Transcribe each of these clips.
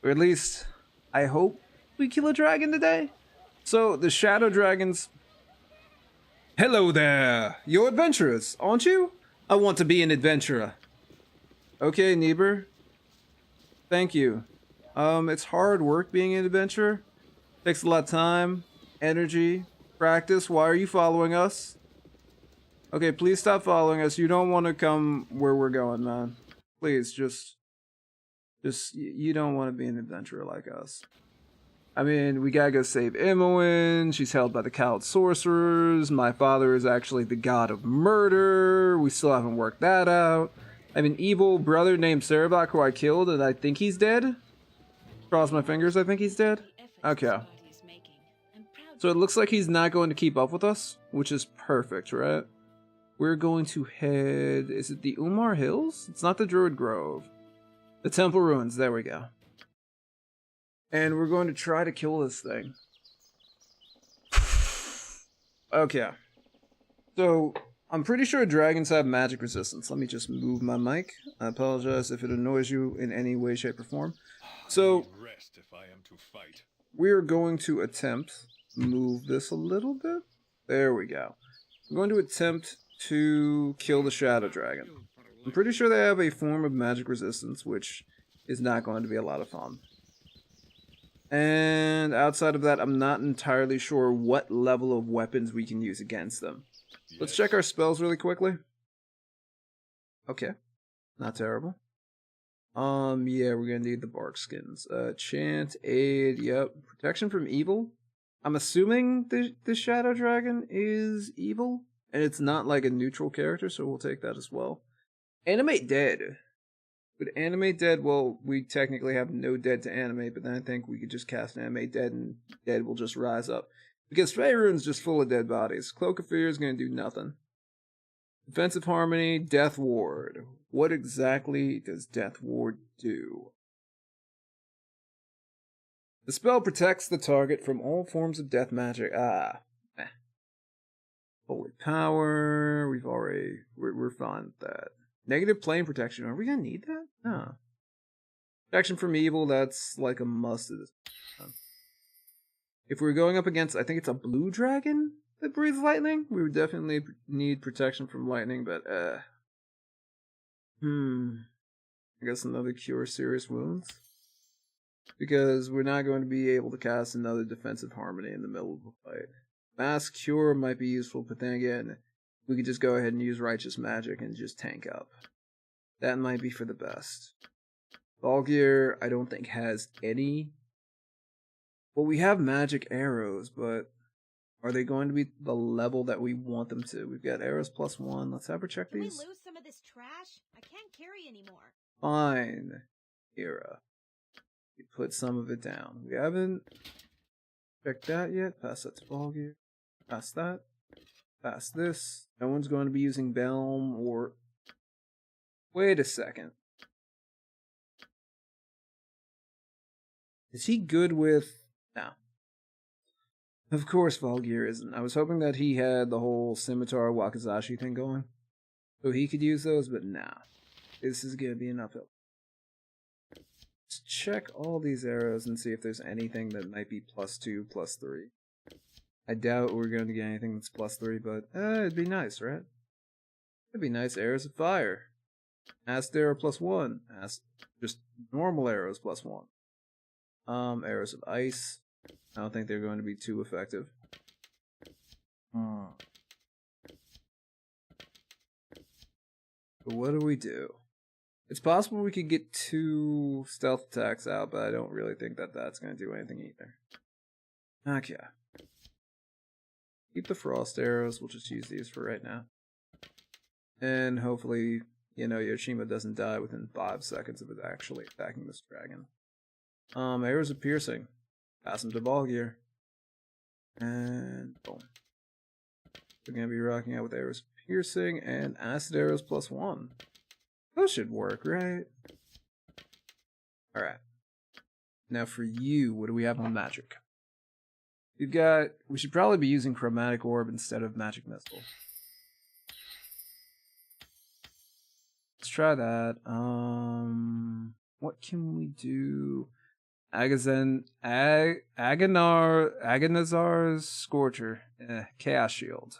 Or at least, I hope we kill a dragon today. So, the shadow dragons. Hello there! You're adventurous, aren't you? I want to be an adventurer. Okay, Niebuhr. Thank you. It's hard work being an adventurer. Takes a lot of time, energy, practice. Why are you following us? Okay, please stop following us. You don't want to come where we're going, man. Please, you don't want to be an adventurer like us. I mean, we gotta go save Imoen. She's held by the cowled sorcerers. My father is actually the god of murder. We still haven't worked that out. I have an evil brother named Sarabak who I killed, and I think he's dead. Cross my fingers, I think he's dead. Okay. So it looks like he's not going to keep up with us, which is perfect, right? We're going to head... Is it the Umar Hills? It's not the Druid Grove. The Temple Ruins, there we go. And we're going to try to kill this thing. Okay. So, I'm pretty sure dragons have magic resistance. Let me just move my mic. I apologize if it annoys you in any way, shape, or form. So, we're going to attempt move this a little bit. There we go. I'm going to attempt to kill the shadow dragon. I'm pretty sure they have a form of magic resistance, which is not going to be a lot of fun. And outside of that, I'm not entirely sure what level of weapons we can use against them. Let's check our spells really quickly. Okay. Not terrible. Yeah, we're gonna need the bark skins. Chant, aid, yep. Protection from evil. I'm assuming the shadow dragon is evil. And it's not like a neutral character, so we'll take that as well. Animate dead. But animate dead, well, we technically have no dead to animate, but then I think we could just cast animate dead and dead will just rise up. Because Faerun's just full of dead bodies. Cloak of Fear is going to do nothing. Defensive Harmony, Death Ward. What exactly does Death Ward do? The spell protects the target from all forms of death magic. Holy Power, we're fine with that. Negative plane protection. Are we gonna need that? No. Protection from evil, that's like a must at this time. If we're going up against, I think it's a blue dragon that breathes lightning, we would definitely need protection from lightning, but I guess another cure serious wounds. Because we're not going to be able to cast another defensive harmony in the middle of the fight. Mass cure might be useful, but then again, we could just go ahead and use righteous magic and just tank up. That might be for the best. Baldur, I don't think has any. Well, we have magic arrows, but are they going to be the level that we want them to? We've got arrows +1. Let's have her check these. Can we lose some of this trash? I can't carry anymore. Fine. Era. We put some of it down. We haven't checked that yet. Pass that to Baldur. Pass that. Pass this. No one's going to be using Belm or... Wait a second. Is he good with... No. Of course Valgir isn't. I was hoping that he had the whole Scimitar Wakizashi thing going. So he could use those, but nah. This is going to be an uphill. Let's check all these arrows and see if there's anything that might be +2, +3. I doubt we're going to get anything that's +3, but it'd be nice, right? It'd be nice. Arrows of fire. Acid arrow +1. Just normal arrows +1. Arrows of ice. I don't think they're going to be too effective. But what do we do? It's possible we could get 2 stealth attacks out, but I don't really think that that's going to do anything either. Okay. Keep the frost arrows. We'll just use these for right now. And hopefully, Yoshima doesn't die within 5 seconds of it actually attacking this dragon. Arrows of piercing. Pass them to Baldur. And boom. We're going to be rocking out with arrows of piercing and acid arrows +1. Those should work, right? Alright. Now for you, what do we have on magic? We should probably be using Chromatic Orb instead of Magic Missile. Let's try that. What can we do? Agonazar's Scorcher. Chaos Shield.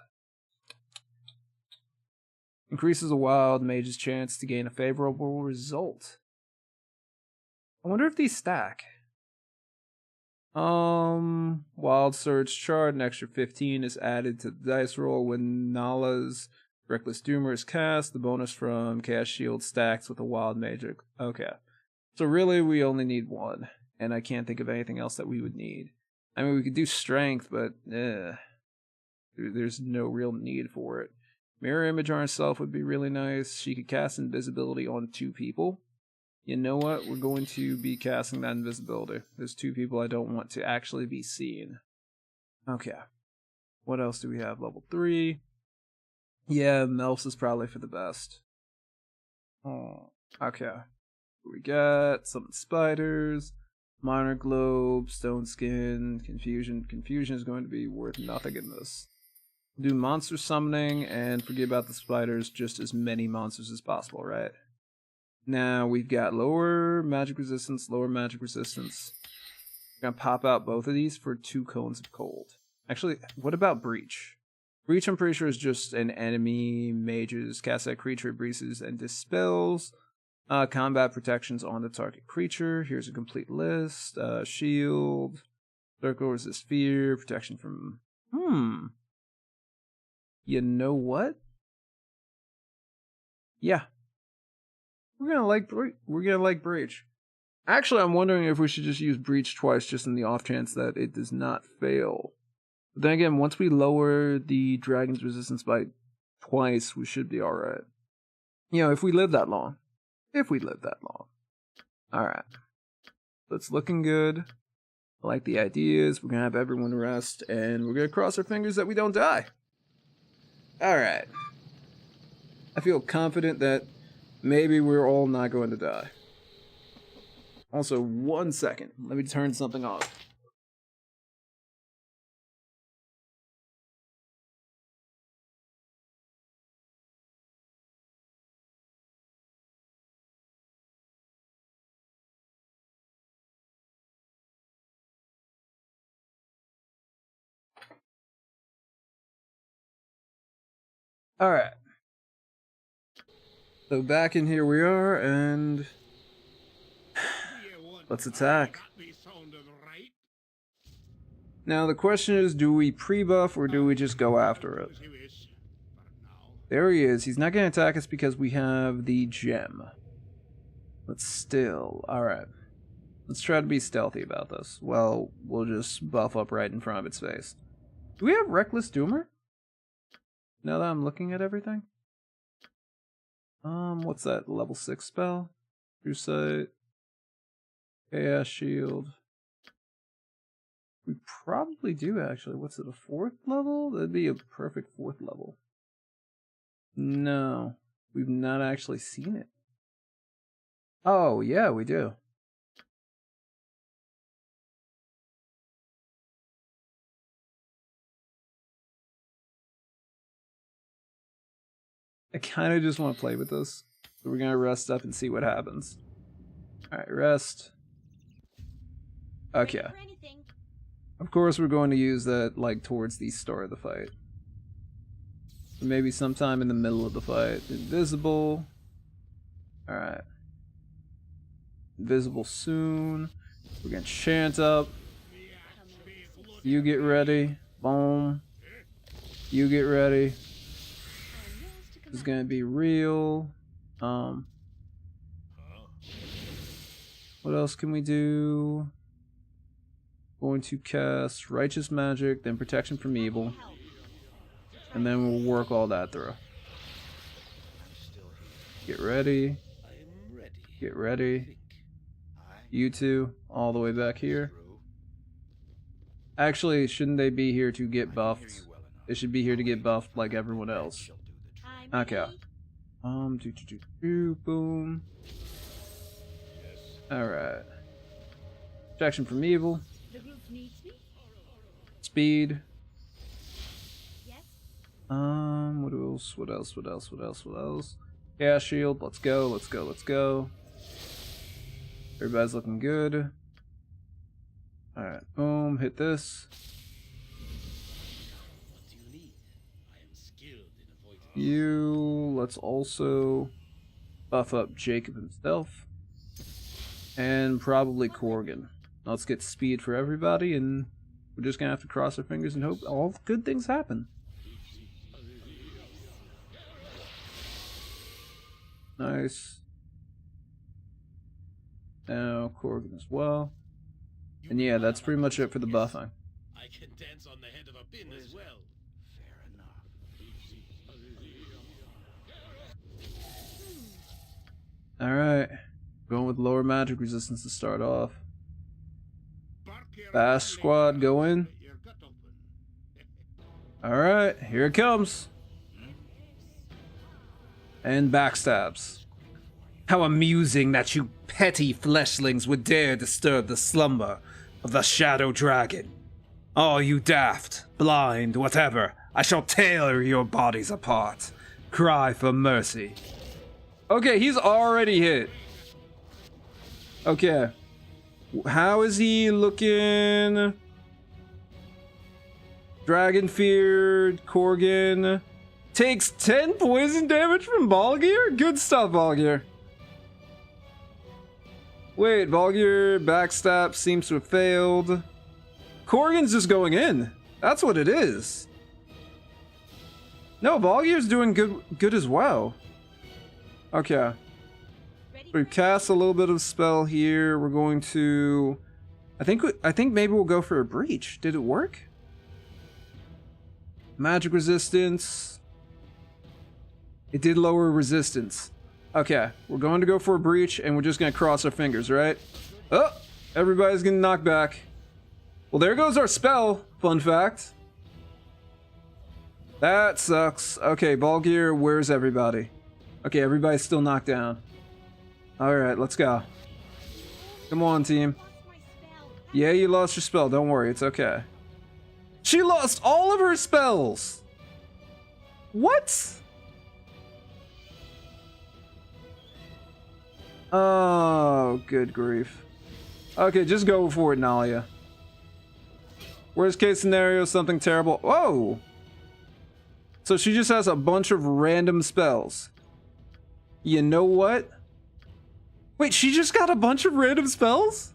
Increases a wild mage's chance to gain a favorable result. I wonder if these stack. Wild Surge Chart, an extra 15 is added to the dice roll when Nala's Reckless Doomer is cast. The bonus from Chaos Shield stacks with a Wild Magic. Okay. So really, we only need one. And I can't think of anything else that we would need. I mean, we could do Strength, but there's no real need for it. Mirror Image on herself would be really nice. She could cast Invisibility on 2 people. You know what? We're going to be casting that Invisibility. There's 2 people I don't want to actually be seen. Okay. What else do we have? Level 3. Yeah, Melf's is probably for the best. Oh, okay. We got some spiders, minor globe, stone skin, confusion. Confusion is going to be worth nothing in this. Do monster summoning and forget about the spiders, just as many monsters as possible, right? Now we've got lower magic resistance, lower magic resistance. We're gonna pop out both of these for 2 cones of cold. Actually, what about Breach? Breach, I'm pretty sure, is just an enemy mages cast that creature, breaches, and dispels combat protections on the target creature. Here's a complete list. Shield, circle, resist fear, protection from... You know what? Yeah. We're gonna like Breach. Actually, I'm wondering if we should just use Breach twice just in the off chance that it does not fail. But then again, once we lower the dragon's resistance by twice, we should be alright. You know, if we live that long. Alright. So it's looking good. I like the ideas. We're gonna have everyone rest, and we're gonna cross our fingers that we don't die. Alright. I feel confident that maybe we're all not going to die. Also, 1 second. Let me turn something off. Alright. So back in here we are, and let's attack. Now the question is, do we pre-buff or do we just go after it? There he is. He's not going to attack us because we have the gem. But still, alright. Let's try to be stealthy about this. Well, we'll just buff up right in front of its face. Do we have Reckless Doomer? Now that I'm looking at everything? What's that? Level 6 spell? True Sight. Chaos Shield. We probably do, actually. What's it, a 4th level? That'd be a perfect 4th level. No. We've not actually seen it. Oh, yeah, we do. I kind of just want to play with this. So we're going to rest up and see what happens. Alright, rest. Okay. Of course we're going to use that, like, towards the start of the fight. Maybe sometime in the middle of the fight. Invisible. Alright. Invisible soon. We're going to chant up. You get ready. Boom. You get ready. This is gonna be real. What else can we do? Going to cast Righteous Magic, then Protection from Evil. And then we'll work all that through. Get ready. Get ready. You two, all the way back here. Actually, shouldn't they be here to get buffed? They should be here to get buffed like everyone else. Okay. Boom. Alright. Protection from evil. Speed. What else? Chaos Shield, let's go. Everybody's looking good. Alright, boom, hit this. You, let's also buff up Jacob himself. And probably Corgan. Let's get speed for everybody, and we're just gonna have to cross our fingers and hope all good things happen. Nice. Now Corgan as well. And yeah, that's pretty much it for the buffing. I can dance on the head of a pin as well. Fair enough. Alright. Going with lower magic resistance to start off. Fast squad, go in. Alright, here it comes. And backstabs. How amusing that you petty fleshlings would dare disturb the slumber of the Shadow Dragon. Oh, you daft, blind, whatever. I shall tear your bodies apart. Cry for mercy. Okay, he's already hit. Okay. How is he looking? Dragon Feared, Corgan. Takes 10 poison damage from Baldur? Good stuff, Baldur. Wait, Baldur backstab seems to have failed. Corgan's just going in. That's what it is. No, Baldur's doing good as well. Okay. We cast a little bit of spell here. We're going to... I think maybe we'll go for a breach. Did it work? Magic resistance. It did lower resistance. Okay, we're going to go for a breach, and we're just going to cross our fingers, right? Oh, everybody's getting knocked back. Well, there goes our spell. Fun fact. That sucks. Okay, Baldur, where's everybody? Okay, everybody's still knocked down. Alright, let's go. Come on, team. Yeah, you lost your spell. Don't worry, it's okay. She lost all of her spells! What? Oh, good grief. Okay, just go for it, Nalia. Worst case scenario, something terrible. Whoa! So she just has a bunch of random spells. You know what? Wait, she just got a bunch of random spells?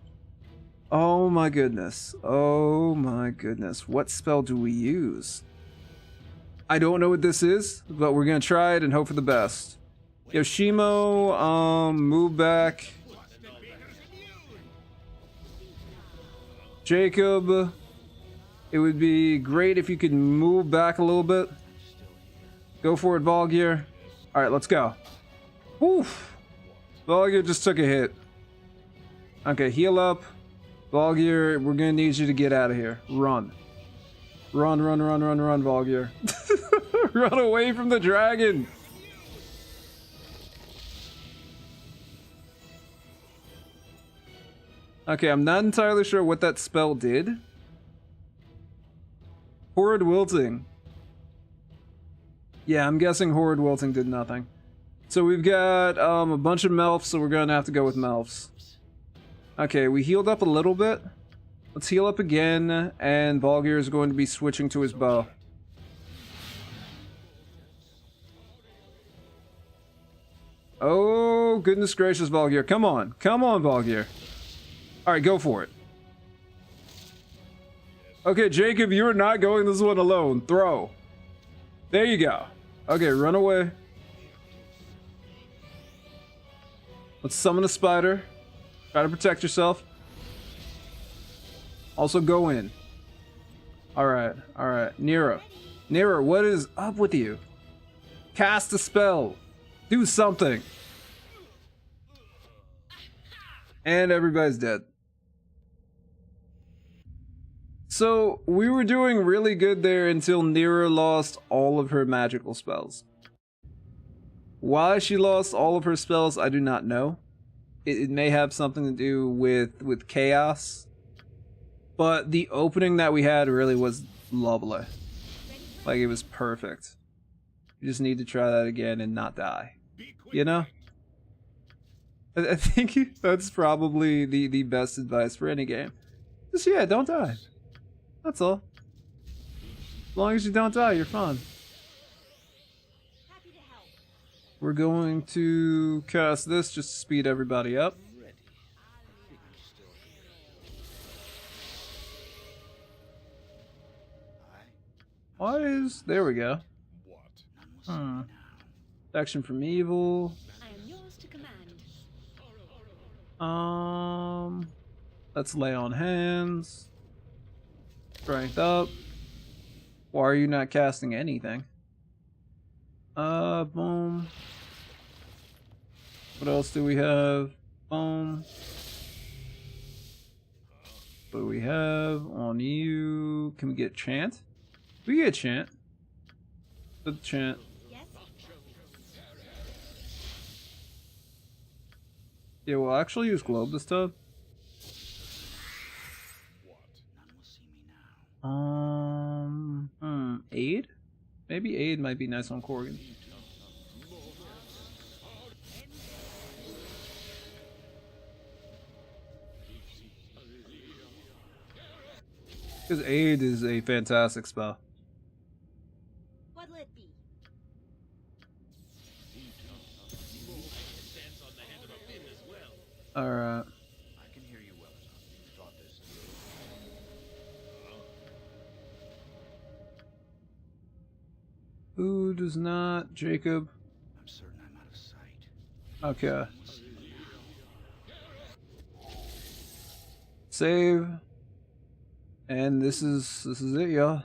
Oh my goodness. Oh my goodness. What spell do we use? I don't know what this is, but we're gonna try it and hope for the best. Yoshimo, move back. Jacob, it would be great if you could move back a little bit. Go for it, Baldur. Alright, let's go. Oof. Baldur just took a hit. Okay, heal up. Baldur, we're gonna need you to get out of here. Run. Run, run, run, run, run, Baldur. Run away from the dragon. Okay, I'm not entirely sure what that spell did. Horrid Wilting. Yeah, I'm guessing Horrid Wilting did nothing. So we've got a bunch of Melfs, so we're gonna have to go with Melfs. Okay, we healed up a little bit. Let's heal up again, and Baldur is going to be switching to his bow. Oh, goodness gracious, Baldur. Come on. Come on, Baldur. Alright, go for it. Okay, Jacob, you are not going this one alone. Throw. There you go. Okay, run away. Let's summon a spider. Try to protect yourself. Also go in. Alright, alright. Nero. Nero, what is up with you? Cast a spell. Do something. And everybody's dead. So, we were doing really good there until Nero lost all of her magical spells. Why she lost all of her spells, I do not know. It may have something to do with chaos. But the opening that we had really was lovely. Like, it was perfect. You just need to try that again and not die. You know? I think that's probably the best advice for any game. Just, yeah, don't die. That's all. As long as you don't die, you're fine. Happy to help. We're going to cast this just to speed everybody up. Why is... There we go. Protection from evil. I am yours to command. Let's lay on hands. Strength up. Why are you not casting anything? Boom. What else do we have? Boom. What do we have on you? Can we get chant? We get chant. Good chant. Yes? Yeah, we'll actually use globe this time. Aid? Maybe aid might be nice on Corgan. Because aid is a fantastic spell. What'll it be? Stands on the head of a pin as well. Alright. I can hear you well enough. You've thought this through. Who does not? Jacob. I'm certain I'm out of sight. Okay. Save. And this is it, y'all.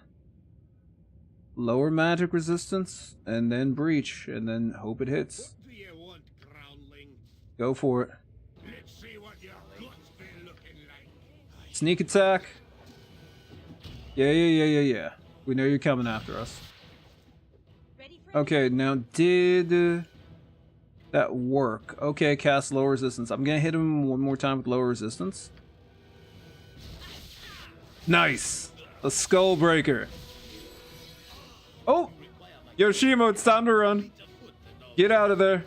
Lower magic resistance, and then breach, and then hope it hits. What do you want, groundling? Go for it. Let's see what your guts be looking like. Sneak attack. Yeah. We know you're coming after us. Ready for Okay, now did that work? Okay, cast low resistance. I'm gonna hit him one more time with low resistance. Nice! A skull breaker. Oh! Yoshimo, it's time to run. Get out of there.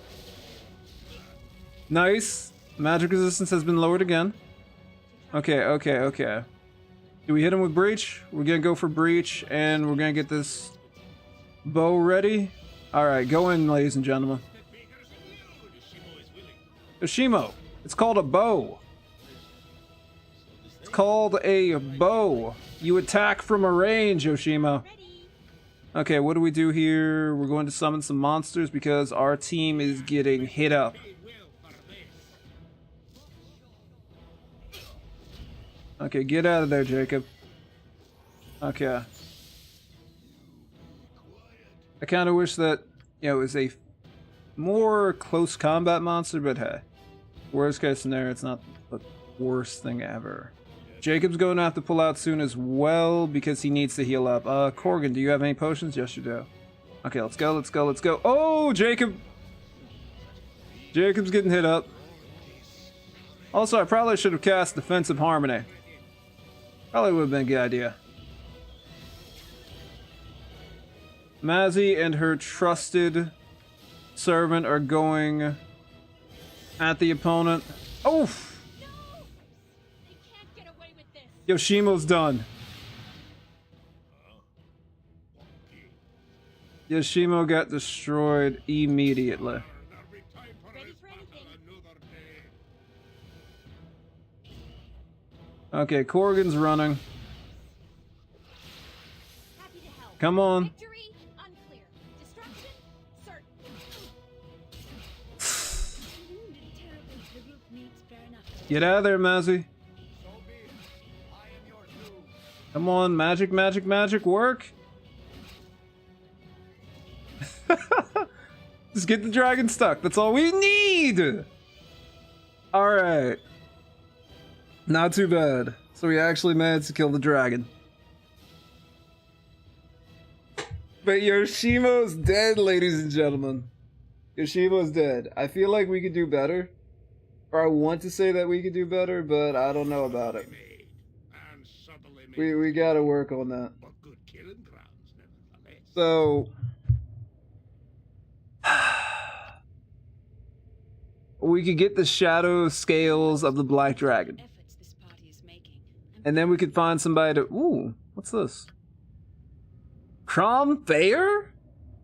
Nice. Magic resistance has been lowered again. Okay. Do we hit him with breach? We're gonna go for breach, and we're gonna get this bow ready. Alright, go in, ladies and gentlemen. Yoshimo, it's called a bow. It's called a bow. You attack from a range, Yoshimo. ready? Okay, what do we do here? We're going to summon some monsters because our team is getting hit up. Okay, get out of there, Jacob. Okay. I kind of wish that, it was a more close combat monster, but hey. Worst case scenario, it's not the worst thing ever. Jacob's going to have to pull out soon as well because he needs to heal up. Corgan, do you have any potions? Yes, you do. Okay, let's go. Oh, Jacob! Jacob's getting hit up. Also, I probably should have cast Defensive Harmony. Probably would have been a good idea. Mazzy and her trusted servant are going at the opponent. Oh! They can't get away with this. Yoshimo's done. Yoshimo got destroyed immediately. Ready for anything. Okay, Corgan's running. Happy to help. Come on. Victory unclear. Destruction certain. Wounded terribly. The roof needs fair enough. Get out of there, Mazzy. Come on, magic, work. Just get the dragon stuck. That's all we need. All right. Not too bad. So we actually managed to kill the dragon. But Yoshimo's dead, ladies and gentlemen. Yoshimo's dead. I feel like we could do better. Or I want to say that we could do better, but I don't know about it. We gotta work on that. But good killing grounds, nevertheless. So... we could get the shadow scales of the black dragon. Efforts this party is making. I'm And then we could find somebody to... Ooh, what's this? Crom Fair?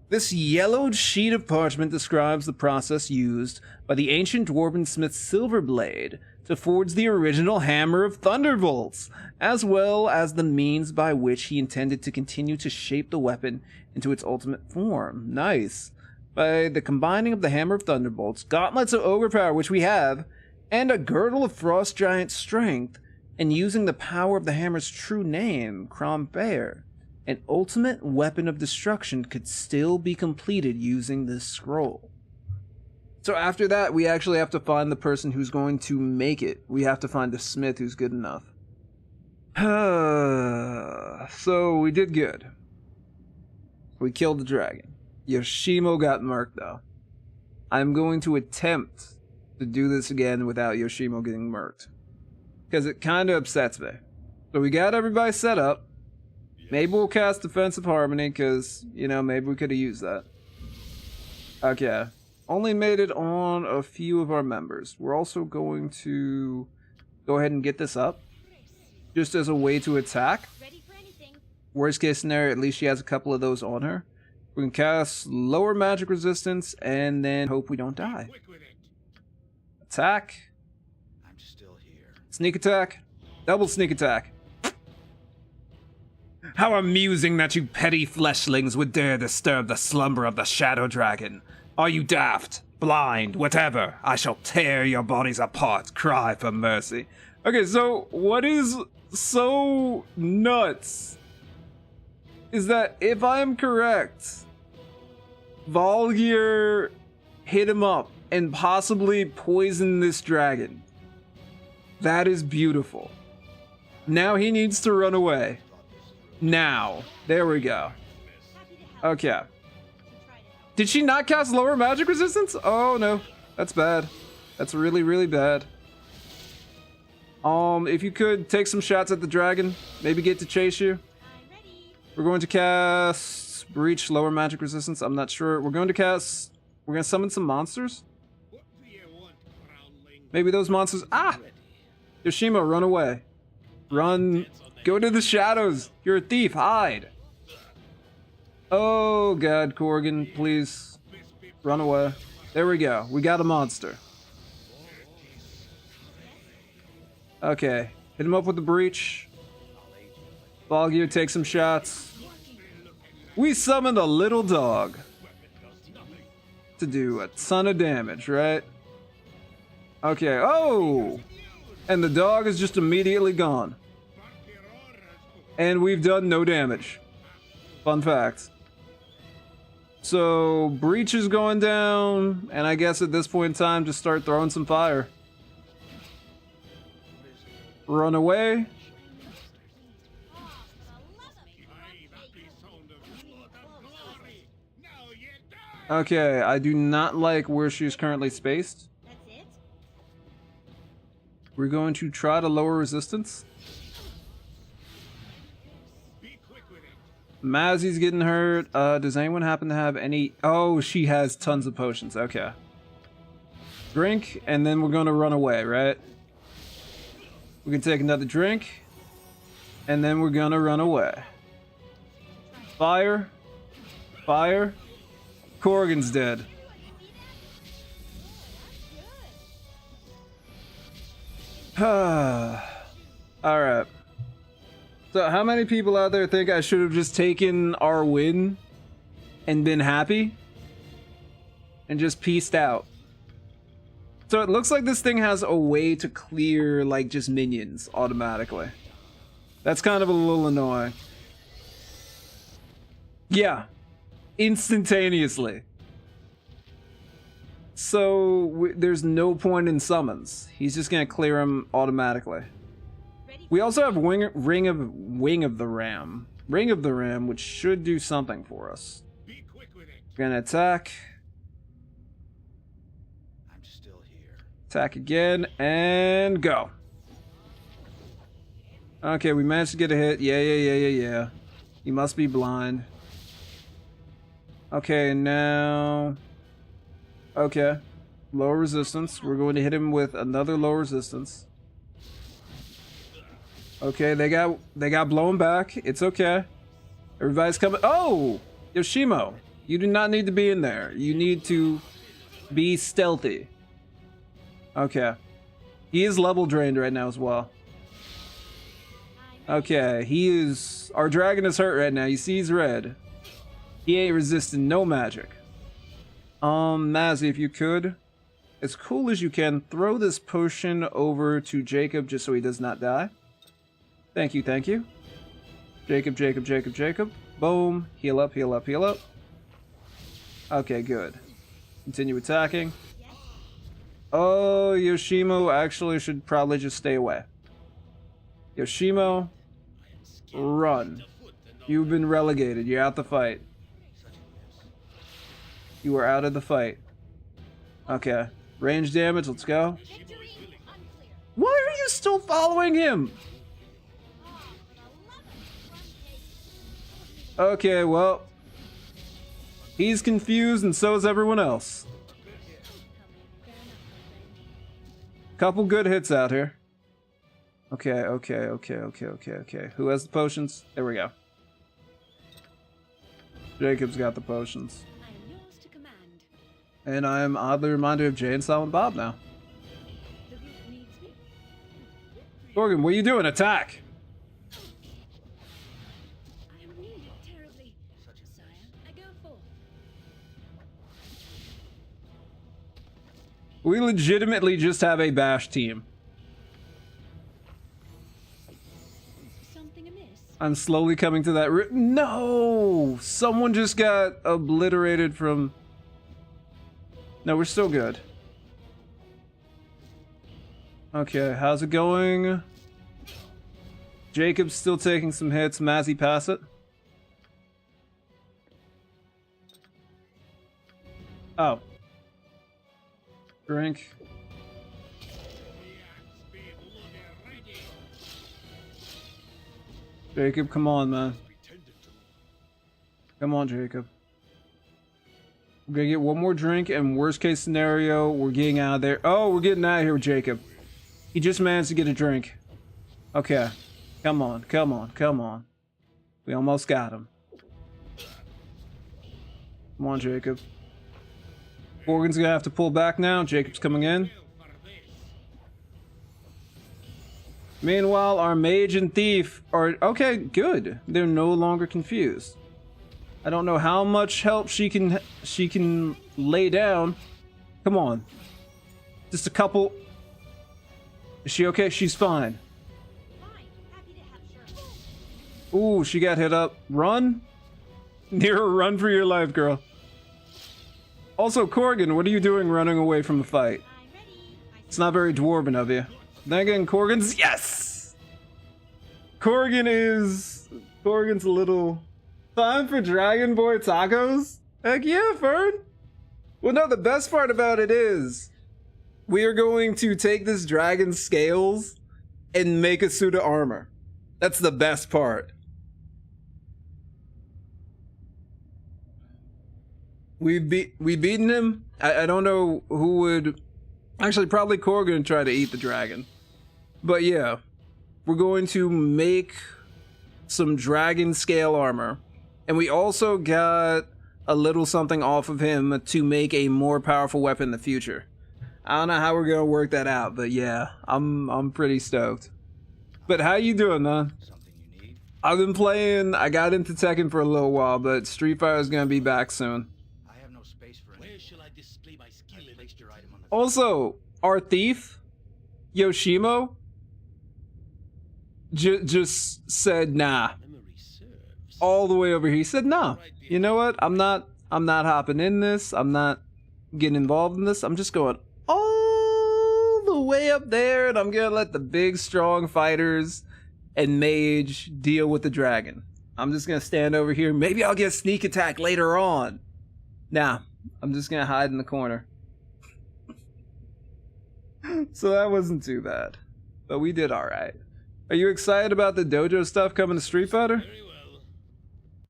This yellowed sheet of parchment describes the process used by the ancient dwarven smith Silverblade to forge the original Hammer of Thunderbolts, as well as the means by which he intended to continue to shape the weapon into its ultimate form. Nice. By the combining of the Hammer of Thunderbolts, gauntlets of ogre power, which we have, and a girdle of frost giant strength, and using the power of the hammer's true name, Crom Fair, an ultimate weapon of destruction could still be completed using this scroll. So after that, we actually have to find the person who's going to make it. We have to find a smith who's good enough. So we did good. We killed the dragon. Yoshimo got murked though. I'm going to attempt to do this again without Yoshimo getting murked, because it kind of upsets me. So we got everybody set up. Maybe we'll cast Defensive Harmony, because, you know, maybe we could have used that. Okay. Only made it on a few of our members. We're also going to go ahead and get this up, just as a way to attack. Ready for anything. Worst case scenario, at least she has a couple of those on her. We can cast lower magic resistance, and then hope we don't die. Quick with it. Attack. I'm still here. Sneak attack. Double sneak attack. How amusing that you petty fleshlings would dare disturb the slumber of the Shadow Dragon. Are you daft, blind, whatever? I shall tear your bodies apart, cry for mercy. Okay, so what is so nuts is that if I'm correct, Baldur hit him up and possibly poisoned this dragon. That is beautiful. Now he needs to run away. Now. There we go. Happy to help. Okay. Try to help. Did she not cast lower magic resistance? Oh no. That's bad. That's really, really bad. If you could take some shots at the dragon, maybe get to chase you. I'm ready. We're going to cast Breach lower magic resistance. I'm not sure. We're going to summon some monsters. What do you want, Growling? Maybe those monsters. Ah! Yoshimo, run away. Run. Go to the shadows. You're a thief. Hide. Oh, God, Corrigan, please. Run away. There we go. We got a monster. Okay. Hit him up with the breach. Baldur, take some shots. We summoned a little dog to do a ton of damage, right? Okay. Oh! And the dog is just immediately gone. And we've done no damage. Fun fact. So, breach is going down, and I guess at this point in time, just start throwing some fire. Run away. Okay, I do not like where she's currently spaced. That's it? We're going to try to lower resistance. Mazzy's getting hurt. Does anyone happen to have any... Oh, she has tons of potions. Okay. Drink, and then we're going to run away, right? We can take another drink, and then we're going to run away. Fire. Fire. Corrigan's dead. Alright. So how many people out there think I should have just taken our win and been happy? And just pieced out? So it looks like this thing has a way to clear, like, just minions automatically. That's kind of a little annoying. Yeah. Instantaneously. So there's no point in summons. He's just gonna clear them automatically. We also have Ring of the Ram, which should do something for us. Be quick with it. We're gonna attack. I'm still here. Attack again and go. Okay, we managed to get a hit. Yeah. He must be blind. Okay, now... Okay. Lower resistance. We're going to hit him with another low resistance. Okay, they got blown back. It's okay. Everybody's coming. Oh, Yoshimo, you do not need to be in there. You need to be stealthy. Okay, he is level drained right now as well. Okay, he is. Our dragon is hurt right now. You see, he's red. He ain't resisting no magic. Mazzy, if you could, as cool as you can, throw this potion over to Jacob just so he does not die. Thank you, thank you. Jacob, Jacob, Jacob, Jacob. Boom. Heal up, heal up, heal up. Okay, good. Continue attacking. Oh, Yoshimo actually should probably just stay away. Yoshimo, run. You've been relegated. You're out the fight. You are out of the fight. Okay. Range damage, let's go. Why are you still following him? Okay, well, he's confused and so is everyone else. Couple good hits out here. Okay. Who has the potions? There we go. Jacob's got the potions. I am yours to command. And I am oddly reminded of Jay and Silent Bob now. The root needs me. Gorgon, what are you doing? Attack! I am wounded terribly. Sire, I go forth. We legitimately just have a bash team. Something amiss? I'm slowly coming to that No! Someone just got obliterated from... No, we're still good. Okay, how's it going? Jacob's still taking some hits. Mazzy, pass it. Oh. Drink. Jacob, come on, man. Come on, Jacob. We're gonna get one more drink, and worst case scenario, we're getting out of there. Oh, we're getting out of here with Jacob. He just managed to get a drink. Okay. Come on, come on, come on. We almost got him. Come on, Jacob. Morgan's gonna have to pull back now. Jacob's coming in. Meanwhile, our mage and thief are... Okay, good. They're no longer confused. I don't know how much help she can lay down. Come on. Just a couple... Is she okay? She's fine. Ooh, she got hit up. Run? Nero, run for your life, girl. Also, Corgan, what are you doing running away from the fight? It's not very dwarven of you. Then again, Corgan's... Yes! Corgan's a little... Time for Dragon Boy tacos? Heck yeah, Fern! Well, no, the best part about it is... We are going to take this dragon's scales and make a suit of armor. That's the best part. We've beaten him. I don't know who would... Actually, probably Corgan try to eat the dragon. But yeah, we're going to make some dragon scale armor. And we also got a little something off of him to make a more powerful weapon in the future. I don't know how we're going to work that out, but yeah, I'm pretty stoked. But how you doing, man? Something you need? I've been playing, I got into Tekken for a little while, but Street Fighter is going to be back soon. I have no space for Where shall I display my skill I in placed your item on the Also, our thief, Yoshimo, just said nah. memory serves? All the way over here. He said nah. You know what? I'm not hopping in this. I'm not getting involved in this. I'm just going all the way up there, and I'm gonna let the big strong fighters and mage deal with the dragon. I'm just gonna stand over here. Maybe I'll get a sneak attack later on. Nah, I'm just gonna hide in the corner. So that wasn't too bad. But we did alright. Are you excited about the dojo stuff coming to Street Fighter? Very well.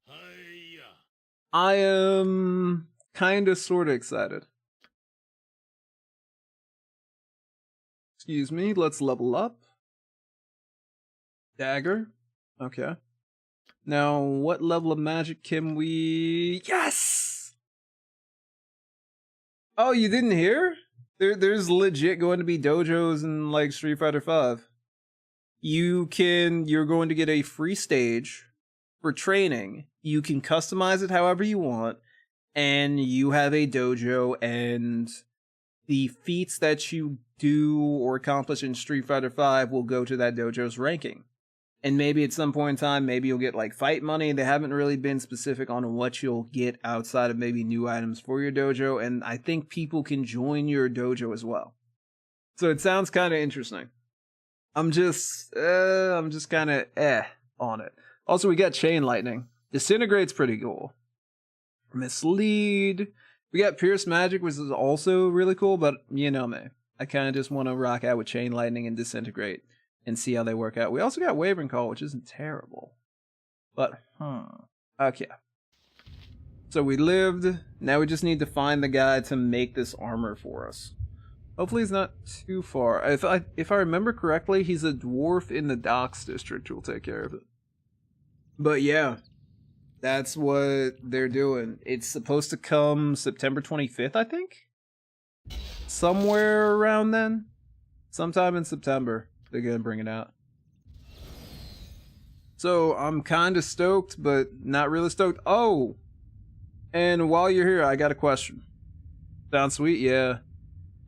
Hiya. I am kinda sorta excited. Excuse me, let's level up. Dagger. Okay. Now, what level of magic can we... Yes! Oh, you didn't hear? There's legit going to be dojos in, like, Street Fighter 5. You're going to get a free stage for training. You can customize it however you want, and you have a dojo, and the feats that you do or accomplish in Street Fighter 5 will go to that dojo's ranking. And maybe at some point in time, maybe you'll get like fight money. They haven't really been specific on what you'll get outside of maybe new items for your dojo. And I think people can join your dojo as well. So it sounds kind of interesting. I'm just kind of on it. Also, we got Chain Lightning. Disintegrate's pretty cool. Mislead. We got Pierce Magic, which is also really cool, but you know me. I kind of just want to rock out with Chain Lightning and Disintegrate and see how they work out. We also got Wavering Call, which isn't terrible. But, okay. So we lived. Now we just need to find the guy to make this armor for us. Hopefully he's not too far. If I remember correctly, he's a dwarf in the Docks district who will take care of it. But yeah, that's what they're doing. It's supposed to come September 25th, I think? Somewhere around then? Sometime in September, they're gonna bring it out. So I'm kind of stoked, but not really stoked. Oh! And while you're here, I got a question. Sounds sweet? Yeah.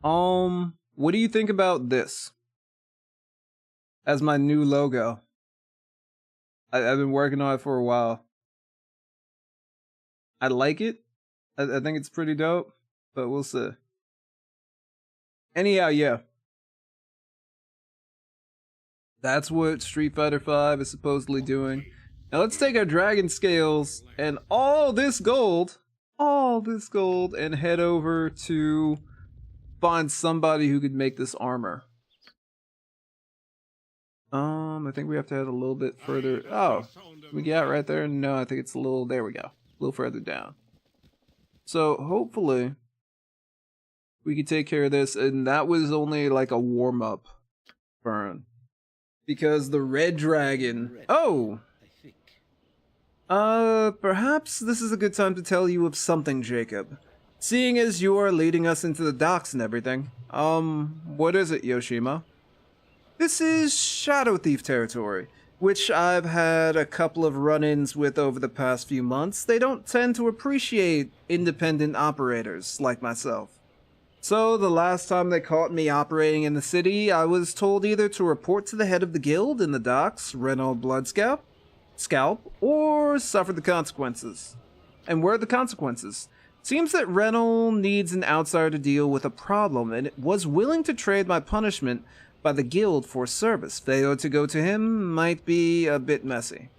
What do you think about this? As my new logo. I've been working on it for a while. I like it. I think it's pretty dope, but we'll see. Anyhow, yeah. That's what Street Fighter V is supposedly doing. Now let's take our dragon scales and all this gold, and head over to find somebody who could make this armor. I think we have to head a little bit further. Oh, we got right there? No, I think it's a little, there we go. A little further down. So hopefully we can take care of this, and that was only like a warm-up burn. Because the red dragon... Oh! Perhaps this is a good time to tell you of something, Jacob. Seeing as you are leading us into the docks and everything. What is it, Yoshima? This is Shadow Thief territory, which I've had a couple of run-ins with over the past few months. They don't tend to appreciate independent operators like myself. So the last time they caught me operating in the city, I was told either to report to the head of the guild in the docks, Reynold Bloodscalp, or suffer the consequences. And where are the consequences? Seems that Reynold needs an outsider to deal with a problem, and was willing to trade my punishment by the guild for service. Failure to go to him might be a bit messy.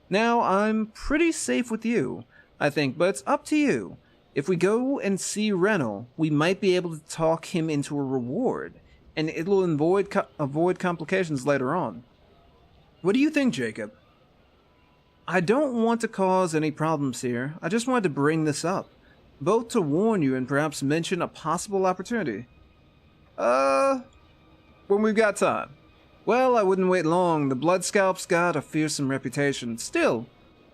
Now, I'm pretty safe with you, I think, but it's up to you. If we go and see Reynold, we might be able to talk him into a reward, and it'll avoid complications later on. What do you think, Jacob? I don't want to cause any problems here. I just wanted to bring this up, both to warn you and perhaps mention a possible opportunity. When we've got time. Well, I wouldn't wait long. The Bloodscalp's got a fearsome reputation. Still,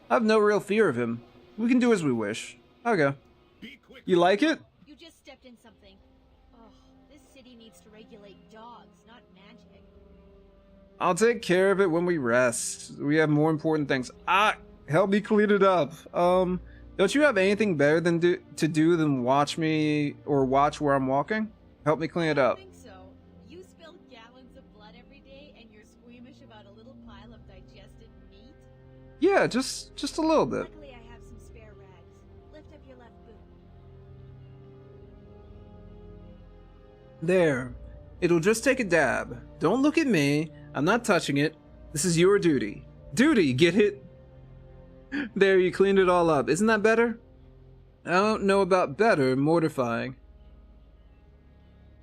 I've no real fear of him. We can do as we wish. Okay. You like it? You just stepped in something. Oh, this city needs to regulate dogs, not magic. I'll take care of it when we rest. We have more important things. Help me clean it up. Don't you have anything better to do than watch me or watch where I'm walking? Help me clean it I up. don't think so. You spill gallons of blood every day and you're squeamish about a little pile of digested meat? Yeah, just a little bit. Luckily I have some spare rags. Lift up your left boot. There. It'll just take a dab. Don't look at me. I'm not touching it. This is your duty. Duty, get it? There, you cleaned it all up. Isn't that better? I don't know about better, mortifying.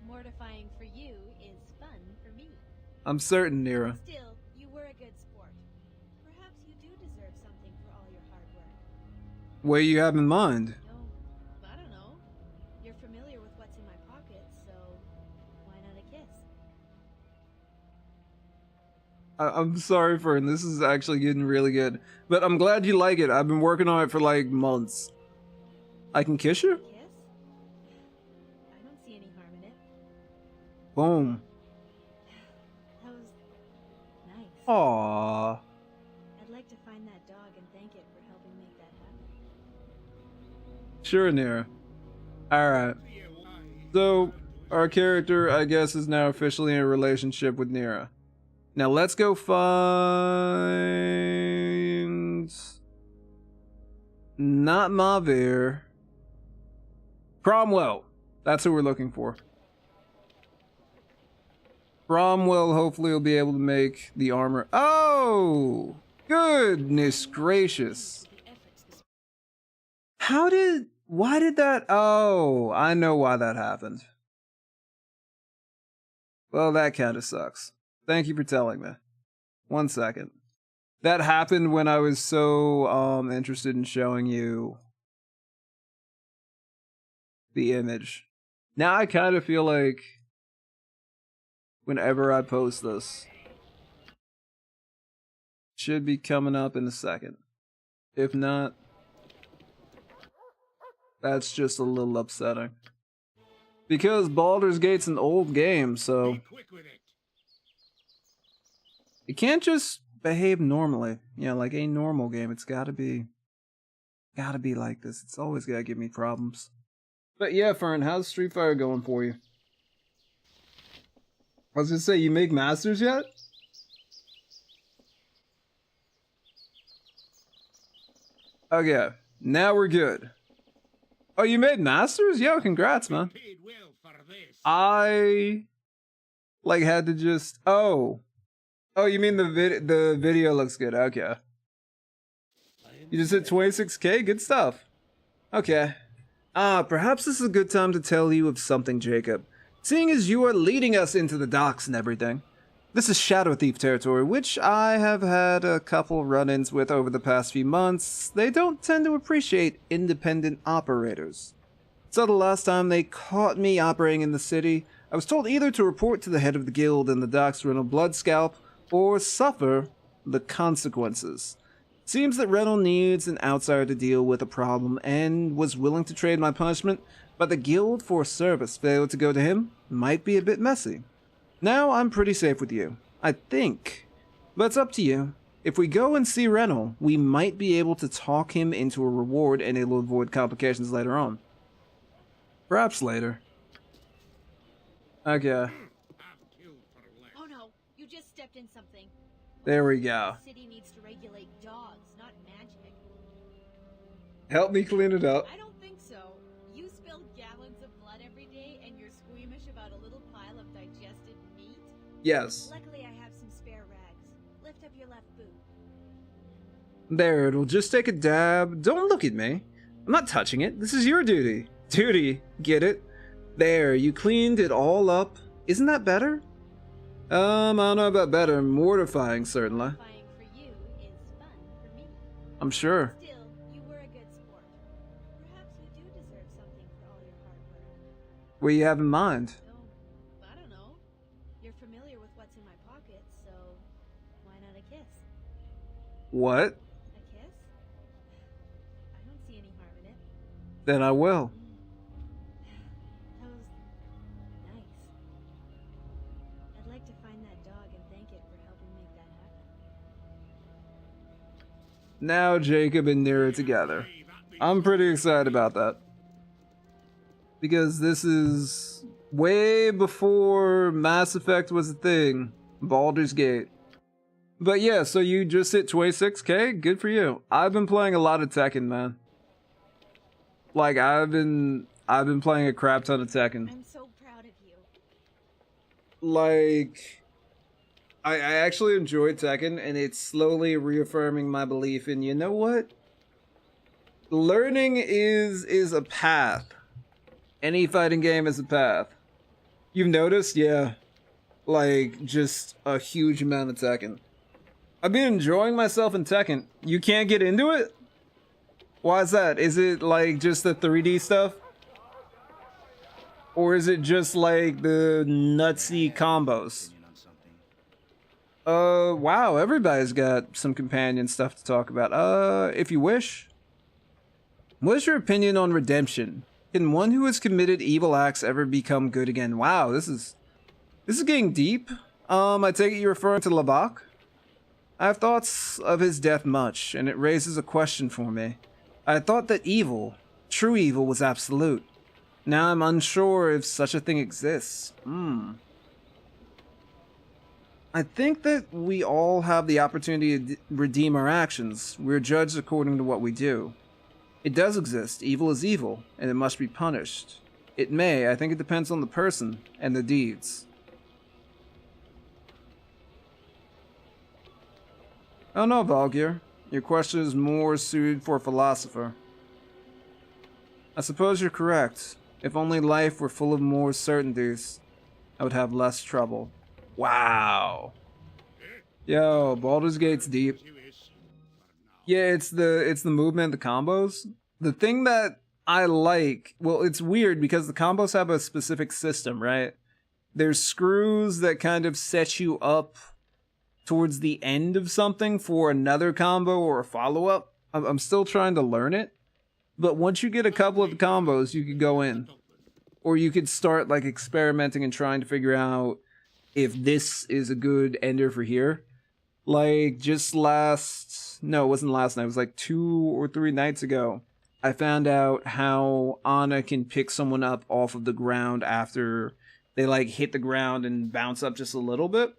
Mortifying for you is fun for me. I'm certain, Nira. Still, you were a good sport. Perhaps you do deserve something for all your hard work. What do you have in mind? No, I don't know. You're familiar with what's in my pocket, so why not a kiss? I'm sorry, Fern. This is actually getting really good. But I'm glad you like it. I've been working on it for like months. I can kiss you? Kiss? I don't see any harm in it. Boom. That was nice. Aww. I'd like to find that dog and thank it for helping make that happen. Sure, Nira. Alright. So, our character, I guess, is now officially in a relationship with Nira. Now let's go find... Not Mavir. Cromwell. That's who we're looking for. Cromwell hopefully will be able to make the armor. Oh! Goodness gracious. Why did that? Oh, I know why that happened. Well, that kind of sucks. Thank you for telling me. 1 second. That happened when I was so interested in showing you the image. Now I kind of feel like whenever I post this, it should be coming up in a second. If not, that's just a little upsetting. Because Baldur's Gate's an old game, so Be quick with it. it can't just behave normally. You know, like a normal game. It's gotta be like this. It's always gotta give me problems. But yeah, Fern, how's Street Fighter going for you? I was gonna say, you make masters yet? Okay, now we're good. Oh, you made masters? Yo, congrats, man. Paid well for this. I like had to just oh you mean the video looks good? Okay, you just hit 26K. Good stuff. Okay, perhaps this is a good time to tell you of something, Jacob. Seeing as you are leading us into the docks and everything, this is Shadow Thief territory, which I have had a couple run-ins with over the past few months. They don't tend to appreciate independent operators. So the last time they caught me operating in the city, I was told either to report to the head of the guild in the docks Renal Blood Scalp, or suffer the consequences. Seems that Renal needs an outsider to deal with a problem and was willing to trade my punishment, but the guild for service failed to go to him. Might be a bit messy. Now I'm pretty safe with you, I think. But it's up to you. If we go and see Renal, we might be able to talk him into a reward and it'll avoid complications later on. Perhaps later. Okay, I'm killed for less. Oh no, you just stepped in something. there we go. The city needs to regulate dogs, not magic. Help me clean it up. I don't think so. You spill gallons of blood every day and you're squeamish about a little pile of digested meat? Yes. Luckily I have some spare rags. Lift up your left boot. There, it'll just take a dab. Don't look at me. I'm not touching it. This is your duty. Duty, get it? There, you cleaned it all up. Isn't that better? I don't know about better. Mortifying, certainly. Mortifying for you is fun for me. I'm sure. Still, you were a good sport. Perhaps you do deserve something for all your hard work. What do you have in mind? Oh, I don't know. You're familiar with what's in my pocket, so why not a kiss? What? A kiss? I don't see any harm in it. Then I will. That was nice. I'd like to find that dog and thank it for helping make that happen. Now Jacob and Nira together. I'm pretty excited about that. Because this is way before Mass Effect was a thing. Baldur's Gate. But yeah, so you just hit 26K? Good for you. I've been playing a lot of Tekken, man. Like, I've been playing a crap ton of Tekken. I'm so proud of you. Like, I actually enjoy Tekken, and it's slowly reaffirming my belief in, you know what? Learning is a path. Any fighting game is a path. You've noticed? Yeah. Like, just a huge amount of Tekken. I've been enjoying myself in Tekken. You can't get into it? Why is that? Is it like just the 3D stuff? Or is it just like the nutsy combos? Opinion on something. Wow, everybody's got some companion stuff to talk about. If you wish. What is your opinion on redemption? Can one who has committed evil acts ever become good again? Wow, this is getting deep. I take it you're referring to Lavak? I have thoughts of his death much, and it raises a question for me. I thought that evil, true evil, was absolute. Now I'm unsure if such a thing exists. I think that we all have the opportunity to redeem our actions. We're judged according to what we do. It does exist. Evil is evil, and it must be punished. It may. I think it depends on the person and the deeds. Oh no, Baldur. Your question is more suited for a philosopher. I suppose you're correct. If only life were full of more certainties, I would have less trouble. Wow. Yo, Baldur's Gate's deep. Yeah, it's the movement, the combos. The thing that I like, well, it's weird because the combos have a specific system, right? There's screws that kind of set you up towards the end of something for another combo or a follow-up. I'm still trying to learn it. But once you get a couple of the combos, you could go in. Or you could start like experimenting and trying to figure out if this is a good ender for here. Like just no, it wasn't last night. It was like 2 or 3 nights ago. I found out how Anna can pick someone up off of the ground after they like hit the ground and bounce up just a little bit.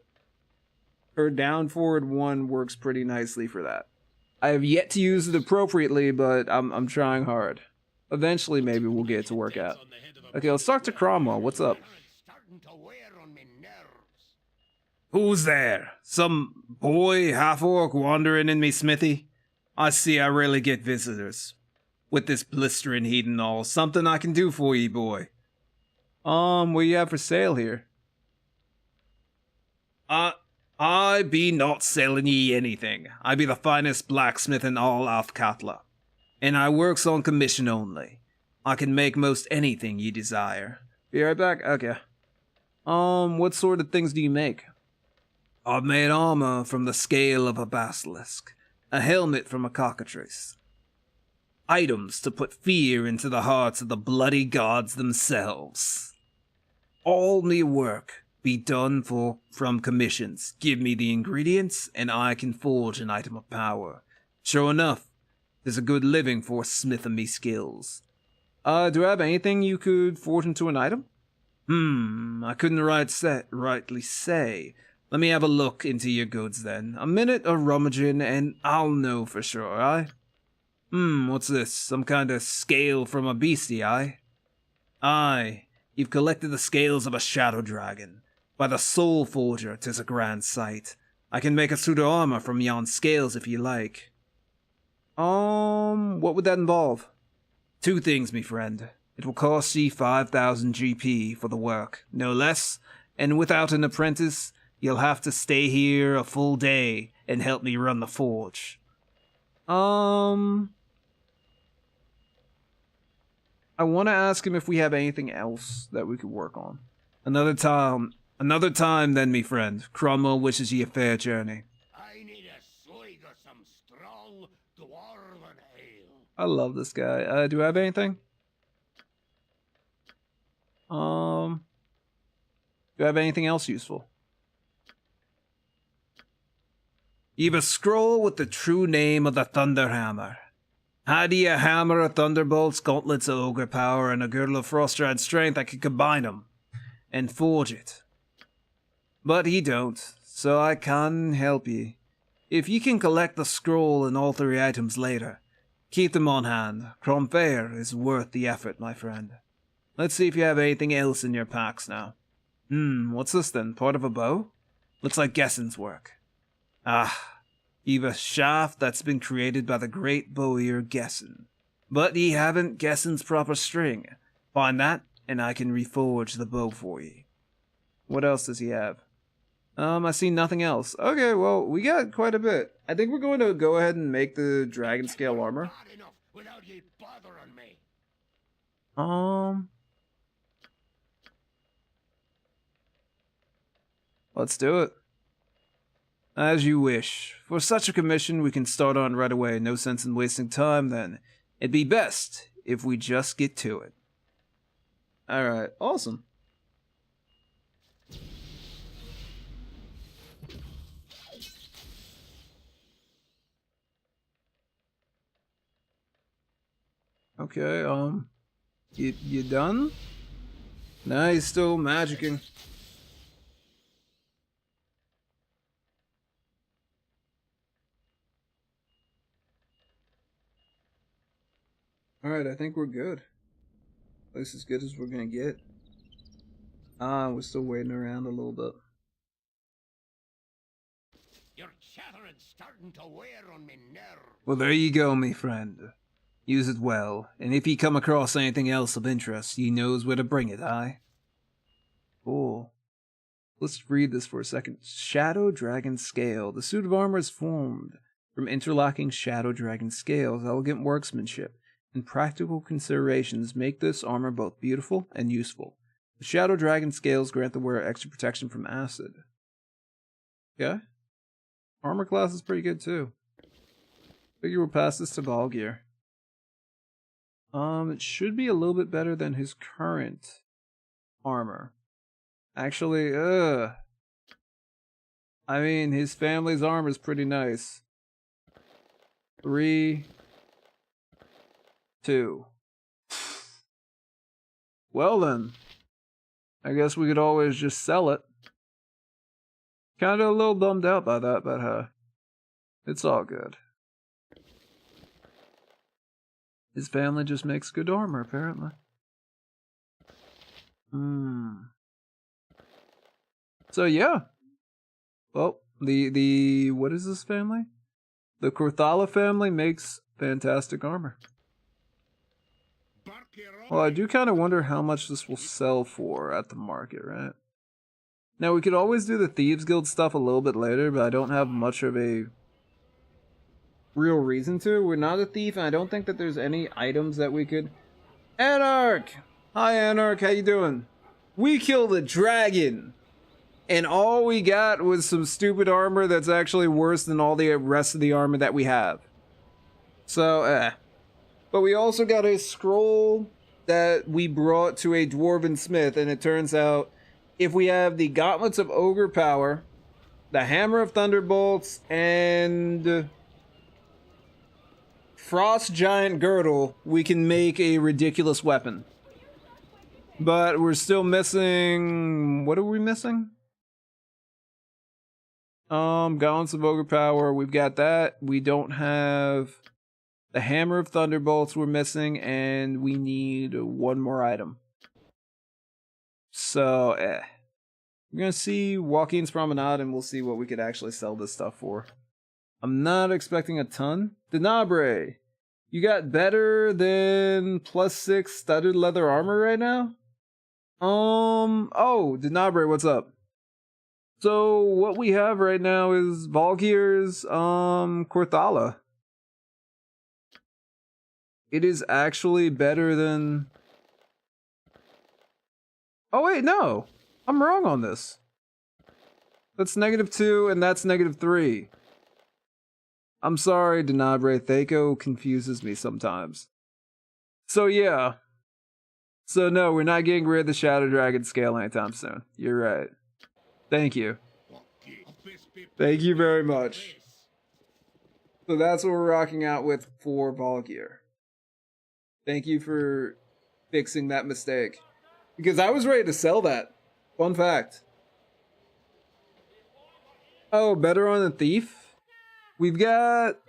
Her down forward one works pretty nicely for that. I have yet to use it appropriately, but I'm trying hard. Eventually, maybe we'll get it to work out. Okay, let's talk to Cromwell. What's up? Who's there? Some boy half-orc wandering in me smithy? I see I rarely get visitors. With this blistering heat and all, something I can do for ye, boy. What you have for sale here? I be not selling ye anything. I be the finest blacksmith in all Alfkatla. And I works on commission only. I can make most anything ye desire. Be right back? Okay. What sort of things do you make? I've made armor from the scale of a basilisk, a helmet from a cockatrice. Items to put fear into the hearts of the bloody gods themselves. All me work be done from commissions. Give me the ingredients, and I can forge an item of power. Sure enough, there's a good living for a smith of me skills. Do I have anything you could forge into an item? I couldn't rightly say. Let me have a look into your goods then. A minute of rummaging, and I'll know for sure, aye? What's this? Some kind of scale from a beastie, aye? Aye, you've collected the scales of a shadow dragon. By the soul forger, 'tis a grand sight. I can make a suit of armor from yon scales if you like. What would that involve? 2 things, me friend. It will cost ye 5,000 GP for the work, no less, and without an apprentice, you'll have to stay here a full day and help me run the forge. I want to ask him if we have anything else that we could work on. Another time then, me friend. Cromwell wishes ye a fair journey. I need a swig of some strong dwarven ale. I love this guy. Do I have anything? Do I have anything else useful? You've a scroll with the true name of the Thunderhammer. Had ye a hammer of thunderbolts, gauntlets of ogre power, and a girdle of frost-dried strength, I could combine 'em and forge it. But he don't, so I can't help ye. If ye can collect the scroll and all 3 items later, keep them on hand. Cromfair is worth the effort, my friend. Let's see if you have anything else in your packs now. What's this then? Part of a bow? Looks like Gessen's work. You've a shaft that's been created by the great bowyer Gessen. But ye haven't Gessen's proper string. Find that, and I can reforge the bow for ye. What else does he have? I see nothing else. Okay, well, we got quite a bit. I think we're going to go ahead and make the dragon scale armor. Let's do it. As you wish. For such a commission we can start on right away. No sense in wasting time then. It'd be best if we just get to it. Alright, awesome. Okay, you done? Nah, he's still magicking. Alright, I think we're good. At least as good as we're gonna get. We're still waiting around a little bit. Your chattering's starting to wear on me nerves. Well, there you go, me friend. Use it well, and if ye come across anything else of interest, ye knows where to bring it, aye? Cool. Let's read this for a second. Shadow Dragon Scale. The suit of armor is formed from interlocking Shadow Dragon scales. Elegant workmanship and practical considerations make this armor both beautiful and useful. The Shadow Dragon scales grant the wearer extra protection from acid. Okay. Armor class is pretty good too. Figure we'll pass this to Baldur. It should be a little bit better than his current armor. Actually, I mean, his family's armor is pretty nice. 3, 2. Well then, I guess we could always just sell it. Kinda a little bummed out by that, but it's all good. His family just makes good armor, apparently. So yeah. Well, the what is this family? The Korthala family makes fantastic armor. Well, I do kind of wonder how much this will sell for at the market, right? Now, we could always do the Thieves Guild stuff a little bit later, but I don't have much of a real reason to. We're not a thief, and I don't think that there's any items that we could... Anarch! Hi, Anarch, how you doing? We killed a dragon! And all we got was some stupid armor that's actually worse than all the rest of the armor that we have. So, But we also got a scroll that we brought to a dwarven smith, and it turns out if we have the gauntlets of ogre power, the hammer of thunderbolts, and frost giant girdle, we can make a ridiculous weapon. But we're still missing... What are we missing? Gauntlets of ogre power, we've got that. We don't have the hammer of thunderbolts we're missing, and we need one more item. So, we're gonna see Joaquin's Promenade, and we'll see what we could actually sell this stuff for. I'm not expecting a ton. Denabre, you got better than +6 studded leather armor right now? Oh, Denabre, what's up? So, what we have right now is Valgyr's, Korthala. It is actually better than... Oh wait, no! I'm wrong on this. That's -2 and that's -3. I'm sorry, Denabre. Thaco confuses me sometimes. So yeah. So no, we're not getting rid of the Shadow Dragon scale anytime soon. You're right. Thank you. Thank you very much. So that's what we're rocking out with for Baldur. Thank you for fixing that mistake. Because I was ready to sell that. Fun fact. Oh, better on the thief? We've got...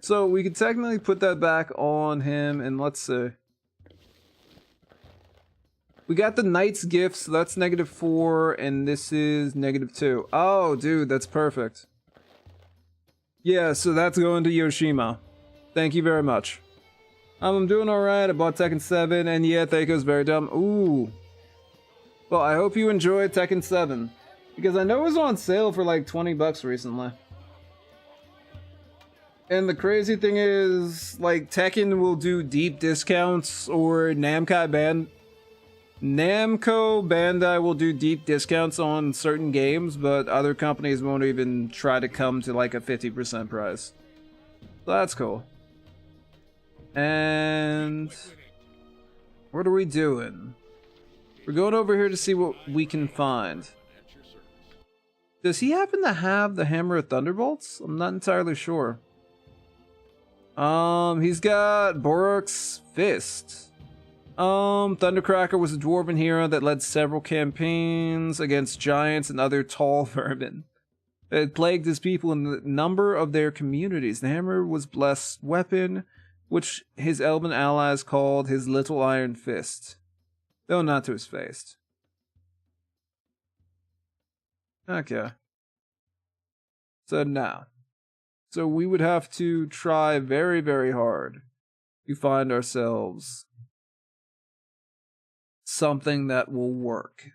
So we could technically put that back on him, and let's see. We got the Knight's Gift, so that's -4, and this is -2. Oh, dude, that's perfect. Yeah, so that's going to Yoshima. Thank you very much. I'm doing alright, I bought Tekken 7, and yeah, Thaco's very dumb. Ooh. Well, I hope you enjoyed Tekken 7. Because I know it was on sale for like 20 bucks recently. And the crazy thing is, like, Tekken will do deep discounts, or Namkai Namco Bandai will do deep discounts on certain games, but other companies won't even try to come to like a 50% price. So that's cool. And what are we doing? We're going over here to see what we can find. Does he happen to have the Hammer of Thunderbolts? I'm not entirely sure. He's got Borok's Fist. Thundercracker was a dwarven hero that led several campaigns against giants and other tall vermin. It plagued his people in a number of their communities. The hammer was blessed weapon, which his elven allies called his Little Iron Fist. Though not to his face. Okay. So now. So we would have to try very, very hard to find ourselves something that will work.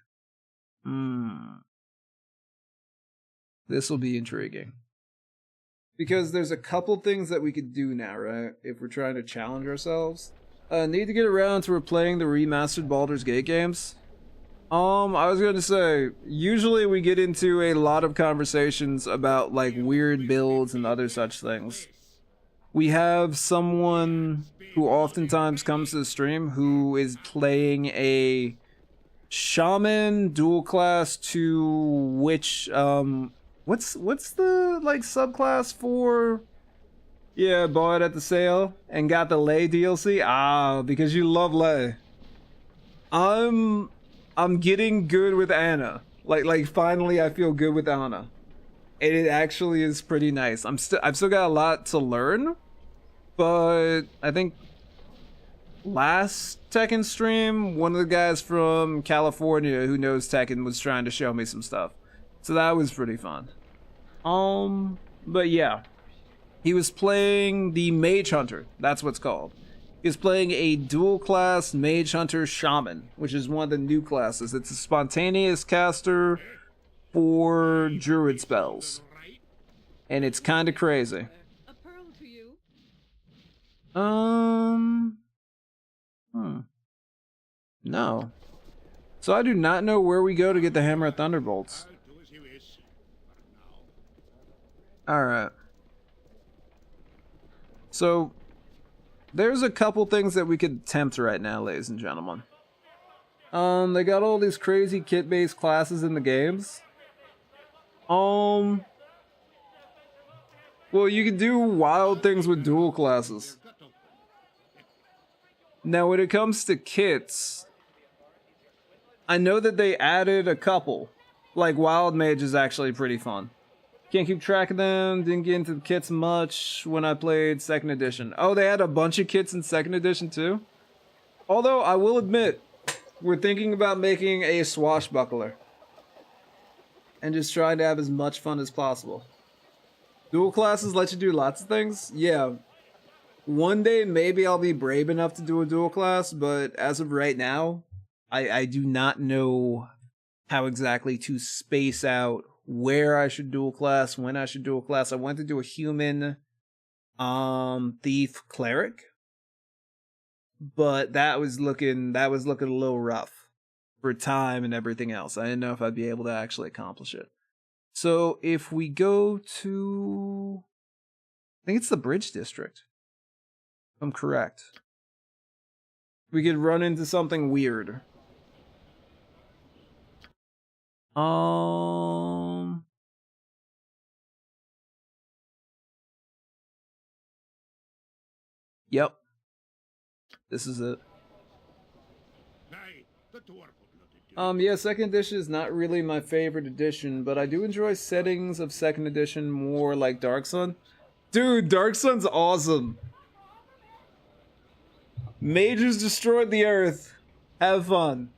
This will be intriguing. Because there's a couple things that we could do now, right? If we're trying to challenge ourselves. Need to get around to replaying the remastered Baldur's Gate games. I was going to say, usually we get into a lot of conversations about like weird builds and other such things. We have someone who oftentimes comes to the stream who is playing a shaman dual class to which what's the like subclass for? Yeah, bought it at the sale and got the Lay DLC. Because you love Lay. I'm getting good with Anna. Like finally I feel good with Anna. And it actually is pretty nice. I've still got a lot to learn, but I think last Tekken stream, one of the guys from California who knows Tekken was trying to show me some stuff. So that was pretty fun. But yeah. He was playing the Mage Hunter. That's what's called. He was playing a dual class Mage Hunter Shaman, which is one of the new classes. It's a spontaneous caster for druid spells. And it's kind of crazy. A pearl to you. No. So I do not know where we go to get the Hammer of Thunderbolts. Alright. So, there's a couple things that we could attempt right now, ladies and gentlemen. They got all these crazy kit-based classes in the games. Well, you can do wild things with dual classes. Now, when it comes to kits, I know that they added a couple. Like, Wild Mage is actually pretty fun. Can't keep track of them, didn't get into the kits much when I played 2nd edition. Oh, they had a bunch of kits in 2nd edition too? Although, I will admit, we're thinking about making a swashbuckler. And just trying to have as much fun as possible. Dual classes let you do lots of things? Yeah. One day, maybe I'll be brave enough to do a dual class, but as of right now, I do not know how exactly to space out where I should dual class, when I should dual class. I went to do a human thief cleric, but that was looking a little rough for time and everything else. I didn't know if I'd be able to actually accomplish it. So if we go to, I think it's the Bridge District, if I'm correct, we could run into something weird. Yep. This is it. Yeah, 2nd edition is not really my favorite edition, but I do enjoy settings of 2nd edition more like Dark Sun. Dude, Dark Sun's awesome. Mages destroyed the earth. Have fun.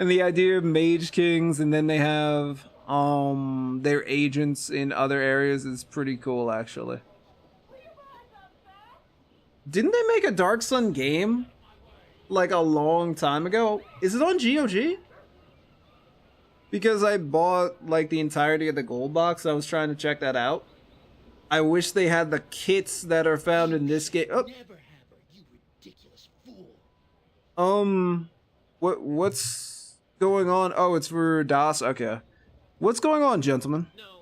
And the idea of mage kings, and then they have their agents in other areas is pretty cool, actually. Didn't they make a Dark Sun game like a long time ago? Is it on GOG? Because I bought like the entirety of the gold box, I was trying to check that out. I wish they had the kits that are found in this game. Oh. What's going on? Oh, it's for Das. Okay. What's going on, gentlemen? No,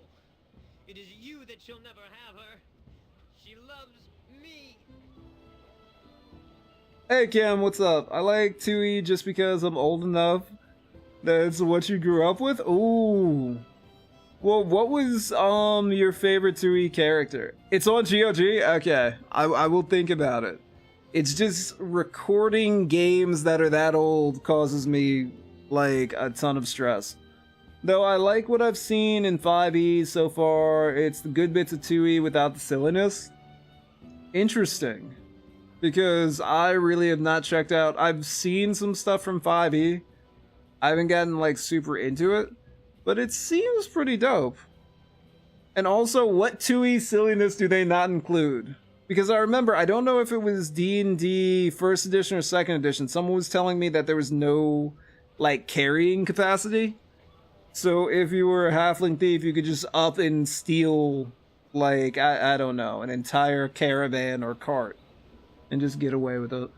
it is you that shall never have her. She loves me. Hey Cam, what's up? I like 2E just because I'm old enough. That's what you grew up with? Ooh. Well, what was your favorite 2E character? It's on GOG? Okay. I will think about it. It's just recording games that are that old causes me like a ton of stress. Though I like what I've seen in 5E so far. It's the good bits of 2E without the silliness. Interesting. Because I really have not checked out. I've seen some stuff from 5E. I haven't gotten like super into it, but it seems pretty dope. And also, what 2E silliness do they not include? Because I remember, I don't know if it was D&D first edition or second edition, someone was telling me that there was no like carrying capacity. So if you were a halfling thief, you could just up and steal like, I don't know, an entire caravan or cart and just get away with it.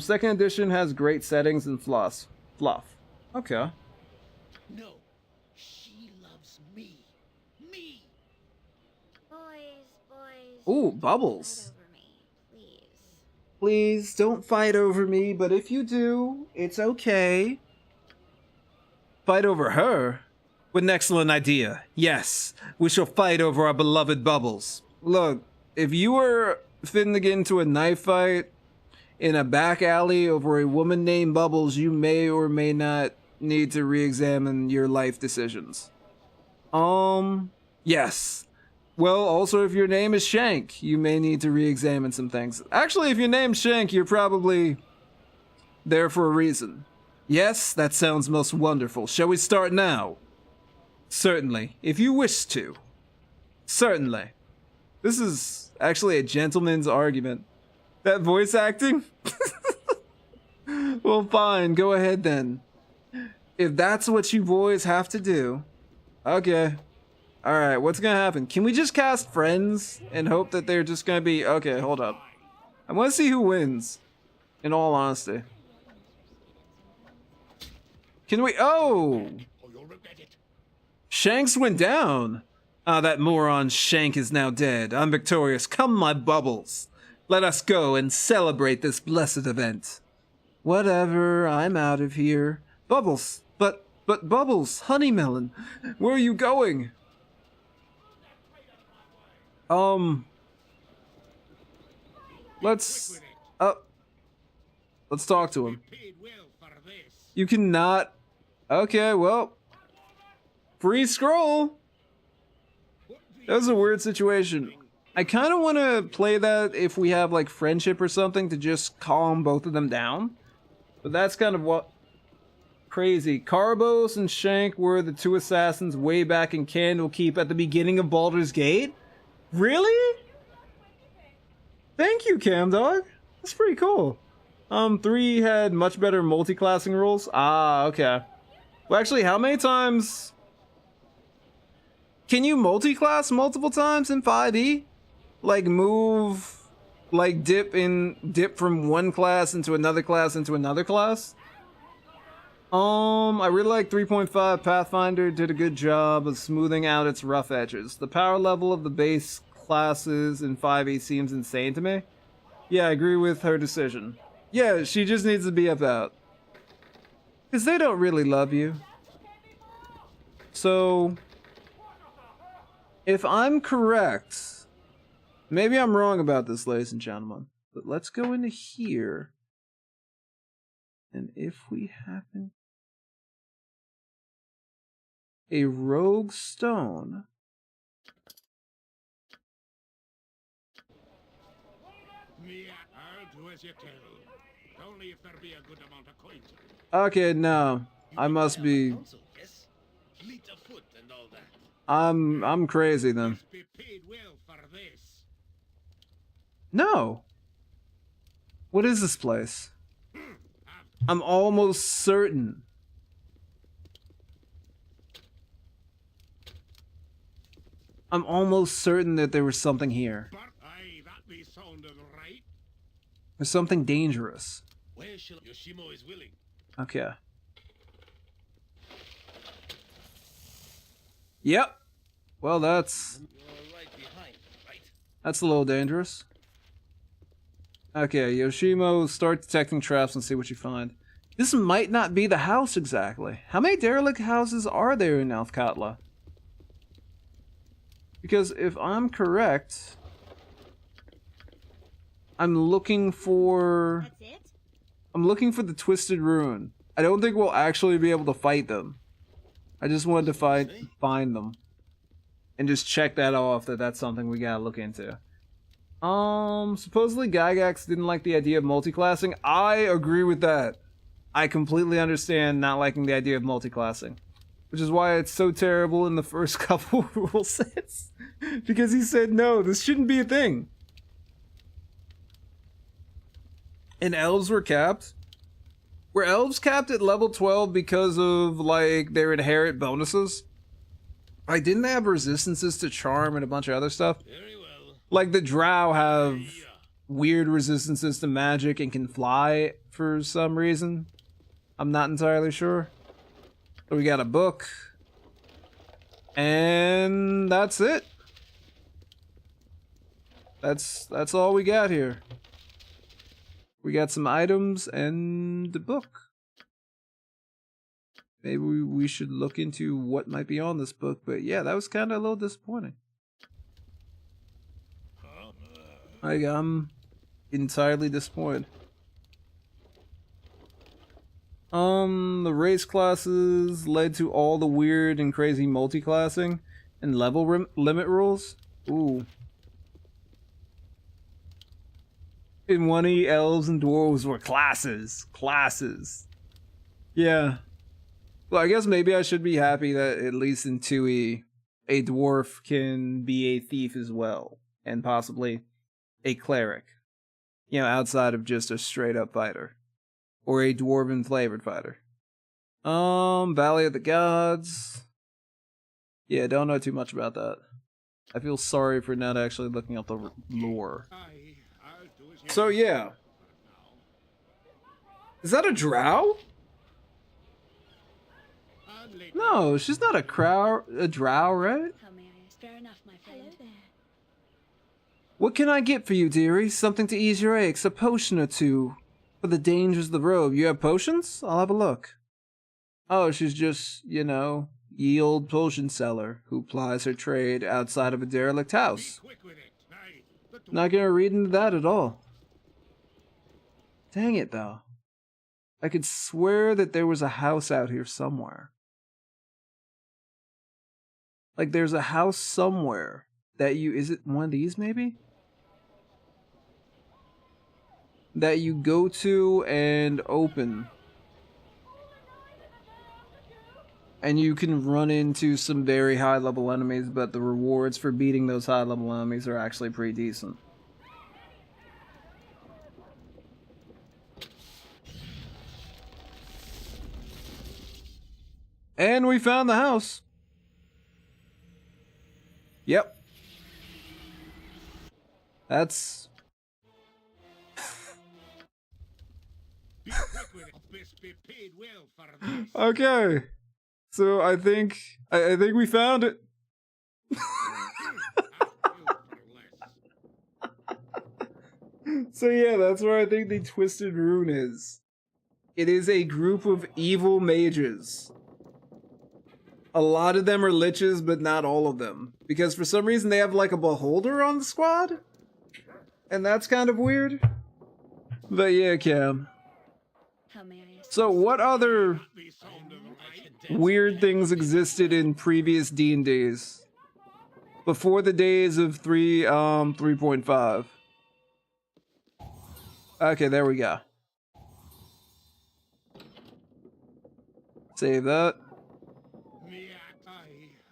Second edition has great settings and fluff. Okay. No, she loves me. Me! Boys. Ooh, Don't bubbles. fight over me, please. Please don't fight over me, but if you do, it's okay. Fight over her? What an excellent idea. Yes, we shall fight over our beloved Bubbles. Look, if you were fitting to get into a knife fight in a back alley over a woman named Bubbles, you may or may not need to re-examine your life decisions. Yes. Well, also if your name is Shank, you may need to re-examine some things. Actually, if your name's Shank, you're probably there for a reason. Yes, that sounds most wonderful. Shall we start now? Certainly, if you wish to. Certainly. This is actually a gentleman's argument. That voice acting? Well, fine, go ahead then. If that's what you boys have to do. Okay. Alright, what's gonna happen? Can we just cast friends and hope that they're just gonna be... Okay, hold up. I wanna see who wins. In all honesty. Can we... Oh! Or you'll regret it. Shanks went down. Ah, that moron Shank is now dead. I'm victorious. Come, my Bubbles. Let us go and celebrate this blessed event. Whatever, I'm out of here. Bubbles, but Bubbles, Honeymelon, where are you going? Let's talk to him. Paid well for this. You cannot. Okay, well, free scroll. That was a weird situation. I kind of want to play that if we have like friendship or something to just calm both of them down. But that's kind of what... Crazy. Carbos and Shank were the two assassins way back in Candlekeep at the beginning of Baldur's Gate? Really? Thank you, Camdog. That's pretty cool. 3 had much better multi-classing rules. Ah, okay. Well, actually, how many times... Can you multi-class multiple times in 5e? Like move, like dip from one class into another class into another class? I really like 3.5. Pathfinder did a good job of smoothing out its rough edges. The power level of the base classes in 5e seems insane to me. Yeah, I agree with her decision. Yeah, she just needs to be about. Because they don't really love you. So... If I'm correct, maybe I'm wrong about this, ladies and gentlemen, but let's go into here. And if we happen a rogue stone, Yeah, I'll do as you tell. Only if there be a good amount of coin. okay, no, I must be, Also, yes, fleet of foot and all that. I'm crazy then. Must be paid well for this. No. What is this place? I'm almost certain. I'm almost certain that there was something here. But aye, that be sounded right. There's something dangerous. Where shall Yoshimo is willing? Okay. Yep. Well, that's You're right behind, right? a little dangerous. Okay, Yoshimo, start detecting traps and see what you find. This might not be the house exactly. How many derelict houses are there in Alfkatla? Because if I'm correct, I'm looking for the Twisted Rune. I don't think we'll actually be able to fight them. I just wanted to find them. And just check that off that that's something we gotta look into. Supposedly Gygax didn't like the idea of multiclassing. I agree with that. I completely understand not liking the idea of multiclassing. Which is why it's so terrible in the first couple rule sets. Because he said, no, this shouldn't be a thing. And elves were capped. Were elves capped at level 12 because of, like, their inherent bonuses? I didn't have resistances to charm and a bunch of other stuff. Very well. Like the drow have weird resistances to magic and can fly for some reason. I'm not entirely sure. So we got a book. And that's it. That's all we got here. We got some items and the book. Maybe we should look into what might be on this book, but yeah, that was kind of a little disappointing. Like, I'm entirely disappointed. The race classes led to all the weird and crazy multi-classing and level limit rules. Ooh. In 1E, elves and dwarves were classes. Classes. Yeah. Well, I guess maybe I should be happy that at least in 2E, a dwarf can be a thief as well. And possibly a cleric. You know, outside of just a straight up fighter. Or a dwarven flavored fighter. Valley of the Gods. Yeah, don't know too much about that. I feel sorry for not actually looking up the lore. I'll do as you So yeah. Is that a drow? and later. No, she's not a drow, right? How may I ask? Fair enough, my friend. Hello there. What can I get for you, dearie? Something to ease your aches, a potion or two. For the dangers of the road. You have potions? I'll have a look. Oh, she's just, you know, ye old potion seller who plies her trade outside of a derelict house. Quick with it. Aye, the Not gonna read into that at all. Dang it, though. I could swear that there was a house out here somewhere. Like, there's a house somewhere that you... Is it one of these, maybe? That you go to and open. And you can run into some very high level enemies, but the rewards for beating those high level enemies are actually pretty decent. And we found the house. Yep. That's... Be quick with it. Best be paid well for this. Okay. So I think we found it. So yeah, that's where I think the Twisted Rune is. It is a group of evil mages. A lot of them are liches, but not all of them. Because for some reason they have like a beholder on the squad? And that's kind of weird. But yeah, Cam. How may I ask? So what other weird things existed in previous D&Ds? Before the days of 3.5. Okay, there we go. Save that.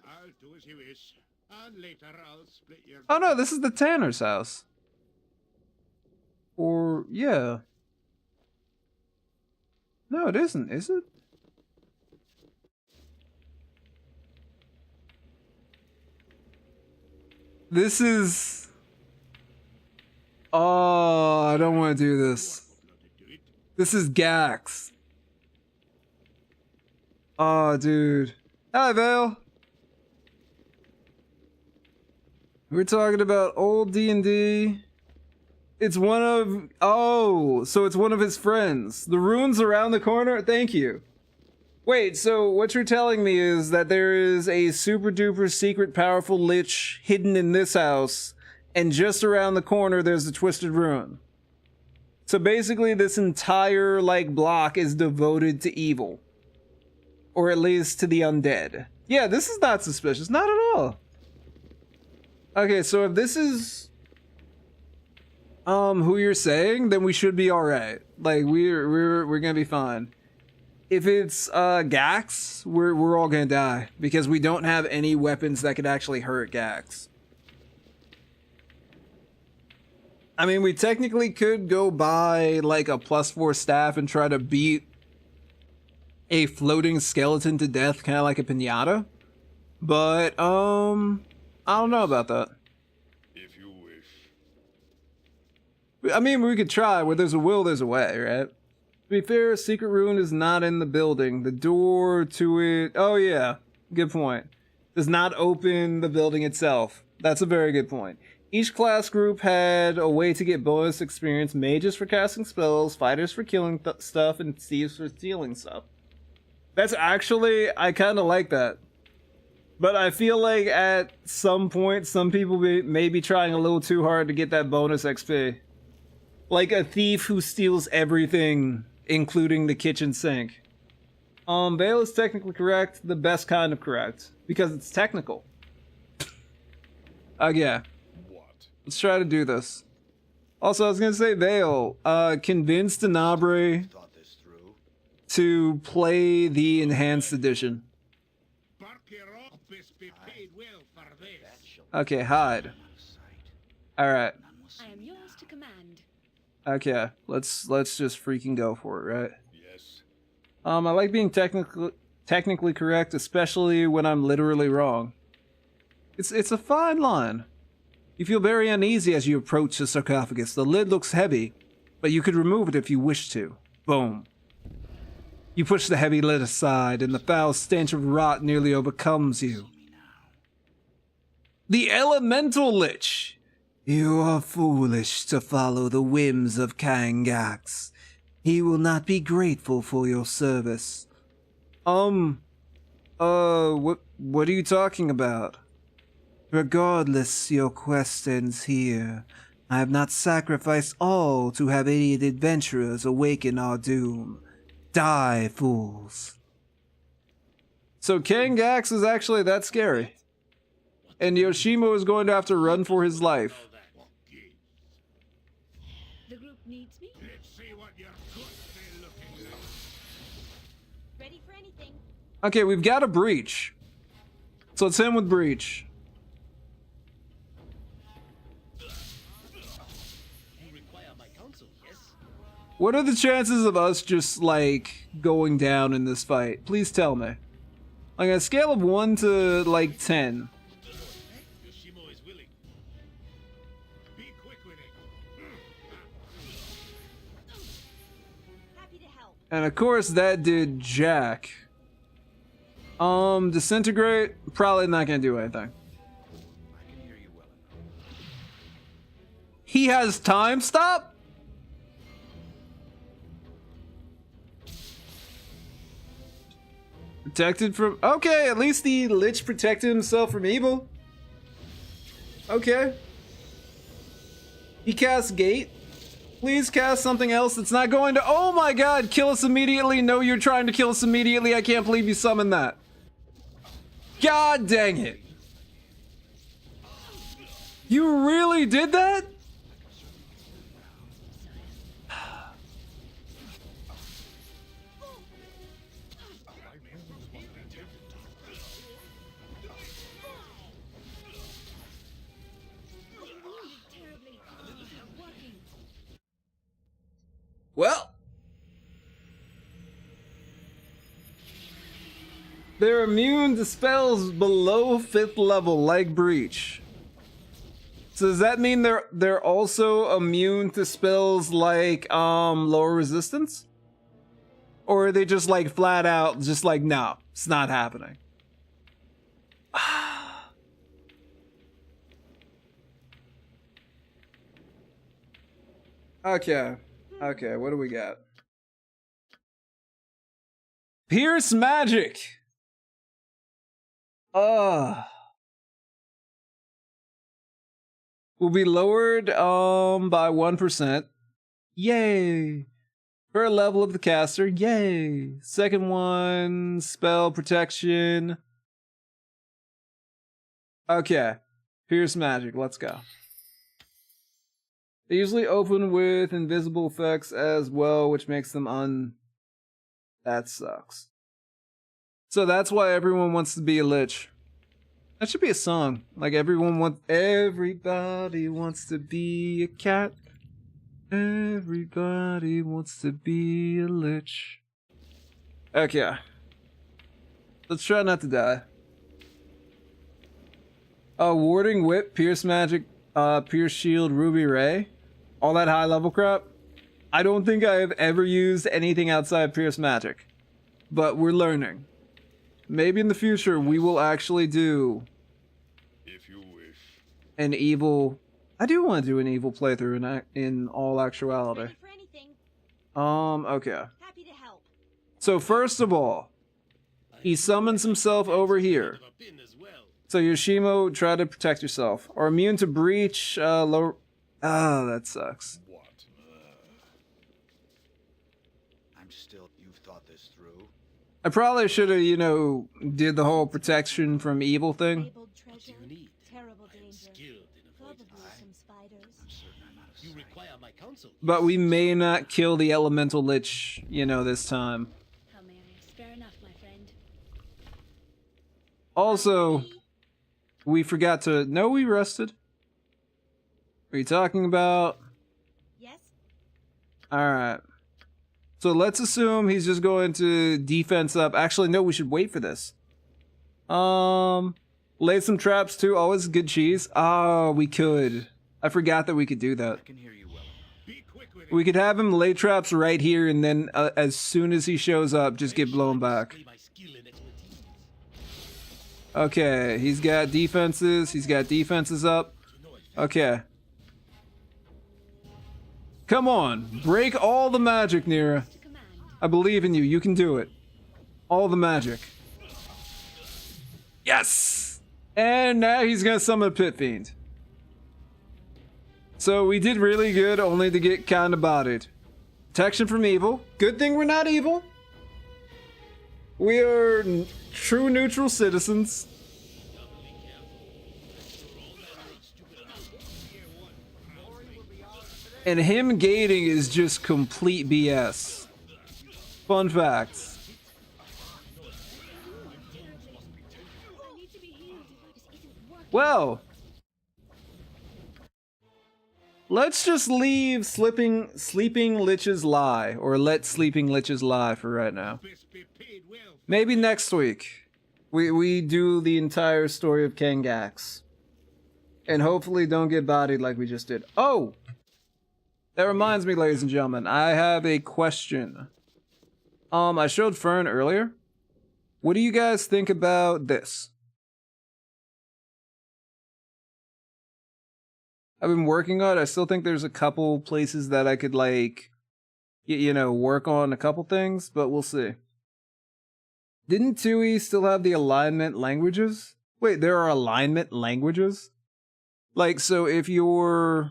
I'll do as you wish. And later I'll split your... Oh no, this is the Tanner's house. Or, yeah. No, it isn't, is it? This is... Oh, I don't want to do this. This is Gax. Oh, dude. Hi, Vale. We're talking about old D&D. It's one of... Oh, so it's one of his friends. The rune's around the corner? Thank you. Wait, so what you're telling me is that there is a super duper secret powerful lich hidden in this house, and just around the corner there's the Twisted Rune. So basically this entire, like, block is devoted to evil. Or at least to the undead. Yeah, this is not suspicious. Not at all. Okay, so if this is... who you're saying, then we should be alright. Like, we're gonna be fine. If it's, Gax, we're all gonna die. Because we don't have any weapons that could actually hurt Gax. I mean, we technically could go buy, like, a +4 staff and try to beat a floating skeleton to death, kind of like a piñata. But, I don't know about that. If you wish. I mean, we could try. Where there's a will, there's a way, right? To be fair, Secret Rune is not in the building. The door to it... Oh, yeah. Good point. Does not open the building itself. That's a very good point. Each class group had a way to get bonus experience. Mages for casting spells, fighters for killing stuff, and thieves for stealing stuff. That's actually... I kind of like that. But I feel like at some point, some people may be trying a little too hard to get that bonus XP. Like a thief who steals everything, including the kitchen sink. Vale is technically correct, the best kind of correct. Because it's technical. Yeah. What? Let's try to do this. Also, I was gonna say, Vale, convince Denabre Thought this through. to play the Enhanced Edition. Be paid well for this. That shall Okay, hide. out of sight. Alright. None will see I am me yours now. to command. Okay, let's just freaking go for it, right? Yes. I like being technically correct, especially when I'm literally wrong. It's a fine line. You feel very uneasy as you approach the sarcophagus. The lid looks heavy, but you could remove it if you wish to. Boom. You push the heavy lid aside, and the foul stench of rot nearly overcomes you. The Elemental Lich! You are foolish to follow the whims of Kangax. He will not be grateful for your service. What are you talking about? Regardless, your quest ends here. I have not sacrificed all to have idiot adventurers awaken our doom. Die, fools. So Kangax is actually that scary. And Yoshimo is going to have to run for his life. The group needs me. Let's see what your goods be looking like. Ready for anything. Okay, we've got a breach. So let's end with breach. You require my counsel, yes? What are the chances of us just, like, going down in this fight? Please tell me. Like, on a scale of 1 to, like, 10. Yoshimo is willing. Be quick with it. Happy to help. And of course, that did jack. Disintegrate, probably not gonna do anything. I can hear you well enough. He has time stop? Protected from... Okay, at least the Lich protected himself from evil. Okay. He casts Gate. Please cast something else that's not going to... Oh my god, kill us immediately. No, you're trying to kill us immediately. I can't believe you summoned that. God dang it. You really did that? Terribly. Working. Well, they're immune to spells below 5th level, like Breach. So does that mean they're also immune to spells like lower resistance? Or are they just like flat out just like no, it's not happening? Okay. Okay, what do we got? Pierce magic. Will be lowered by 1%. Yay. Per level of the caster. Yay. Second one, spell protection. Okay. Pierce magic, let's go. They usually open with invisible effects as well, which makes them That sucks. So that's why everyone wants to be a lich. That should be a song. Like everybody wants to be a cat. Everybody wants to be a lich. Okay. Let's try not to die. Warding whip, pierce magic, pierce shield, ruby ray. All that high level crap. I don't think I have ever used anything outside pierce magic. But we're learning. Maybe in the future we will actually do If you wish. an evil. I do want to do an evil playthrough in all actuality. Ready for anything. Okay. Happy to help. So first of all, he summons himself over here. So Yoshimo, try to protect yourself. Or immune to breach, lower. Ah, that sucks. What? I'm still. You've thought this through. I probably should have, did the whole protection from evil thing. Fabled treasure. Terrible danger. Probably some spiders. I'm certain I'm out of sight. You require my counsel. But we may not kill the elemental lich, this time. How may I? Fair enough, my friend. Also, we forgot to. No, we rested. What are you talking about? Yes. Alright. So let's assume he's just going to defense up. Actually, no, we should wait for this. Lay some traps too. Always good cheese. Oh, we could. I forgot that we could do that. I can hear you well. Be quick with it. We could have him lay traps right here, and then as soon as he shows up, just get blown back. My skill and expertise. Okay, he's got defenses. He's got defenses up. Okay. Come on, break all the magic, Nira. To command. I believe in you. You can do it. All the magic. Yes! And now he's gonna summon a Pit Fiend. So we did really good, only to get kinda bodied. Protection from evil. Good thing we're not evil. We are true neutral citizens. And him gating is just complete BS. Fun facts. I need to be healed. This isn't working. Well, let's just leave sleeping liches lie, or let sleeping liches lie for right now. Best be paid well. Maybe next week we do the entire story of Kangax, and hopefully don't get bodied like we just did. Oh, that reminds me, ladies and gentlemen, I have a question. I showed Fern earlier. What do you guys think about this? I've been working on it. I still think there's a couple places that I could like, work on a couple things, but we'll see. Didn't TUI still have the alignment languages? Wait, there are alignment languages? Like, so if you're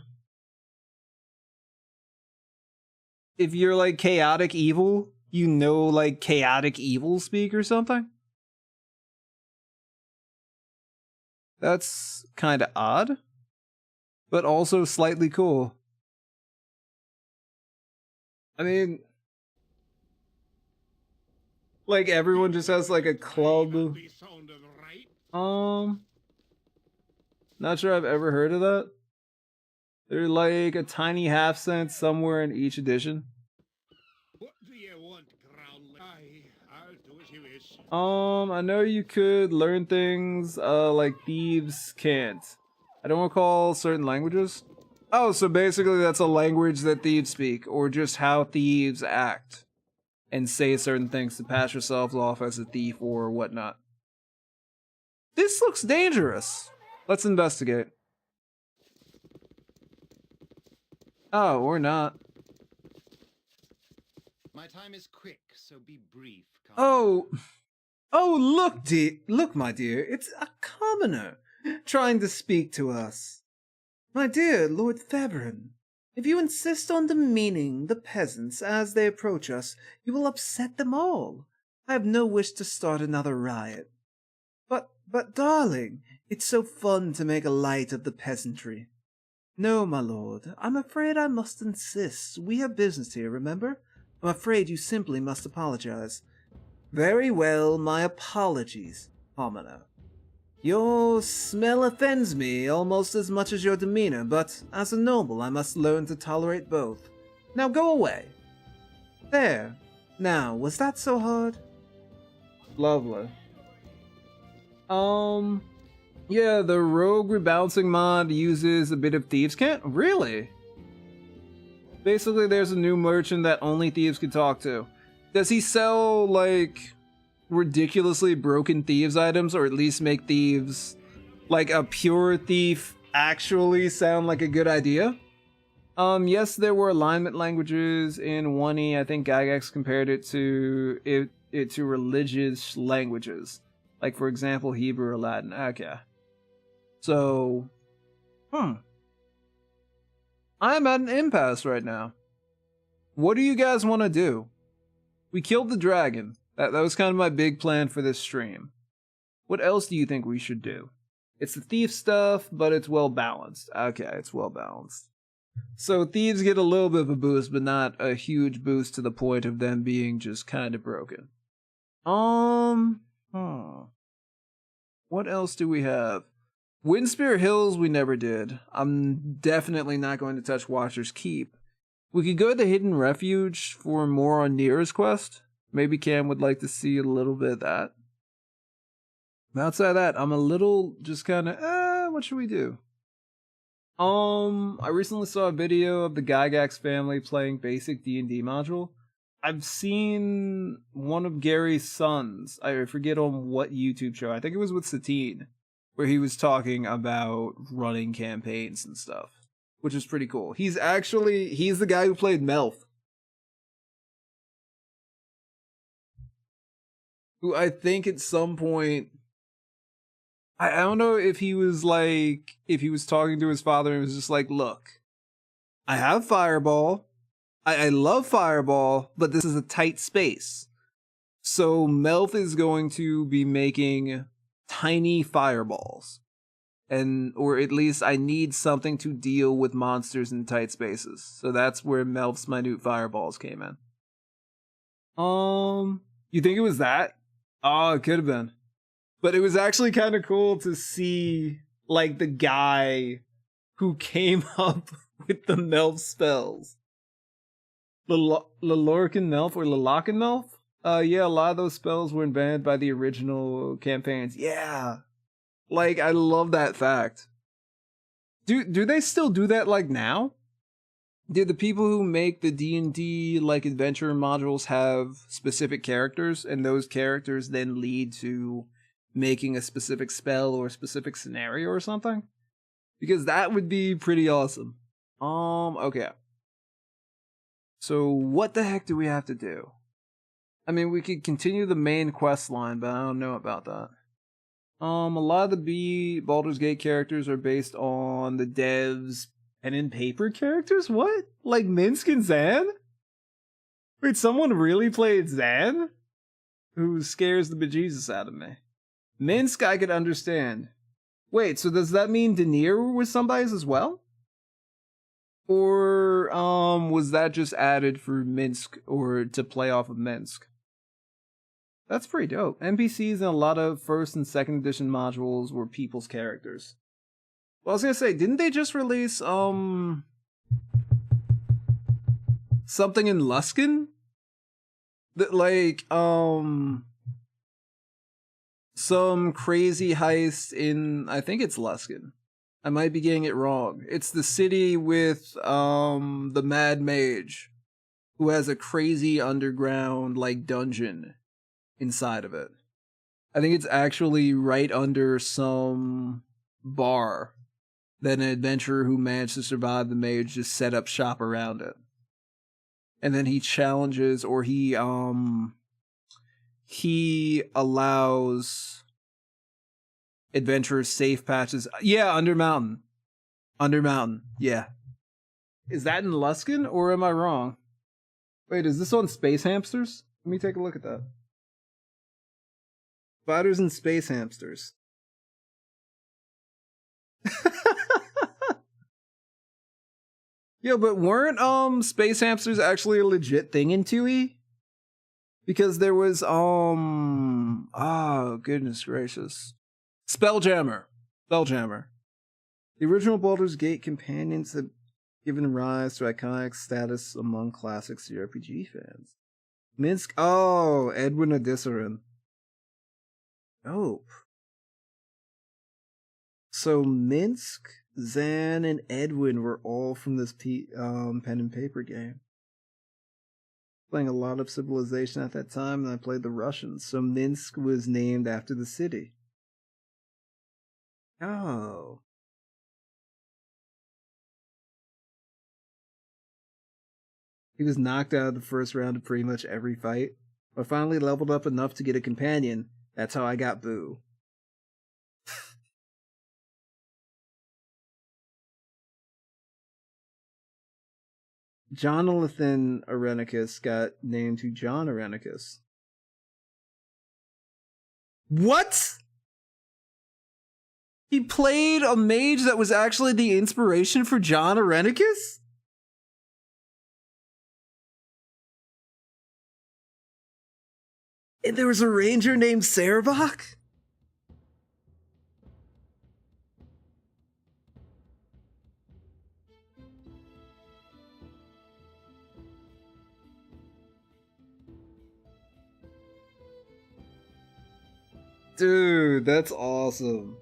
like chaotic evil, like chaotic evil speak or something? That's kind of odd, but also slightly cool. I mean, like everyone just has like a club. Be sounded right. Not sure I've ever heard of that. They're like a tiny half cent somewhere in each edition. What do you want, Growl? I'll do as you wish. I know you could learn things like thieves can't. I don't recall certain languages. Oh, so basically that's a language that thieves speak, or just how thieves act and say certain things to pass yourselves off as a thief or whatnot. This looks dangerous. Let's investigate. Oh, or not. My time is quick, so be brief. Oh, look, my dear, it's a commoner trying to speak to us. My dear Lord Faberon, if you insist on demeaning the peasants as they approach us, you will upset them all. I have no wish to start another riot. But, darling, it's so fun to make a light of the peasantry. No, my lord, I'm afraid I must insist. We have business here, remember? I'm afraid you simply must apologize. Very well, my apologies, commoner. Your smell offends me almost as much as your demeanor, but as a noble I must learn to tolerate both. Now go away. There. Now, was that so hard? Lovely. Yeah, the rogue rebalancing mod uses a bit of Thieves' Cant? Really? Basically, there's a new merchant that only thieves can talk to. Does he sell, like, ridiculously broken thieves items, or at least make thieves, like a pure thief, actually sound like a good idea? Yes, there were alignment languages in 1E. I think Gygax compared it to religious languages. Like, for example, Hebrew or Latin. Okay. So, I'm at an impasse right now. What do you guys want to do? We killed the dragon. That was kind of my big plan for this stream. What else do you think we should do? It's the thief stuff, but it's well balanced. Okay, it's well balanced. So thieves get a little bit of a boost, but not a huge boost to the point of them being just kind of broken. What else do we have? Windspear Hills we never did. I'm definitely not going to touch Watcher's Keep. We could go to the Hidden Refuge for more on Nira's quest. Maybe Cam would like to see a little bit of that. Outside of that, I'm a little just kind of, what should we do? I recently saw a video of the Gygax family playing basic D&D module. I've seen one of Gary's sons, I forget on what YouTube show, I think it was with Satine, where he was talking about running campaigns and stuff, which is pretty cool. He's the guy who played Melf. Who I think at some point, I don't know if he was talking to his father and was just like, look, I have Fireball. I love Fireball, but this is a tight space. So Melf is going to be making tiny fireballs. Or at least I need something to deal with monsters in tight spaces. So that's where Melf's minute fireballs came in. You think it was that? Oh, it could have been. But it was actually kind of cool to see, like, the guy who came up with the Melf spells. Lorcan Melf or Lalakan Melf? Yeah, a lot of those spells were invented by the original campaigns. Yeah. Like, I love that fact. Do they still do that, like, now? Do the people who make the D&D, like, adventure modules have specific characters, and those characters then lead to making a specific spell or a specific scenario or something? Because that would be pretty awesome. Okay. So what the heck do we have to do? I mean, we could continue the main quest line, but I don't know about that. A lot of the Baldur's Gate characters are based on the devs' pen and paper characters? What? Like Minsk and Zan? Wait, someone really played Zan? Who scares the bejesus out of me. Minsk I could understand. Wait, so does that mean Denier was somebody's as well? Or, was that just added for Minsk, or to play off of Minsk? That's pretty dope. NPCs in a lot of first and second edition modules were people's characters. Well, I was gonna say, didn't they just release, something in Luskan? That, like, some crazy heist in, I think it's Luskan. I might be getting it wrong. It's the city with the Mad Mage, who has a crazy underground like dungeon inside of it. I think it's actually right under some bar that an adventurer who managed to survive the mage just set up shop around it. And then he challenges, or he allows adventurers safe patches. Yeah, Undermountain. Undermountain, yeah. Is that in Luskin, or am I wrong? Wait, is this on Space Hamsters? Let me take a look at that. Spiders and Space Hamsters. Yo, but weren't Space Hamsters actually a legit thing in 2E? Because there was oh goodness gracious. Spelljammer. Spelljammer. The original Baldur's Gate companions have given rise to iconic status among classic CRPG fans. Minsk, oh, Edwin Adissarin. Dope. So Minsk, Zan, and Edwin were all from this pen and paper game. Playing a lot of Civilization at that time, and I played the Russians. So Minsk was named after the city. Oh. He was knocked out of the first round of pretty much every fight, but finally leveled up enough to get a companion. That's how I got Boo. Jonathan Arenicus got named to John Arenicus. What? He played a mage that was actually the inspiration for John Arenicus? And there was a ranger named Sarabak? Dude, that's awesome.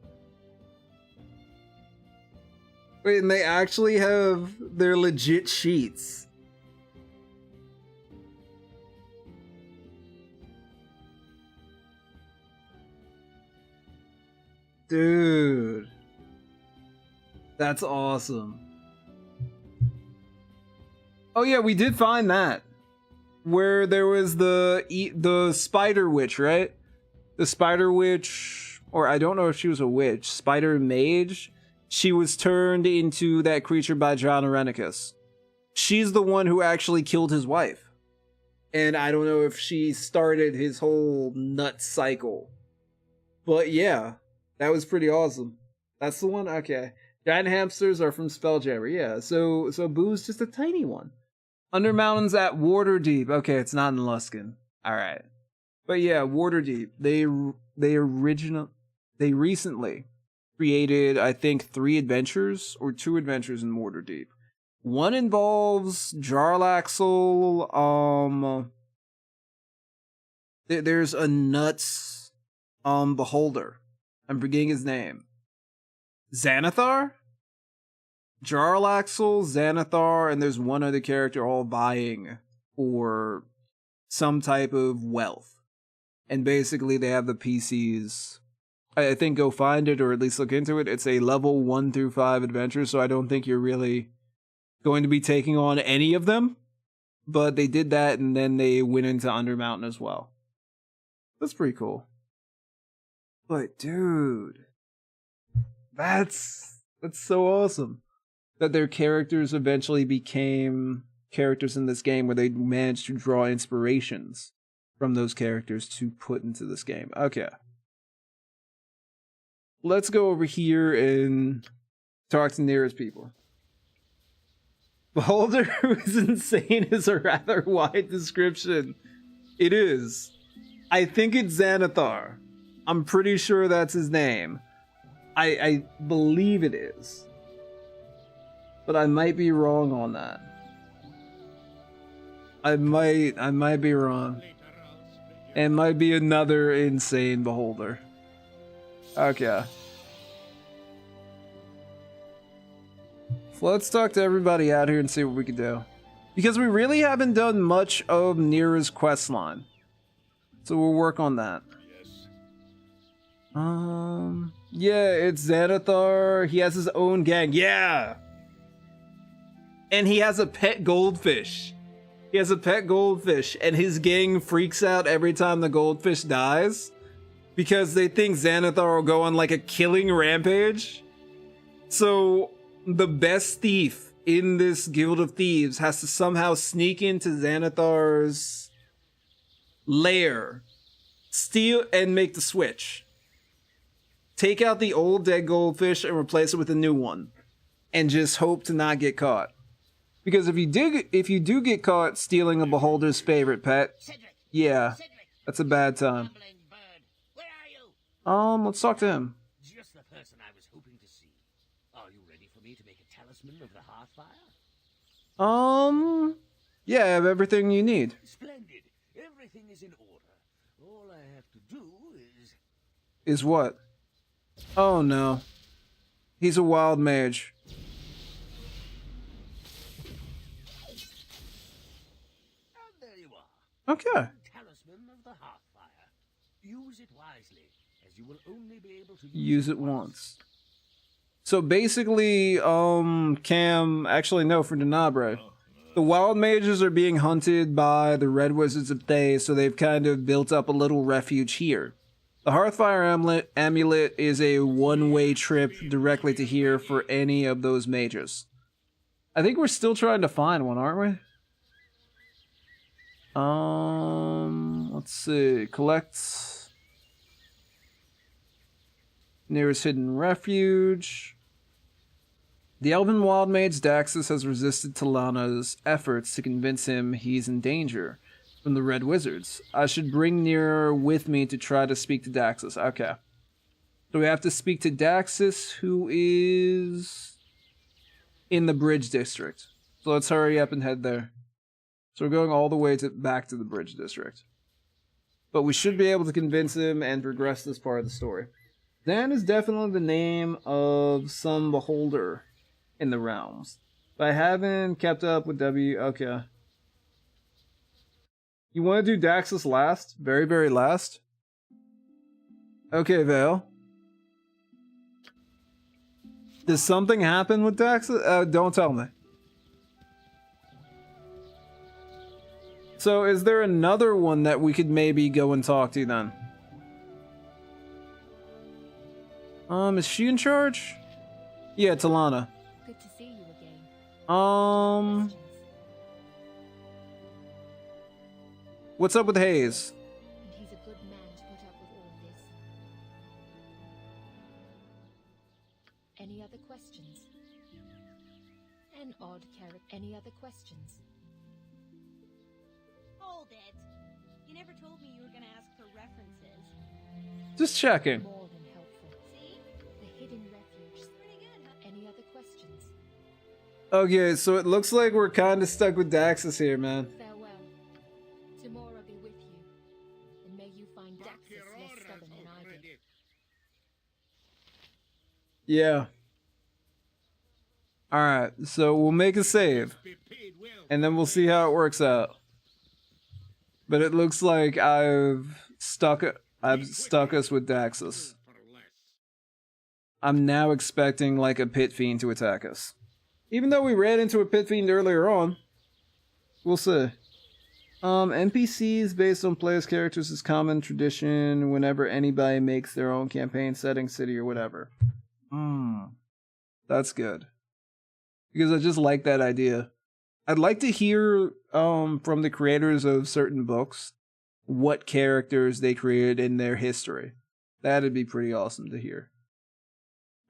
Wait, and they actually have their legit sheets. Dude. That's awesome. Oh yeah, we did find that. Where there was the spider witch, right? The spider witch, or I don't know if she was a witch, spider mage. She was turned into that creature by John Arenicus. She's the one who actually killed his wife. And I don't know if she started his whole nut cycle. But yeah, that was pretty awesome. That's the one? Okay. Giant hamsters are from Spelljammer, yeah. So Boo's just a tiny one. Undermountain's at Waterdeep. Okay, it's not in Luskin. Alright. But yeah, Waterdeep. They recently created, I think, 3 adventures or 2 adventures in Waterdeep. One involves Jarlaxle. There's a nuts beholder. I'm forgetting his name. Xanathar? Jarlaxle, Xanathar, and there's one other character all vying for some type of wealth. And basically they have the PCs. I think go find it or at least look into it. It's a level 1 through 5 adventure, so I don't think you're really going to be taking on any of them. But they did that and then they went into Undermountain as well. That's pretty cool. But dude, that's so awesome. That their characters eventually became characters in this game where they managed to draw inspirations from those characters to put into this game. Okay. Let's go over here and talk to nearest people. Baldur, who's insane, is a rather wide description. It is. I think it's Xanathar. I'm pretty sure that's his name. I believe it is. But I might be wrong on that. I might be wrong. It might be another insane beholder. Okay. Let's talk to everybody out here and see what we can do. Because we really haven't done much of Nira's quest line. So we'll work on that. Yeah, it's Xanathar. He has his own gang. Yeah! And he has a pet goldfish. He has a pet goldfish, and his gang freaks out every time the goldfish dies because they think Xanathar will go on like a killing rampage. So the best thief in this guild of thieves has to somehow sneak into Xanathar's lair, steal, and make the switch. Take out the old dead goldfish and replace it with a new one, and just hope to not get caught. Because if you do get caught stealing a beholder's favorite pet, yeah, that's a bad time. Let's talk to him. Just the person I was hoping to see. Are you ready for me to make a talisman of the Hearthfire? Yeah, I have everything you need. Splendid. Everything is in order. All I have to do is... Is what? Oh no. He's a wild mage. And there you are. Okay. Talisman of the Hearthfire. Use it wisely, as you will only be able to Use it once. So basically, Cam, actually no, for Denabre. The wild mages are being hunted by the Red Wizards of Thay, so they've kind of built up a little refuge here. The Hearthfire amulet is a one-way trip directly to here for any of those mages. I think we're still trying to find one, aren't we? Let's see. Collect nearest hidden refuge. The Elven Wild Mage Daxus has resisted Talana's efforts to convince him he's in danger from the Red Wizards. I should bring Nira with me to try to speak to Daxus. Okay. So we have to speak to Daxus, who is in the Bridge District. So let's hurry up and head there. So we're going all the way back to the Bridge District. But we should be able to convince him and progress this part of the story. Dan is definitely the name of some beholder in the realms. But I haven't kept up with W. Okay. You want to do Daxus last? Very, very last? Okay, Vale. Does something happen with Daxus? Don't tell me. So is there another one that we could maybe go and talk to then? Is she in charge? Yeah, Talana. Good to see you again. What's up with Hayes? And he's a good man to put up with all this. Any other questions? An odd character. Any other questions? Hold it. You never told me you were going to ask for references. Just checking. More than helpful. See? The hidden refuge. Pretty good, huh? Any other questions? Okay, so it looks like we're kind of stuck with Daxus here, man. Farewell. Tomorrow be with you. And may you find Fuck Daxus your less orders stubborn than I did. already. Yeah. Alright, so we'll make a save. Be paid well. And then we'll see how it works out. But it looks like I've stuck us with Daxus. For less. I'm now expecting like a pit fiend to attack us. Even though we ran into a pit fiend earlier on. We'll see. NPCs based on players' characters is common tradition whenever anybody makes their own campaign setting, city, or whatever. That's good. Because I just like that idea. I'd like to hear from the creators of certain books what characters they created in their history. That'd be pretty awesome to hear.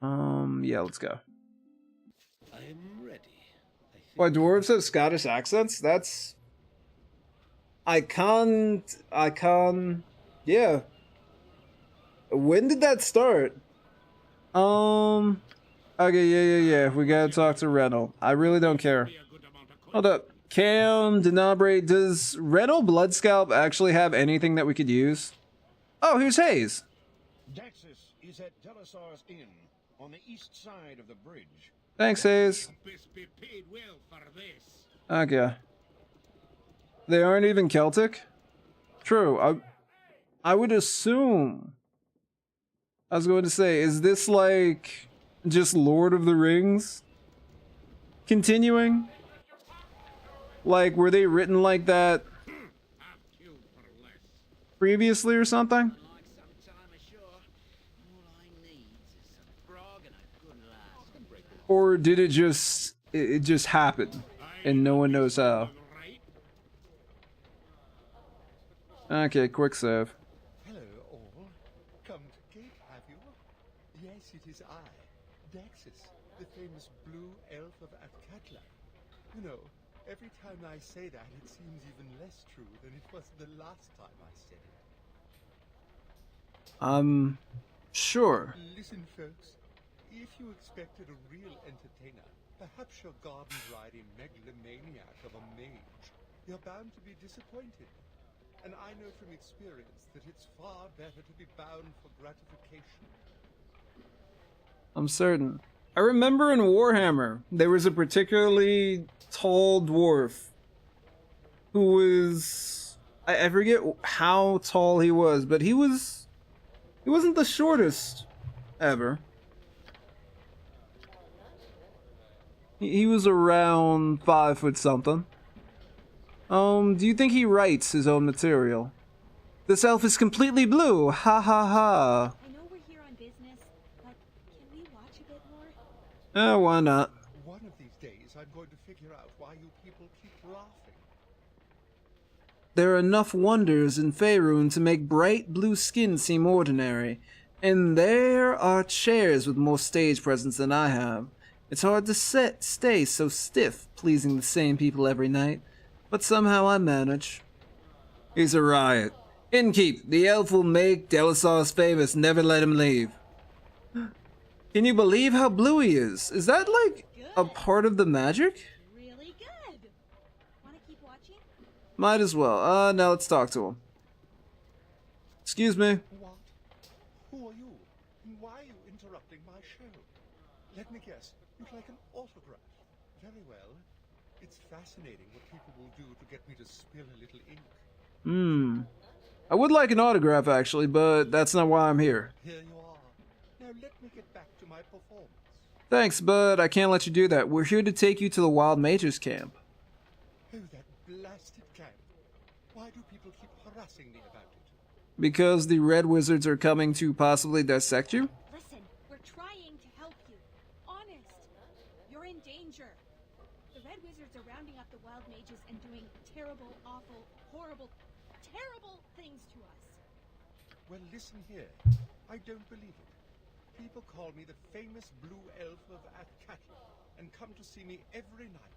Yeah, let's go. I'm ready. Why, dwarves have Scottish accents? That's... I can't... Yeah. When did that start? Okay, yeah. We gotta talk to Rennell. I really don't care. Be a good amount of coin. Hold up. Cam, Denabre, does Rennell Bloodscalp actually have anything that we could use? Oh, here's Hayes. Daxus is at Delasar's Inn, on the east side of the bridge. Thanks, Hayes. Best be paid well for this. Okay. They aren't even Celtic? True. I would assume. I was going to say, is this like just Lord of the Rings continuing? Like, were they written like that I've killed for less. previously or something? Like some time ashore, all I need is some grog and a good laugh. Or did it just happen and no one knows how? Right? Okay, quick save. Hello, all. Come to gate, have you? Yes, it is I, Daxus, the famous blue elf of Atkatla. You know, every time I say that, it seems even less true than it was the last time I said it. Sure. Listen, folks. If you expected a real entertainer, perhaps your garden-riding megalomaniac of a mage, you're bound to be disappointed. And I know from experience that it's far better to be bound for gratification. I'm certain. I remember in Warhammer, there was a particularly tall dwarf who was... I forget how tall he was, but he wasn't the shortest ever. He was around 5 foot something. Do you think he writes his own material? This elf is completely blue, ha ha ha. I know we're here on business, but can we watch a bit more? Why not? One of these days, I'm going to figure out why you people keep laughing. There are enough wonders in Faerun to make bright blue skin seem ordinary, and there are chairs with more stage presence than I have. It's hard to stay so stiff, pleasing the same people every night, but somehow I manage. He's a riot. Innkeep, the elf will make Delisar's famous, never let him leave. Can you believe how blue he is? Is that like a part of the magic? Really good. Want to keep watching? Might as well. Now let's talk to him. Excuse me. What? Who are you? And why are you interrupting my show? Let me guess. You'd like an autograph. Very well. It's fascinating what people will do to get me to spill a little ink. I would like an autograph, actually, but that's not why I'm here. Here you are. Now let me get back to my performance. Thanks, but I can't let you do that. We're here to take you to the Wild Mages camp. Oh, that blasted camp. Why do people keep harassing me about it? Because the Red Wizards are coming to possibly dissect you? Listen, we're trying to help you. Honest. You're in danger. The Red Wizards are rounding up the wild mages and doing terrible, awful, horrible, terrible things to us. Well, listen here. I don't believe it. People call me the famous blue elf of Atkatla and come to see me every night.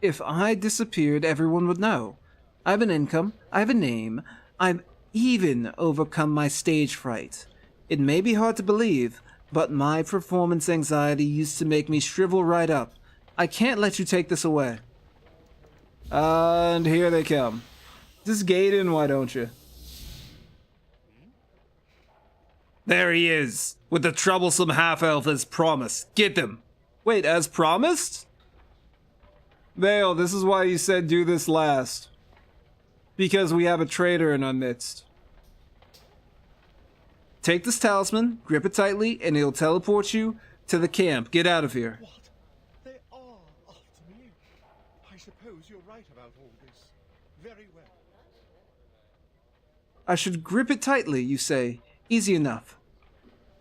If I disappeared, everyone would know. I have an income, I have a name, I've even overcome my stage fright. It may be hard to believe, but my performance anxiety used to make me shrivel right up. I can't let you take this away. And here they come. Just gate in, why don't you? There he is, with the troublesome half-elf as promised. Get them. Wait, as promised? Vale, this is why you said do this last. Because we have a traitor in our midst. Take this talisman, grip it tightly, and it'll teleport you to the camp. Get out of here. What? They are after me. I suppose you're right about all this. Very well. I should grip it tightly, you say. Easy enough.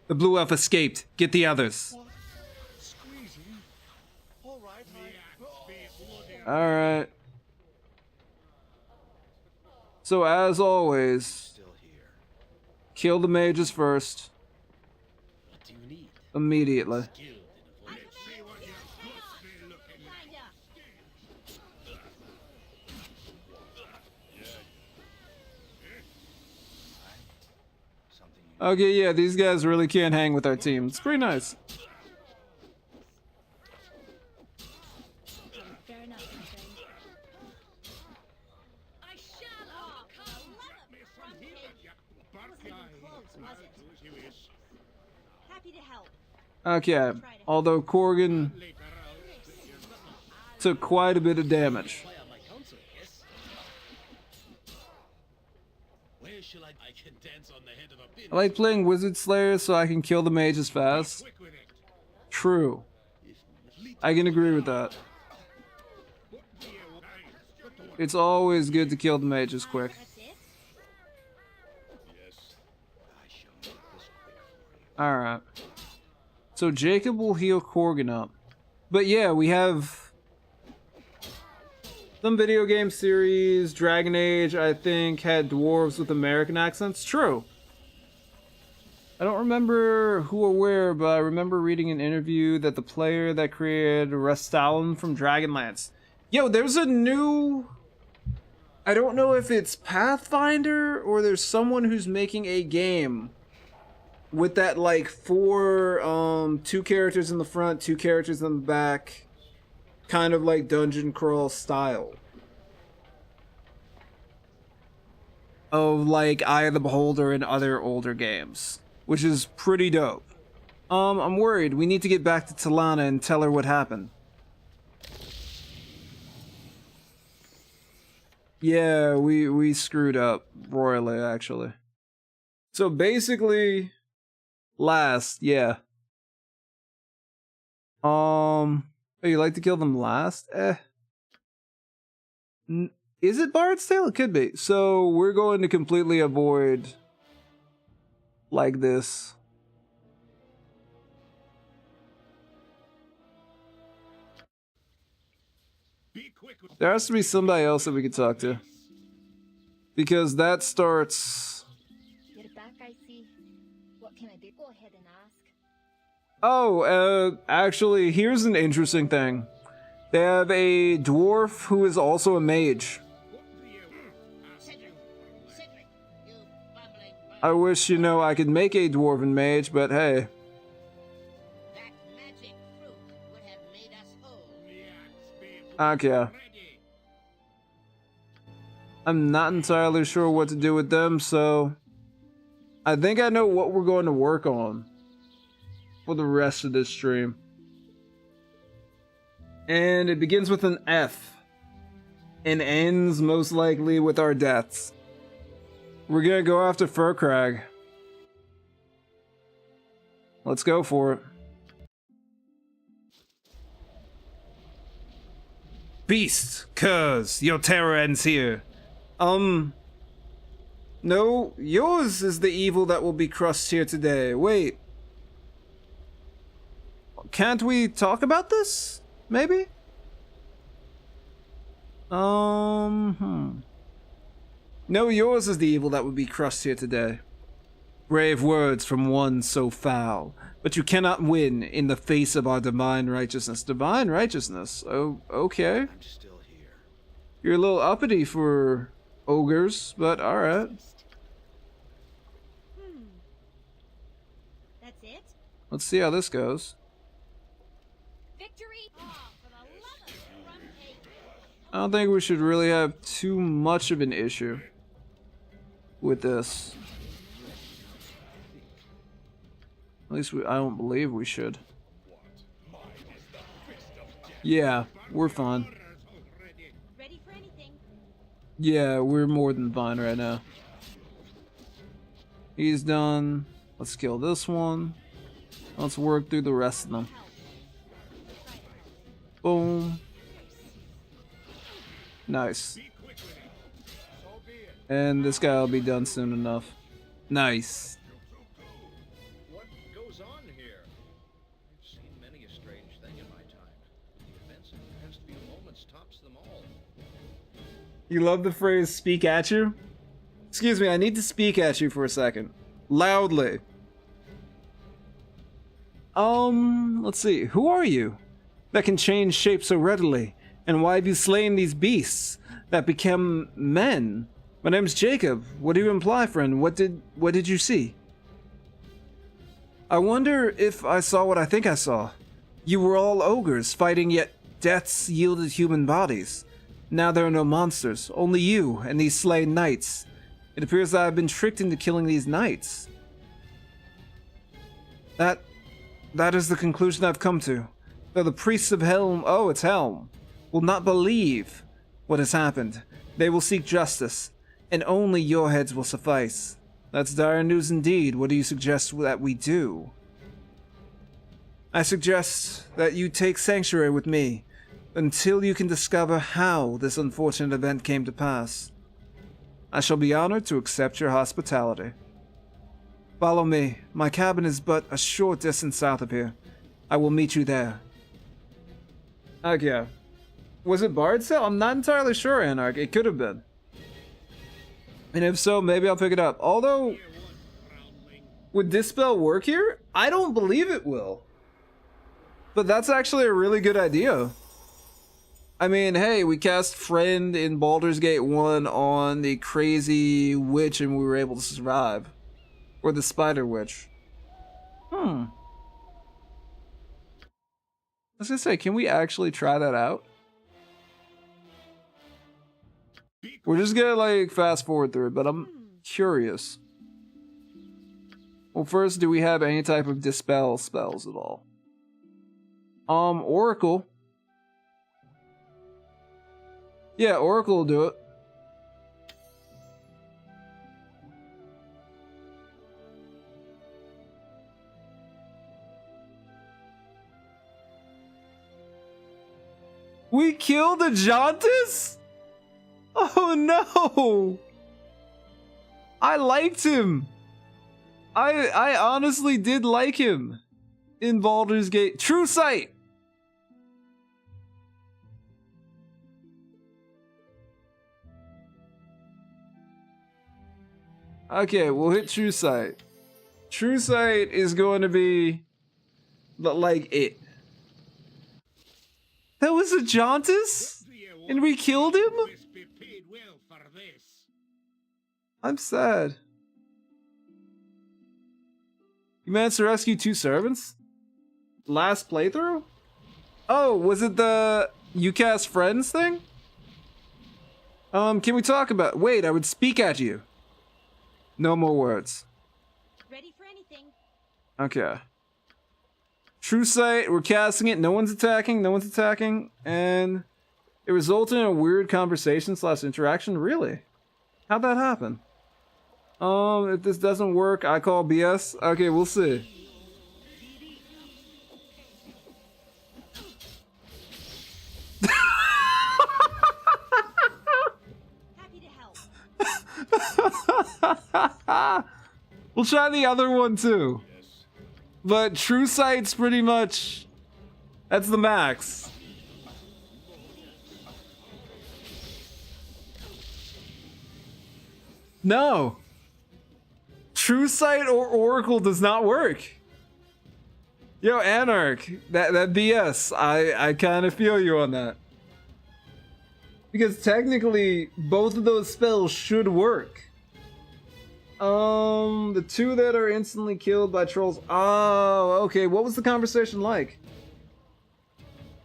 The blue elf escaped. Get the others. What? Squeezing? All right, Alright. So as always, Still here. kill the mages first. What do you need? Immediately. Skilled in avoiding. Let's see what your goods be looking like. Kinda. Something you Okay, yeah, these guys really can't hang with our team. It's pretty nice. Fair enough, my friend. I shall overcome. Me some healing, you bark guy. close, was I'll it? do as you wish. Happy to help. Okay, although Corgan Later out. took quite a bit of damage. Play on my console, yes? Where shall I can dance on the head of a pin. I like playing Wizard Slayer so I can kill the mages fast. Quick with it. True. I can agree with that. It's always good to kill the mages quick. That's it? Yes. I shall make this quick for you. Alright. So Jacob will heal Corgan up. But yeah, we have some video game series. Dragon Age, I think, had dwarves with American accents. True. I don't remember who or where, but I remember reading an interview that the player that created Restalin from Dragonlance. Yo, there's a new... I don't know if it's Pathfinder or there's someone who's making a game with that, like, 2 characters in the front, 2 characters in the back, kind of like dungeon crawl style of like Eye of the Beholder and other older games, which is pretty dope. I'm worried. We need to get back to Talana and tell her what happened. Yeah, we screwed up royally, actually. So basically, last, yeah. Oh, you like to kill them last? Is it Bard's Tale? It could be. So we're going to completely avoid like this. Be quick with There has to be somebody else that we could talk to. Because that starts... You're back, I see. What can I do? Go ahead and ask. Oh, actually, here's an interesting thing. They have a dwarf who is also a mage. Cedric, you bumbling I wish, I could make a dwarven mage, but hey. That magic fruit would have made us whole. Okay. ready. I'm not entirely sure what to do with them, so... I think I know what we're going to work on for the rest of this stream. And it begins with an F. And ends, most likely, with our deaths. We're gonna go after Furcrag. Let's go for it. Beast, curs, your terror ends here. No, yours is the evil that will be crushed here today. Wait. Can't we talk about this? Maybe? No, yours is the evil that will be crushed here today. Brave words from one so foul, but you cannot win in the face of our divine righteousness. Divine righteousness? Oh, okay. I'm still here. You're a little uppity for ogres, but alright. That's it? Let's see how this goes. Victory? Oh, for the love of rum cake. I don't think we should really have too much of an issue with this. At least I don't believe we should. Yeah, we're fine. Ready for anything? Yeah, we're more than fine right now. He's done. Let's kill this one. Let's work through the rest of them. Boom. Nice. And this guy will be done soon enough. Nice. What goes on here? I've seen many a strange thing in my time. The events of the past few moments tops them all. You love the phrase "speak at you"? Excuse me, I need to speak at you for a second. Loudly. Let's see. Who are you that can change shape so readily? And why have you slain these beasts that become men? My name's Jacob. What do you imply, friend? What did you see? I wonder if I saw what I think I saw. You were all ogres fighting, yet deaths yielded human bodies. Now there are no monsters, only you and these slain knights. It appears that I've been tricked into killing these knights. That That is the conclusion I've come to. Though the priests of Helm, oh, it's Helm, will not believe what has happened. They will seek justice, and only your heads will suffice. That's dire news indeed. What do you suggest that we do? I suggest that you take sanctuary with me until you can discover how this unfortunate event came to pass. I shall be honored to accept your hospitality. Follow me. My cabin is but a short distance south of here. I will meet you there. Okay. Was it Bard's Tale? I'm not entirely sure, Anarch. It could have been. And if so, maybe I'll pick it up. Although, would Dispel work here? I don't believe it will. But that's actually a really good idea. I mean, hey, we cast Friend in Baldur's Gate 1 on the crazy witch and we were able to survive. Or the spider witch. I was gonna say, can we actually try that out? We're just gonna like fast forward through it, but I'm curious. Well, first, do we have any type of dispel spells at all? Oracle. Yeah, Oracle will do it. We killed the Jauntus? Oh no! I liked him. I honestly did like him in Baldur's Gate. True Sight. Okay, we'll hit True Sight. True Sight is going to be like it. That was a Jauntus? And we killed him? I'm sad. You managed to rescue 2 servants? Last playthrough? Oh, was it the you cast friends thing? Can we talk about... Wait, I would speak at you. No more words. Ready for anything. Okay. True Sight, we're casting it. No one's attacking. And it resulted in a weird conversation / interaction. Really? How'd that happen? If this doesn't work, I call BS. Okay, we'll see. Happy to help. We'll try the other one too. But True Sight's pretty much... That's the max. No. True Sight or Oracle does not work. Yo, Anarch, that BS. I kind of feel you on that. Because technically, both of those spells should work. The 2 that are instantly killed by trolls. Oh, okay. What was the conversation like?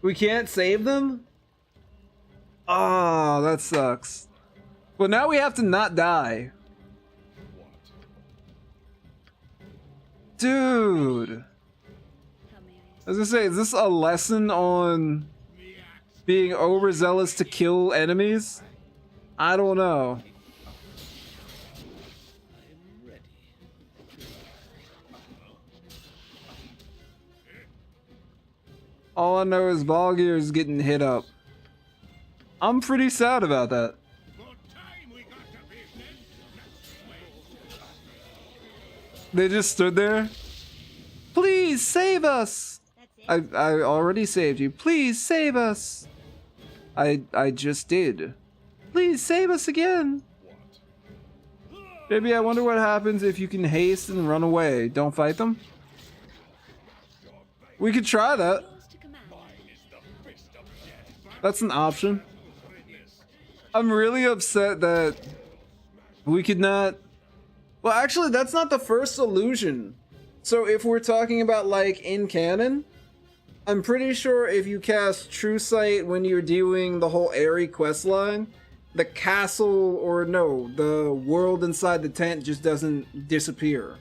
We can't save them? Oh, that sucks. Well, now we have to not die. Dude. I was gonna say, is this a lesson on being overzealous to kill enemies? I don't know. All I know is Baldur is getting hit up. I'm pretty sad about that. They just stood there. Please save us. I already saved you. Please save us. I just did. Please save us again. Maybe I wonder what happens if you can haste and run away. Don't fight them. We could try that. That's an option. I'm really upset that we could not... Well, actually, that's not the first illusion. So if we're talking about, like, in canon, I'm pretty sure if you cast True Sight when you're doing the whole Aerie questline, the castle, or no, the world inside the tent just doesn't disappear.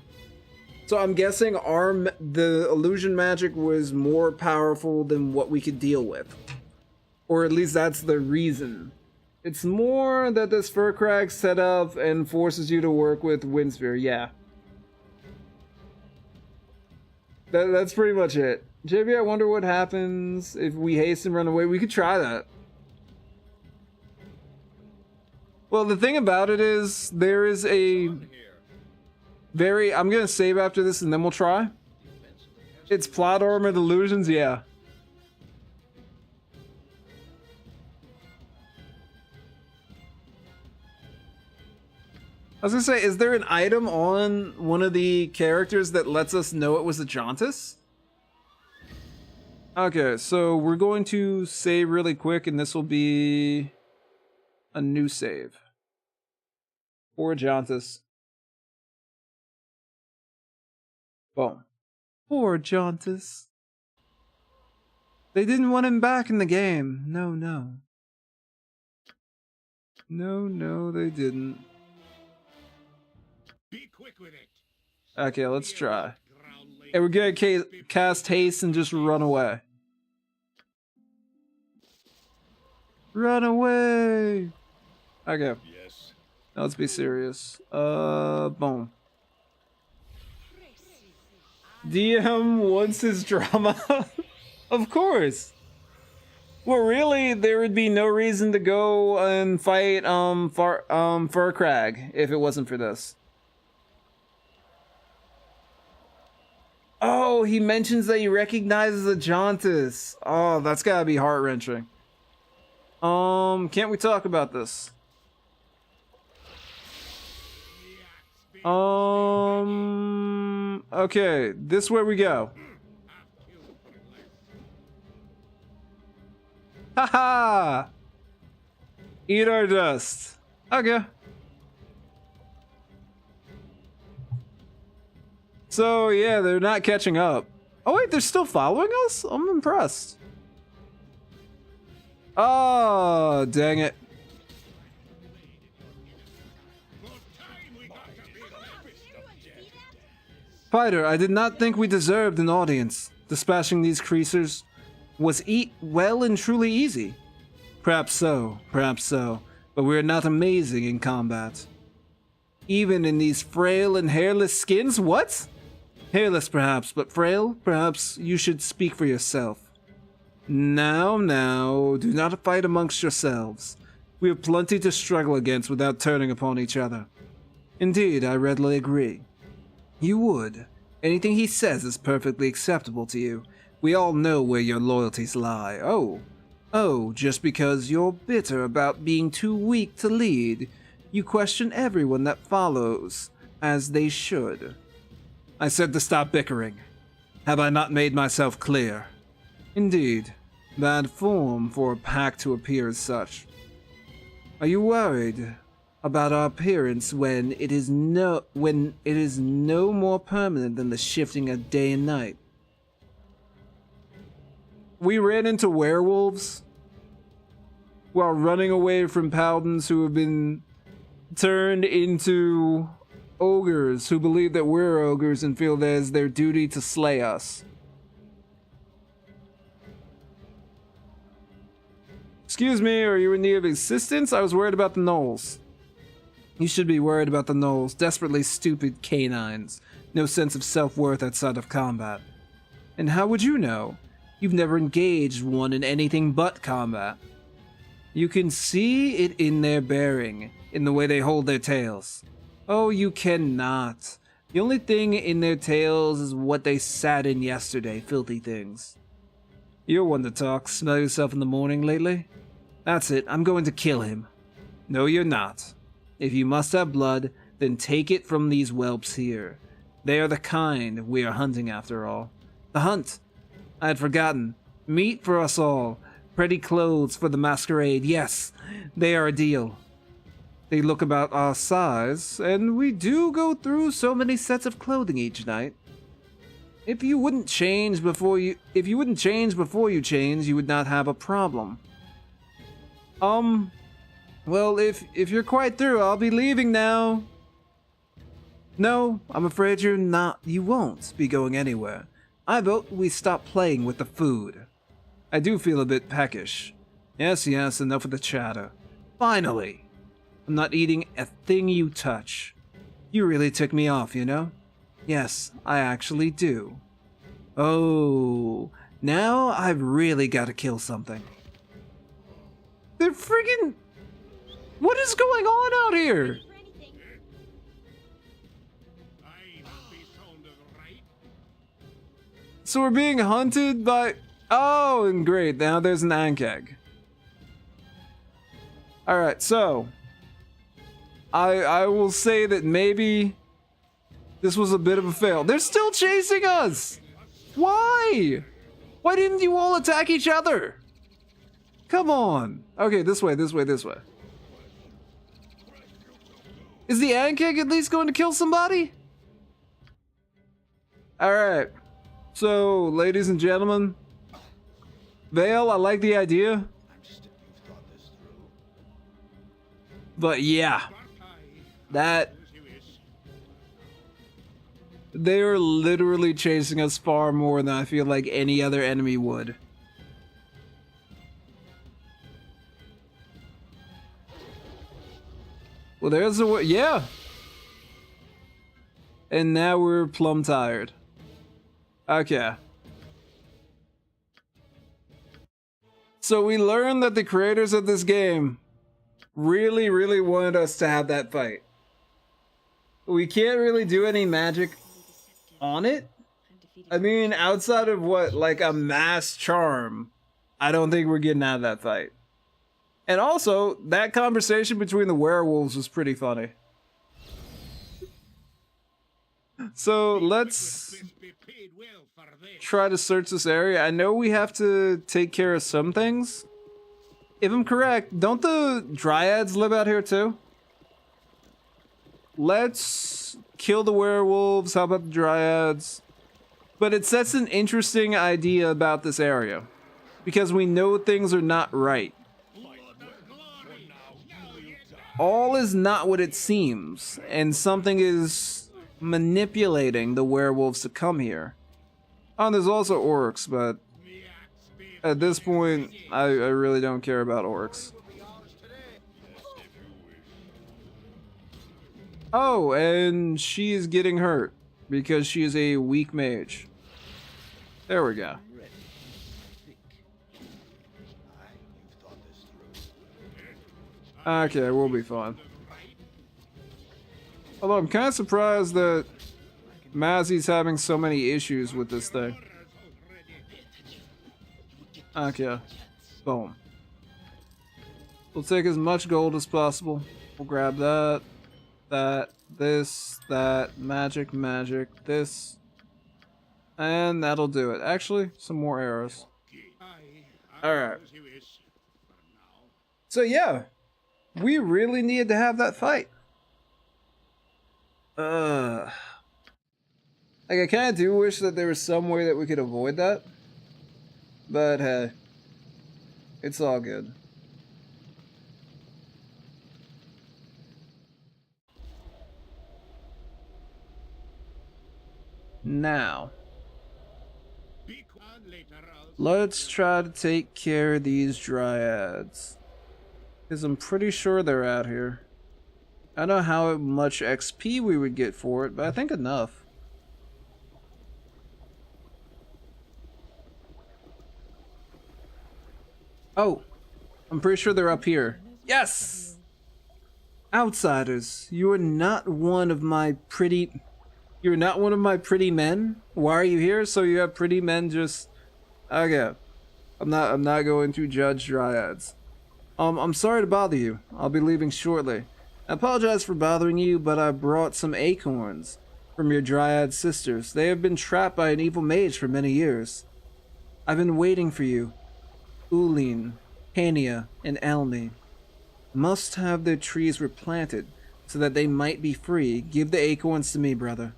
So I'm guessing the illusion magic was more powerful than what we could deal with. Or at least that's the reason. It's more that this Furcrag set up and forces you to work with Windsphere, yeah. That's pretty much it. JB, I wonder what happens if we hasten run away. We could try that. Well, the thing about it is, there is a very... I'm gonna save after this and then we'll try. It's plot armored illusions, yeah. I was gonna say, is there an item on one of the characters that lets us know it was a Jauntus? Okay, so we're going to save really quick, and this will be a new save. For Jauntus. Boom. Poor Jauntus. They didn't want him back in the game. No, no. No, they didn't. Be quick with it. Okay, let's try. Hey, we're gonna cast haste and just run away. Run away! Okay. Yes. Now let's be serious. Boom. DM wants his drama? Of course! Well, really, there would be no reason to go and fight, Furcrag if it wasn't for this. Oh, he mentions that he recognizes a Jauntus. Oh, that's gotta be heart-wrenching. Can't we talk about this? Okay, this where we go. Haha! Eat our dust. Okay. So, yeah, they're not catching up. Oh, wait, they're still following us? I'm impressed. Oh, dang it. Fighter, I did not think we deserved an audience. Dispatching these creasers was well and truly easy. Perhaps so, but we are not amazing in combat. Even in these frail and hairless skins, what? Hairless perhaps, but frail? Perhaps you should speak for yourself. Now, do not fight amongst yourselves. We have plenty to struggle against without turning upon each other. Indeed, I readily agree. You would. Anything he says is perfectly acceptable to you. We all know where your loyalties lie. Oh, just because you're bitter about being too weak to lead, you question everyone that follows, as they should. I said to stop bickering. Have I not made myself clear? Indeed, bad form for a pack to appear as such. Are you worried about our appearance when it is no more permanent than the shifting of day and night? We ran into werewolves while running away from paladins who have been turned into ogres who believe that we're ogres and feel that it is their duty to slay us. Excuse me, are you in need of assistance? I was worried about the gnolls. You should be worried about the gnolls, desperately stupid canines. No sense of self-worth outside of combat. And how would you know? You've never engaged one in anything but combat. You can see it in their bearing, in the way they hold their tails. Oh, you cannot. The only thing in their tails is what they sat in yesterday, filthy things. You're one to talk. Smell yourself in the morning lately? That's it, I'm going to kill him. No, you're not. If you must have blood, then take it from these whelps here. They are the kind we are hunting after all. The hunt! I had forgotten. Meat for us all. Pretty clothes for the masquerade. Yes, they are a deal. They look about our size, and we do go through so many sets of clothing each night. If you wouldn't change before you change, you would not have a problem. Well, if you're quite through, I'll be leaving now. No, I'm afraid you won't be going anywhere. I vote we stop playing with the food. I do feel a bit peckish. Yes, enough of the chatter. Finally! I'm not eating a thing you touch. You really tick me off, you know? Yes, I actually do. Oh, now I've really got to kill something. They're friggin'... What is going on out here? For anything. I will be sound right. So we're being hunted by... Oh, and great, now there's an Ankeg. Alright, so... I will say that maybe... This was a bit of a fail. They're still chasing us! Why? Why didn't you all attack each other? Come on. Okay, this way. Is the Ankeg at least going to kill somebody? Alright. So, ladies and gentlemen, Vale, I like the idea. But yeah, that... They are literally chasing us far more than I feel like any other enemy would. Well, there's the way. Yeah. And now we're plumb tired. Okay. So we learned that the creators of this game really, really wanted us to have that fight. We can't really do any magic on it. I mean, outside of what, like a mass charm, I don't think we're getting out of that fight. And also, that conversation between the werewolves was pretty funny. So let's try to search this area. I know we have to take care of some things. If I'm correct, don't the dryads live out here too? Let's kill the werewolves. How about the dryads? But it sets an interesting idea about this area, because we know things are not right. All is not what it seems, and something is manipulating the werewolves to come here. Oh, and there's also orcs, but at this point, I really don't care about orcs. Oh, and she is getting hurt because she is a weak mage. There we go. Okay, we'll be fine. Although I'm kind of surprised that Mazzy's having so many issues with this thing. Okay. Boom. We'll take as much gold as possible. We'll grab that. This, magic, this. And that'll do it. Actually, some more arrows. Alright. So yeah. We really needed to have that fight. Like, I kind of do wish that there was some way that we could avoid that. But hey. It's all good. Now, let's try to take care of these dryads. Because I'm pretty sure they're out here. I don't know how much XP we would get for it, but I think enough. Oh, I'm pretty sure they're up here. Yes! Outsiders, you are not one of my pretty... You're not one of my pretty men? Why are you here? So you have pretty men just... Okay. I'm not going to judge dryads. I'm sorry to bother you. I'll be leaving shortly. I apologize for bothering you, but I brought some acorns from your dryad sisters. They have been trapped by an evil mage for many years. I've been waiting for you. Ulin, Hania, and Elmi must have their trees replanted so that they might be free. Give the acorns to me, brother.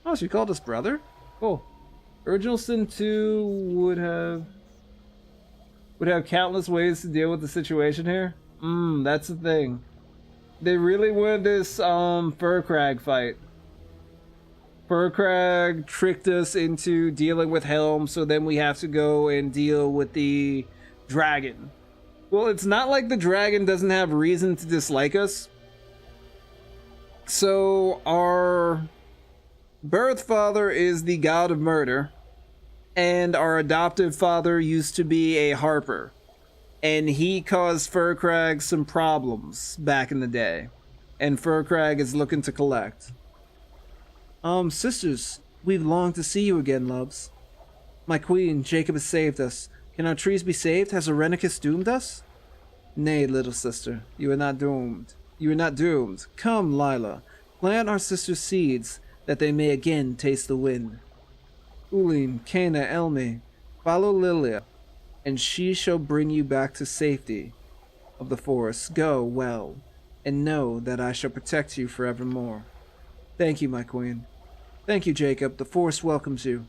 Oh, she called us brother? Cool. Original Sin 2 would have countless ways to deal with the situation here. That's the thing. They really wanted this fur crag fight. Furkrag tricked us into dealing with Helm, so then we have to go and deal with the dragon. Well, it's not like the dragon doesn't have reason to dislike us. So our birth father is the god of murder, and our adoptive father used to be a harper, and he caused Furkrag some problems back in the day, and Furkrag is looking to collect. Sisters, we've longed to see you again, loves. My queen, Jacob has saved us. Can our trees be saved? Has Irenicus doomed us? Nay, little sister, you are not doomed. You are not doomed. Come, Lila, plant our sister's seeds, that they may again taste the wind. Ulin, Cana, Elmi, follow Lilia, and she shall bring you back to safety of the forest. Go well, and know that I shall protect you forevermore. Thank you, my queen. Thank you, Jacob. The forest welcomes you.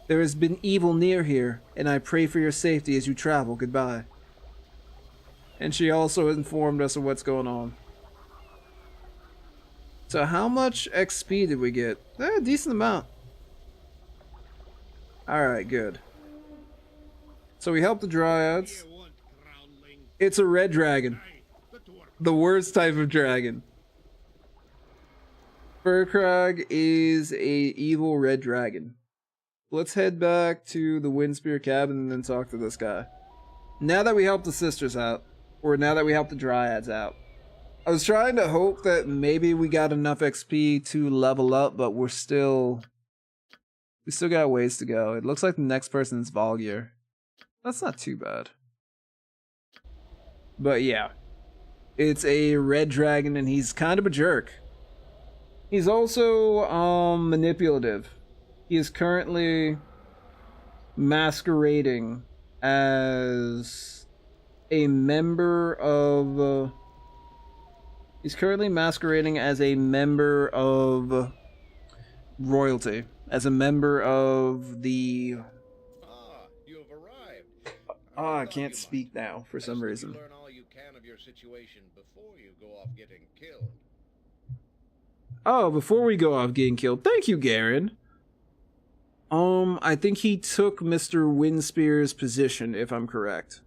There has been evil near here, and I pray for your safety as you travel. Goodbye. And she also informed us of what's going on. So how much XP did we get? A decent amount. Alright, good. So we helped the Dryads. It's a red dragon. The worst type of dragon. Furkrag is a evil red dragon. Let's head back to the Windspear cabin and then talk to this guy. Now that we helped the sisters out, or now that we helped the Dryads out, I was trying to hope that maybe we got enough XP to level up, but we still got ways to go. It looks like the next person is Valgir. That's not too bad. But yeah, it's a red dragon and he's kind of a jerk. He's also manipulative. He is currently masquerading as a member of royalty, as a member of the You have arrived. I can't speak now for some reason. Learn all you can of your situation before you go off getting killed. Oh, before we go off getting killed, thank you, Garen. I think he took Mr. Windspear's position, if I'm correct,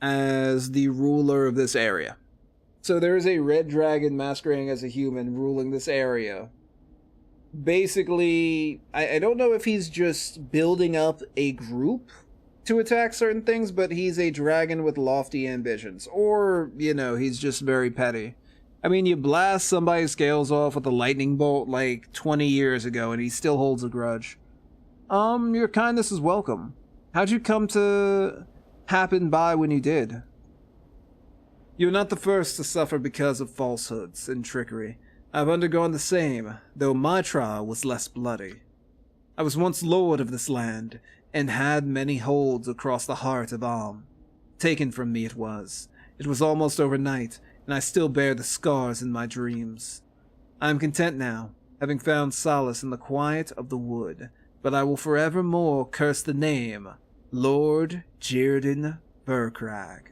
as the ruler of this area. So there is a red dragon masquerading as a human ruling this area. Basically, I don't know if he's just building up a group to attack certain things, but he's a dragon with lofty ambitions. Or, you know, he's just very petty. I mean, you blast somebody's scales off with a lightning bolt like 20 years ago and he still holds a grudge. Your kindness is welcome. How'd you come to happen by when you did? You're not the first to suffer because of falsehoods and trickery. I've undergone the same, though my trial was less bloody. I was once lord of this land, and had many holds across the heart of Alm. Taken from me it was. It was almost overnight, and I still bear the scars in my dreams. I am content now, having found solace in the quiet of the wood, but I will forevermore curse the name Lord Jirdan Furkrag.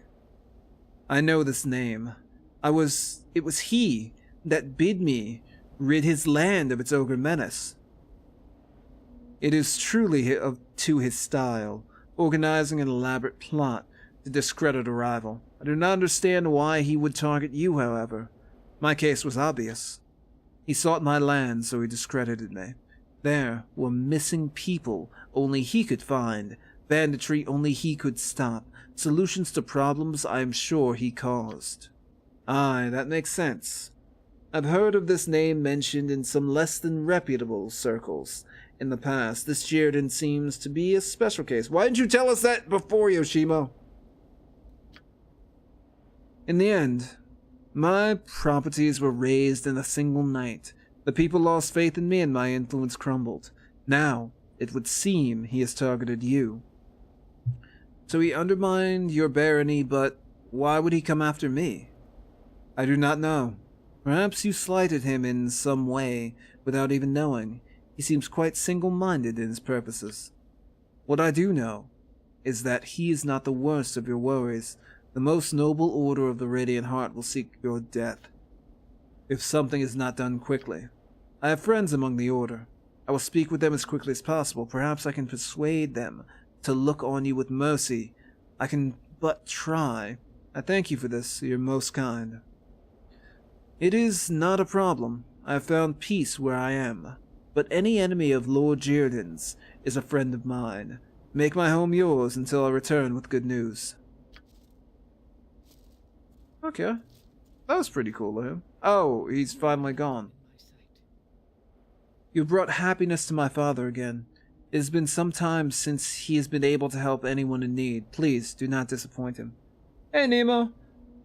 I know this name. It was he that bid me rid his land of its ogre menace. It is truly to his style, organizing an elaborate plot to discredit a rival. I do not understand why he would target you, however. My case was obvious. He sought my land, so he discredited me. There were missing people only he could find, banditry only he could stop, solutions to problems I am sure he caused. Aye, that makes sense. I've heard of this name mentioned in some less than reputable circles in the past. This Jirdan seems to be a special case. Why didn't you tell us that before, Yoshimo? In the end, my properties were razed in a single night. The people lost faith in me and my influence crumbled. Now, it would seem he has targeted you. So he undermined your barony, but why would he come after me? I do not know. Perhaps you slighted him in some way without even knowing. He seems quite single-minded in his purposes. What I do know is that he is not the worst of your worries. The most noble order of the Radiant Heart will seek your death, if something is not done quickly. I have friends among the Order. I will speak with them as quickly as possible. Perhaps I can persuade them to look on you with mercy. I can but try. I thank you for this. You're most kind. It is not a problem. I have found peace where I am. But any enemy of Lord Jirdan's is a friend of mine. Make my home yours until I return with good news. Okay. That was pretty cool of him. Oh, he's finally gone. You brought happiness to my father again. It has been some time since he has been able to help anyone in need. Please, do not disappoint him. Hey, Nemo.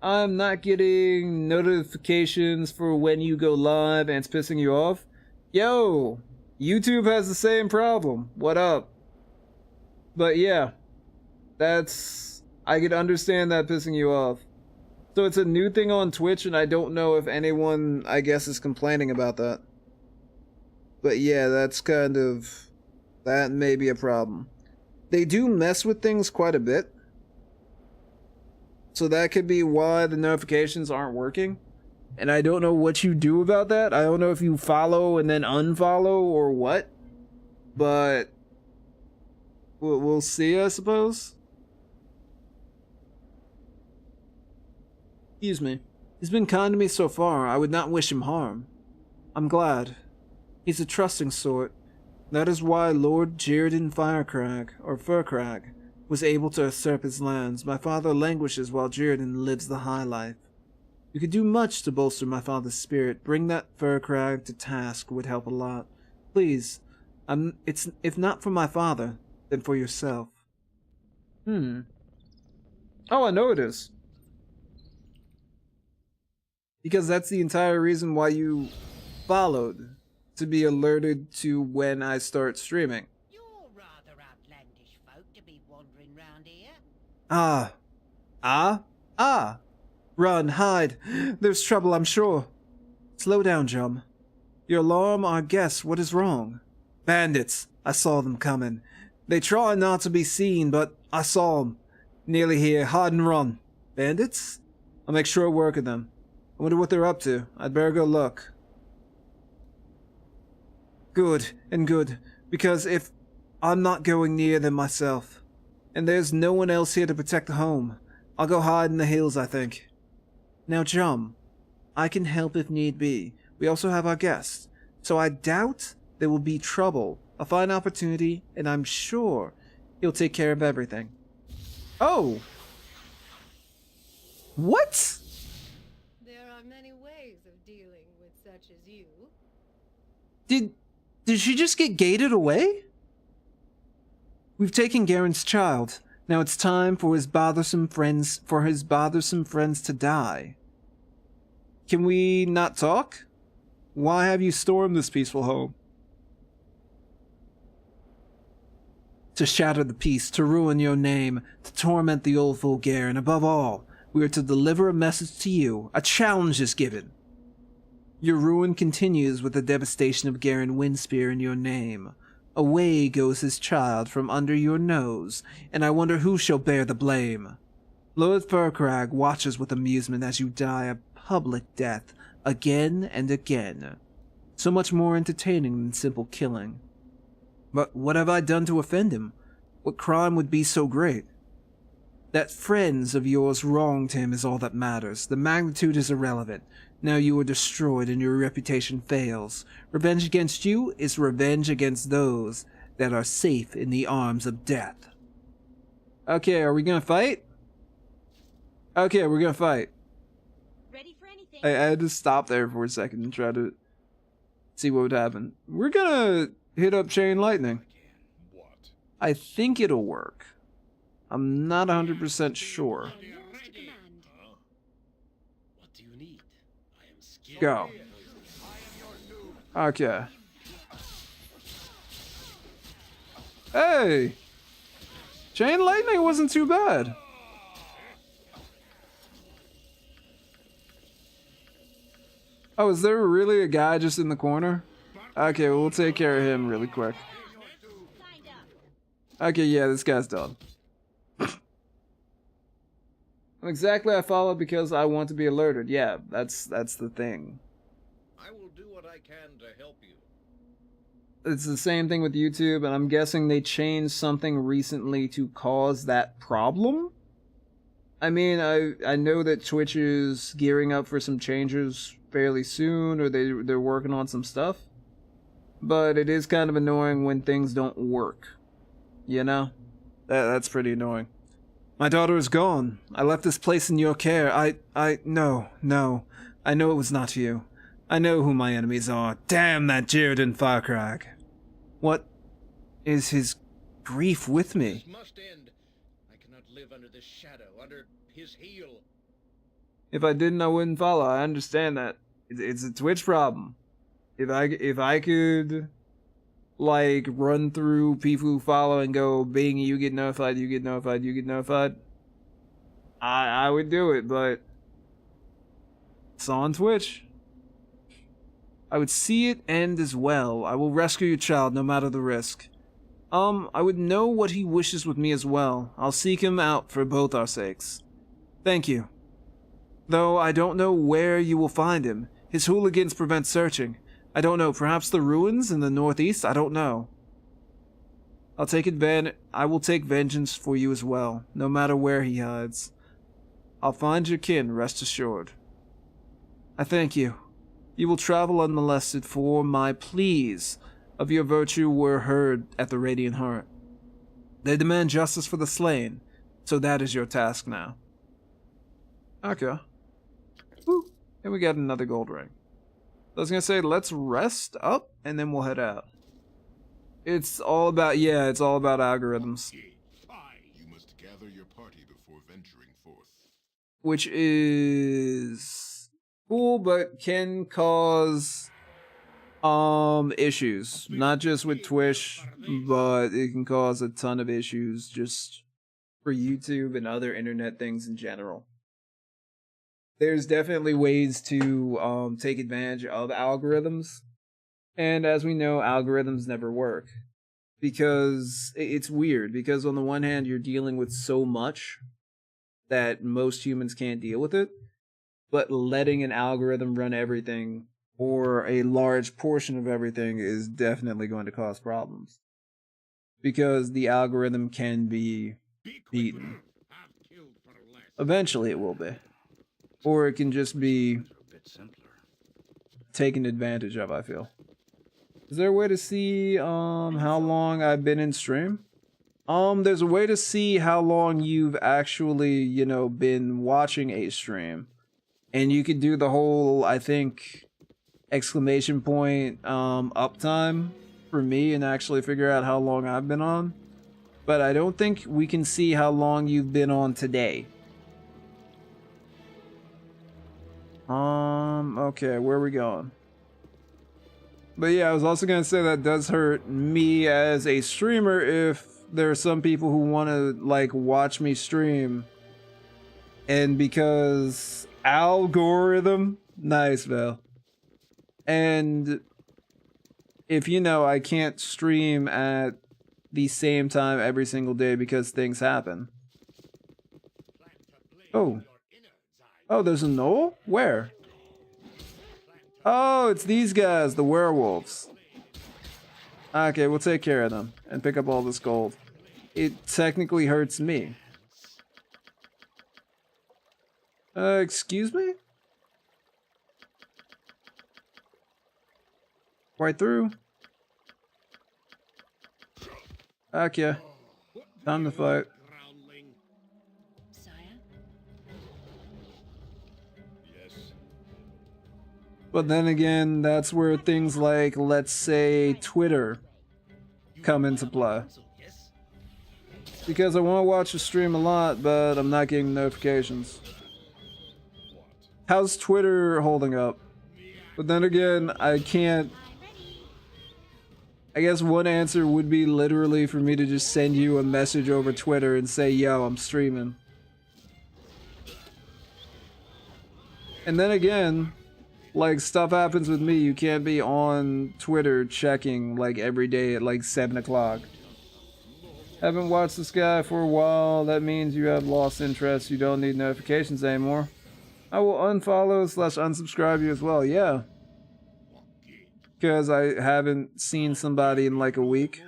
I'm not getting notifications for when you go live and it's pissing you off. Yo, YouTube has the same problem. What up? But yeah, I could understand that pissing you off. So it's a new thing on Twitch, and I don't know if anyone, I guess, is complaining about that. But yeah, that may be a problem. They do mess with things quite a bit. So that could be why the notifications aren't working. And I don't know what you do about that. I don't know if you follow and then unfollow or what. But we'll see, I suppose. Excuse me. He's been kind to me so far. I would not wish him harm. I'm glad. He's a trusting sort. That is why Lord Jirdan Furcrag, was able to usurp his lands. My father languishes while Jirdan lives the high life. You could do much to bolster my father's spirit. Bring that Furcrag to task would help a lot. Please, it's if not for my father, then for yourself. Oh, I know it is. Because that's the entire reason why you followed, to be alerted to when I start streaming. You're rather outlandish folk to be wandering round here. Run, hide. There's trouble, I'm sure. Slow down, Jum. You alarm our guests. What is wrong? Bandits. I saw them coming. They try not to be seen, but I saw them. Nearly here. Hide and run. Bandits? I'll make short work of them. I wonder what they're up to. I'd better go look. Good, and good. Because if I'm not going near them myself, and there's no one else here to protect the home, I'll go hide in the hills, I think. Now, Jum, I can help if need be. We also have our guests, so I doubt there will be trouble. I'll find opportunity, and I'm sure he'll take care of everything. Oh! What? There are many ways of dealing with such as you. Did she just get gated away? We've taken Garen's child. Now it's time for his bothersome friends to die. Can we not talk? Why have you stormed this peaceful home? To shatter the peace, to ruin your name, to torment the old fool Garen. Above all, we are to deliver a message to you. A challenge is given. Your ruin continues with the devastation of Garen Windspear in your name. Away goes his child from under your nose, and I wonder who shall bear the blame. Lord Furcrag watches with amusement as you die a public death again and again. So much more entertaining than simple killing. But what have I done to offend him? What crime would be so great? That friends of yours wronged him is all that matters. The magnitude is irrelevant. Now you are destroyed and your reputation fails. Revenge against you is revenge against those that are safe in the arms of death. Okay, are we gonna fight? Okay, we're gonna fight. Ready for anything? I had to stop there for a second and try to see what would happen. We're gonna hit up Chain Lightning. What? I think it'll work. I'm not 100% sure. What do you need? I am skilled. Go. Okay. Hey! Chain Lightning wasn't too bad. Oh, is there really a guy just in the corner? Okay, we'll take care of him really quick. Signed up. Okay, yeah, this guy's done. Exactly, I follow because I want to be alerted. Yeah, that's the thing. I will do what I can to help you. it's the same thing with YouTube, and I'm guessing they changed something recently to cause that problem. I mean, I know that Twitch is gearing up for some changes fairly soon, or they're working on some stuff. But it is kind of annoying when things don't work. You know? That's pretty annoying. My daughter is gone. I left this place in your care. No. I know it was not you. I know who my enemies are. Damn that Jaredin Farkrag. What is his grief with me? This must end. I cannot live under this shadow, under his heel. If I didn't, I wouldn't follow. I understand that. It's a Twitch problem. If I could, like, run through people who follow and go, Bing, you get notified, you get notified, you get notified, I would do it, but it's on Twitch. I would see it end as well. I will rescue your child, no matter the risk. I would know what he wishes with me as well. I'll seek him out for both our sakes. Thank you. Though I don't know where you will find him. His hooligans prevent searching. I don't know, perhaps the ruins in the northeast? I don't know. I will take vengeance for you as well, no matter where he hides. I'll find your kin, rest assured. I thank you. You will travel unmolested, for my pleas of your virtue were heard at the Radiant Heart. They demand justice for the slain, so that is your task now. Okay. Woo. And we got another gold ring. I was gonna say, let's rest up, and then we'll head out. It's all about, it's all about algorithms. You must gather your party before venturing forth. Which is cool, but can cause issues. Not just with Twitch, but it can cause a ton of issues just for YouTube and other internet things in general. There's definitely ways to take advantage of algorithms. And as we know, algorithms never work. Because it's weird. Because on the one hand, you're dealing with so much that most humans can't deal with it. But letting an algorithm run everything, or a large portion of everything, is definitely going to cause problems. Because the algorithm can be beaten. Eventually it will be. Or it can just be taken advantage of, I feel. Is there a way to see how long I've been in stream? There's a way to see how long you've actually, been watching a stream. And you could do the whole, I think, exclamation point uptime for me and actually figure out how long I've been on. But I don't think we can see how long you've been on today. Okay, where are we going? But yeah, I was also gonna say that does hurt me as a streamer if there are some people who want to, like, watch me stream. And because algorithm, nice, Val. And if I can't stream at the same time every single day because things happen. Oh, there's a knoll? Where? Oh, it's these guys, the werewolves. Okay, we'll take care of them and pick up all this gold. It technically hurts me. Excuse me? Right through. Okay. Time to fight. But then again, that's where things like, let's say, Twitter come into play. Because I want to watch the stream a lot, but I'm not getting notifications. How's Twitter holding up? But then again, I can't... I guess one answer would be literally for me to just send you a message over Twitter and say, yo, I'm streaming. And then again... like, stuff happens with me, you can't be on Twitter checking, like, every day at, like, 7 o'clock. Haven't watched this guy for a while, that means you have lost interest, you don't need notifications anymore. I will unfollow / unsubscribe you as well, yeah. because I haven't seen somebody in like a week.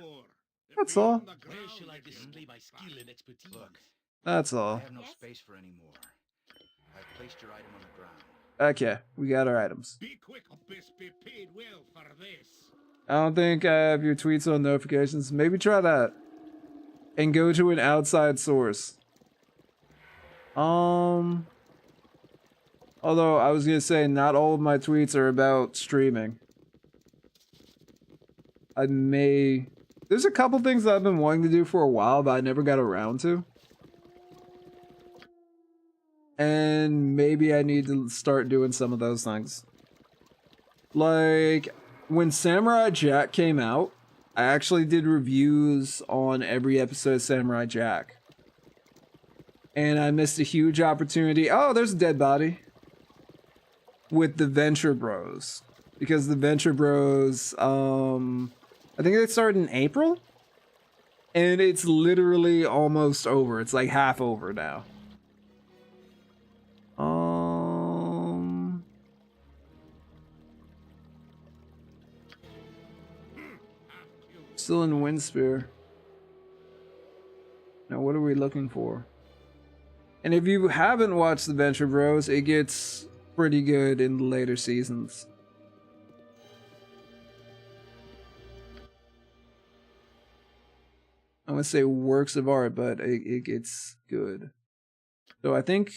That's all. Where shall I display my skill and expertise? Look, That's I all. have no Yes? space for any more. I've placed your item on the ground. Okay, we got our items. Be quick, Abyss, be paid well for this. I don't think I have your tweets on notifications. Maybe try that. And go to an outside source. Although I was gonna say not all of my tweets are about streaming. There's a couple things that I've been wanting to do for a while, but I never got around to. And maybe I need to start doing some of those things. Like, when Samurai Jack came out, I actually did reviews on every episode of Samurai Jack. And I missed a huge opportunity. Oh, there's a dead body. With the Venture Bros. Because the Venture Bros, I think they started in April? And it's literally almost over. It's like half over now. Still in Windspear. Now what are we looking for? And if you haven't watched the Venture Bros, it gets pretty good in the later seasons. I would say works of art, but it gets good. So I think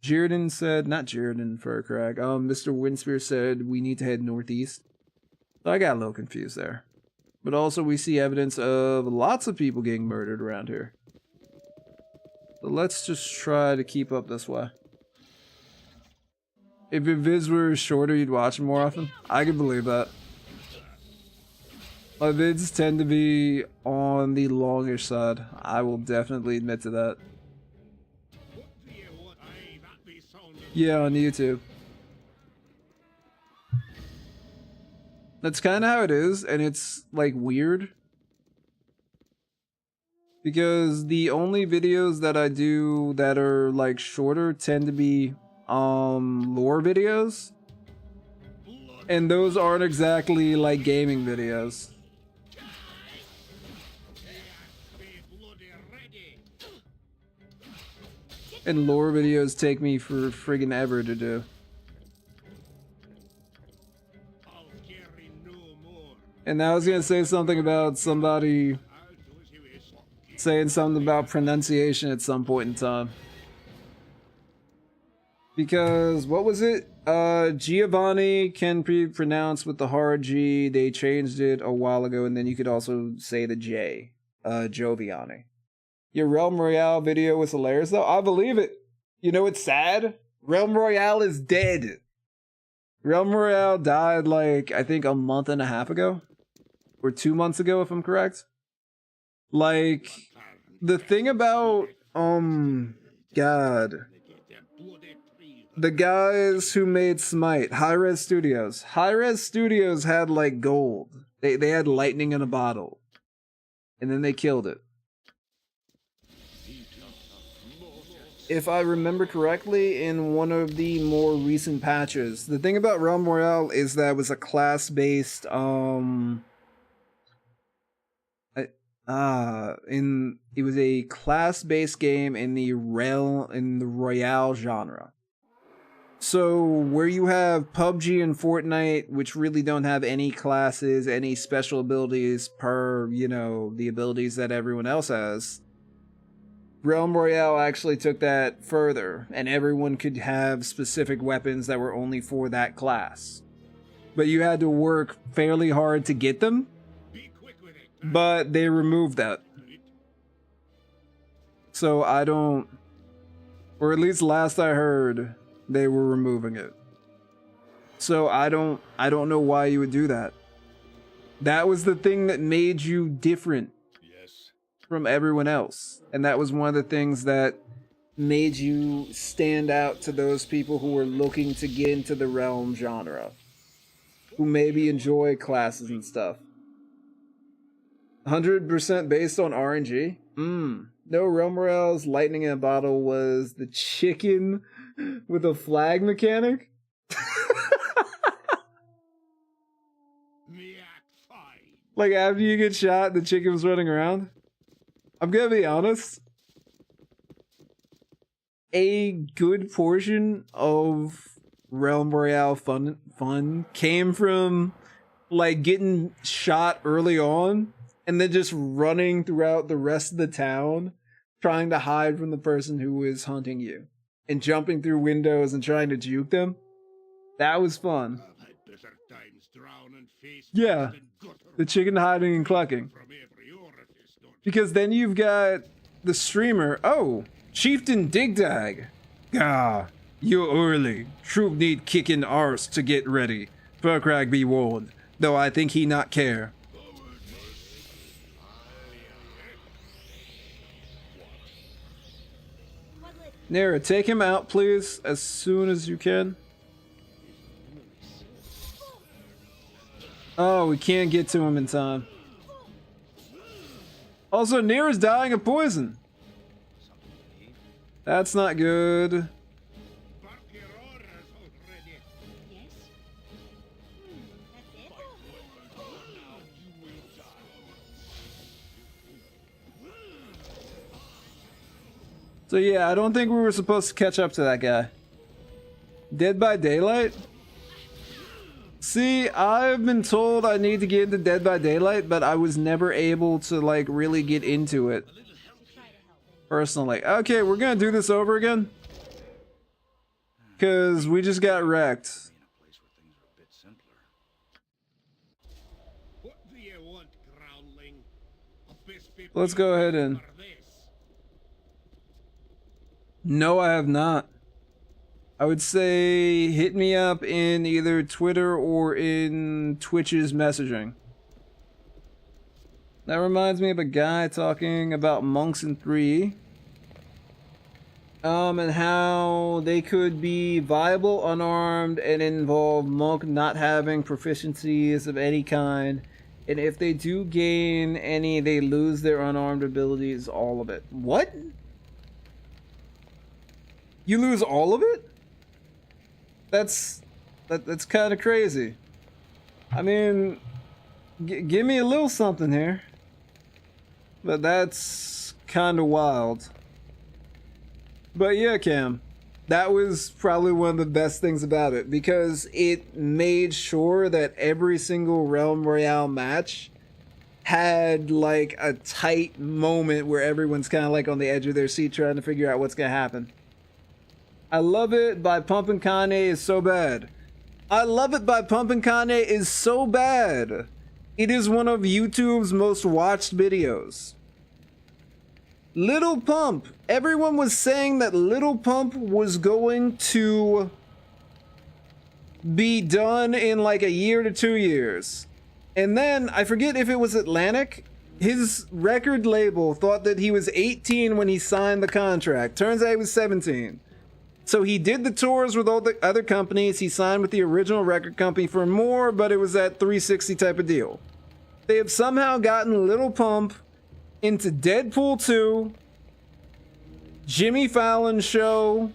Jirdan said, not Jirdan Furcrag, Mr. Windspear said we need to head northeast. So I got a little confused there. But also we see evidence of lots of people getting murdered around here. So let's just try to keep up this way. If your vids were shorter, you'd watch them more often? I can believe that. My vids tend to be on the longish side. I will definitely admit to that. Yeah, on YouTube. That's kind of how it is, and it's like weird. Because the only videos that I do that are like shorter tend to be lore videos. And those aren't exactly like gaming videos. And lore videos take me for friggin' ever to do. And I was gonna say something about somebody saying something about pronunciation at some point in time. Because, what was it? Giovanni can be pronounced with the hard G. They changed it a while ago, and then you could also say the J. Giovanni. Your Realm Royale video was hilarious, though. I believe it. You know what's sad? Realm Royale is dead. Realm Royale died, like, I think a month and a half ago. Or 2 months ago, if I'm correct. Like, the thing about, God. The guys who made Smite, Hi-Res Studios. Hi-Res Studios had, like, gold. They had lightning in a bottle. And then they killed it. If I remember correctly, in one of the more recent patches. The thing about Realm Royale is that it was a class-based, it was a class-based game in the Royale genre. So where you have PUBG and Fortnite, which really don't have any classes, any special abilities per, you know, the abilities that everyone else has, Realm Royale actually took that further, and everyone could have specific weapons that were only for that class. But you had to work fairly hard to get them. But they removed that. So I don't, or at least last I heard, they were removing it. So I don't know why you would do that. That was the thing that made you different from everyone else. And that was one of the things that made you stand out to those people who were looking to get into the Realm genre. Who maybe enjoy classes and stuff. 100% based on RNG? No, Realm Royale's lightning in a bottle was the chicken with a flag mechanic? Like after you get shot, the chicken was running around. I'm gonna be honest. A good portion of Realm Royale fun came from like getting shot early on and then just running throughout the rest of the town trying to hide from the person who is hunting you and jumping through windows and trying to juke them. That was fun. Yeah, the chicken hiding and clucking. Because then you've got the streamer. Oh, Chieftain Digdag. Ah, you're early. Troop need kicking arse to get ready. Furkrag be warned, though I think he not care. Nera, take him out, please, as soon as you can. Oh, we can't get to him in time. Also, Nera's dying of poison. That's not good. So yeah, I don't think we were supposed to catch up to that guy. Dead by Daylight? See, I've been told I need to get into Dead by Daylight, but I was never able to like really get into it. Personally. Okay, we're gonna do this over again. Cause we just got wrecked. Let's go ahead and... No, I have not. I would say hit me up in either Twitter or in Twitch's messaging. That reminds me of a guy talking about monks in 3. And how they could be viable unarmed and involve monk not having proficiencies of any kind. And if they do gain any, they lose their unarmed abilities, all of it. What? You lose all of it? That's kind of crazy. I mean, give me a little something here. But that's kind of wild. But yeah, Cam, that was probably one of the best things about it, because it made sure that every single Realm Royale match had like a tight moment where everyone's kind of like on the edge of their seat trying to figure out what's gonna happen. I Love It by Pumpin' Kanye is so bad. I Love It by Pumpin' Kanye is so bad. It is one of YouTube's most watched videos. Little Pump. Everyone was saying that Little Pump was going to be done in like a year to 2 years. And then, I forget if it was Atlantic, his record label thought that he was 18 when he signed the contract. Turns out he was 17. So he did the tours with all the other companies. He signed with the original record company for more, but it was that 360 type of deal. They have somehow gotten Little Pump into Deadpool 2, Jimmy Fallon's show,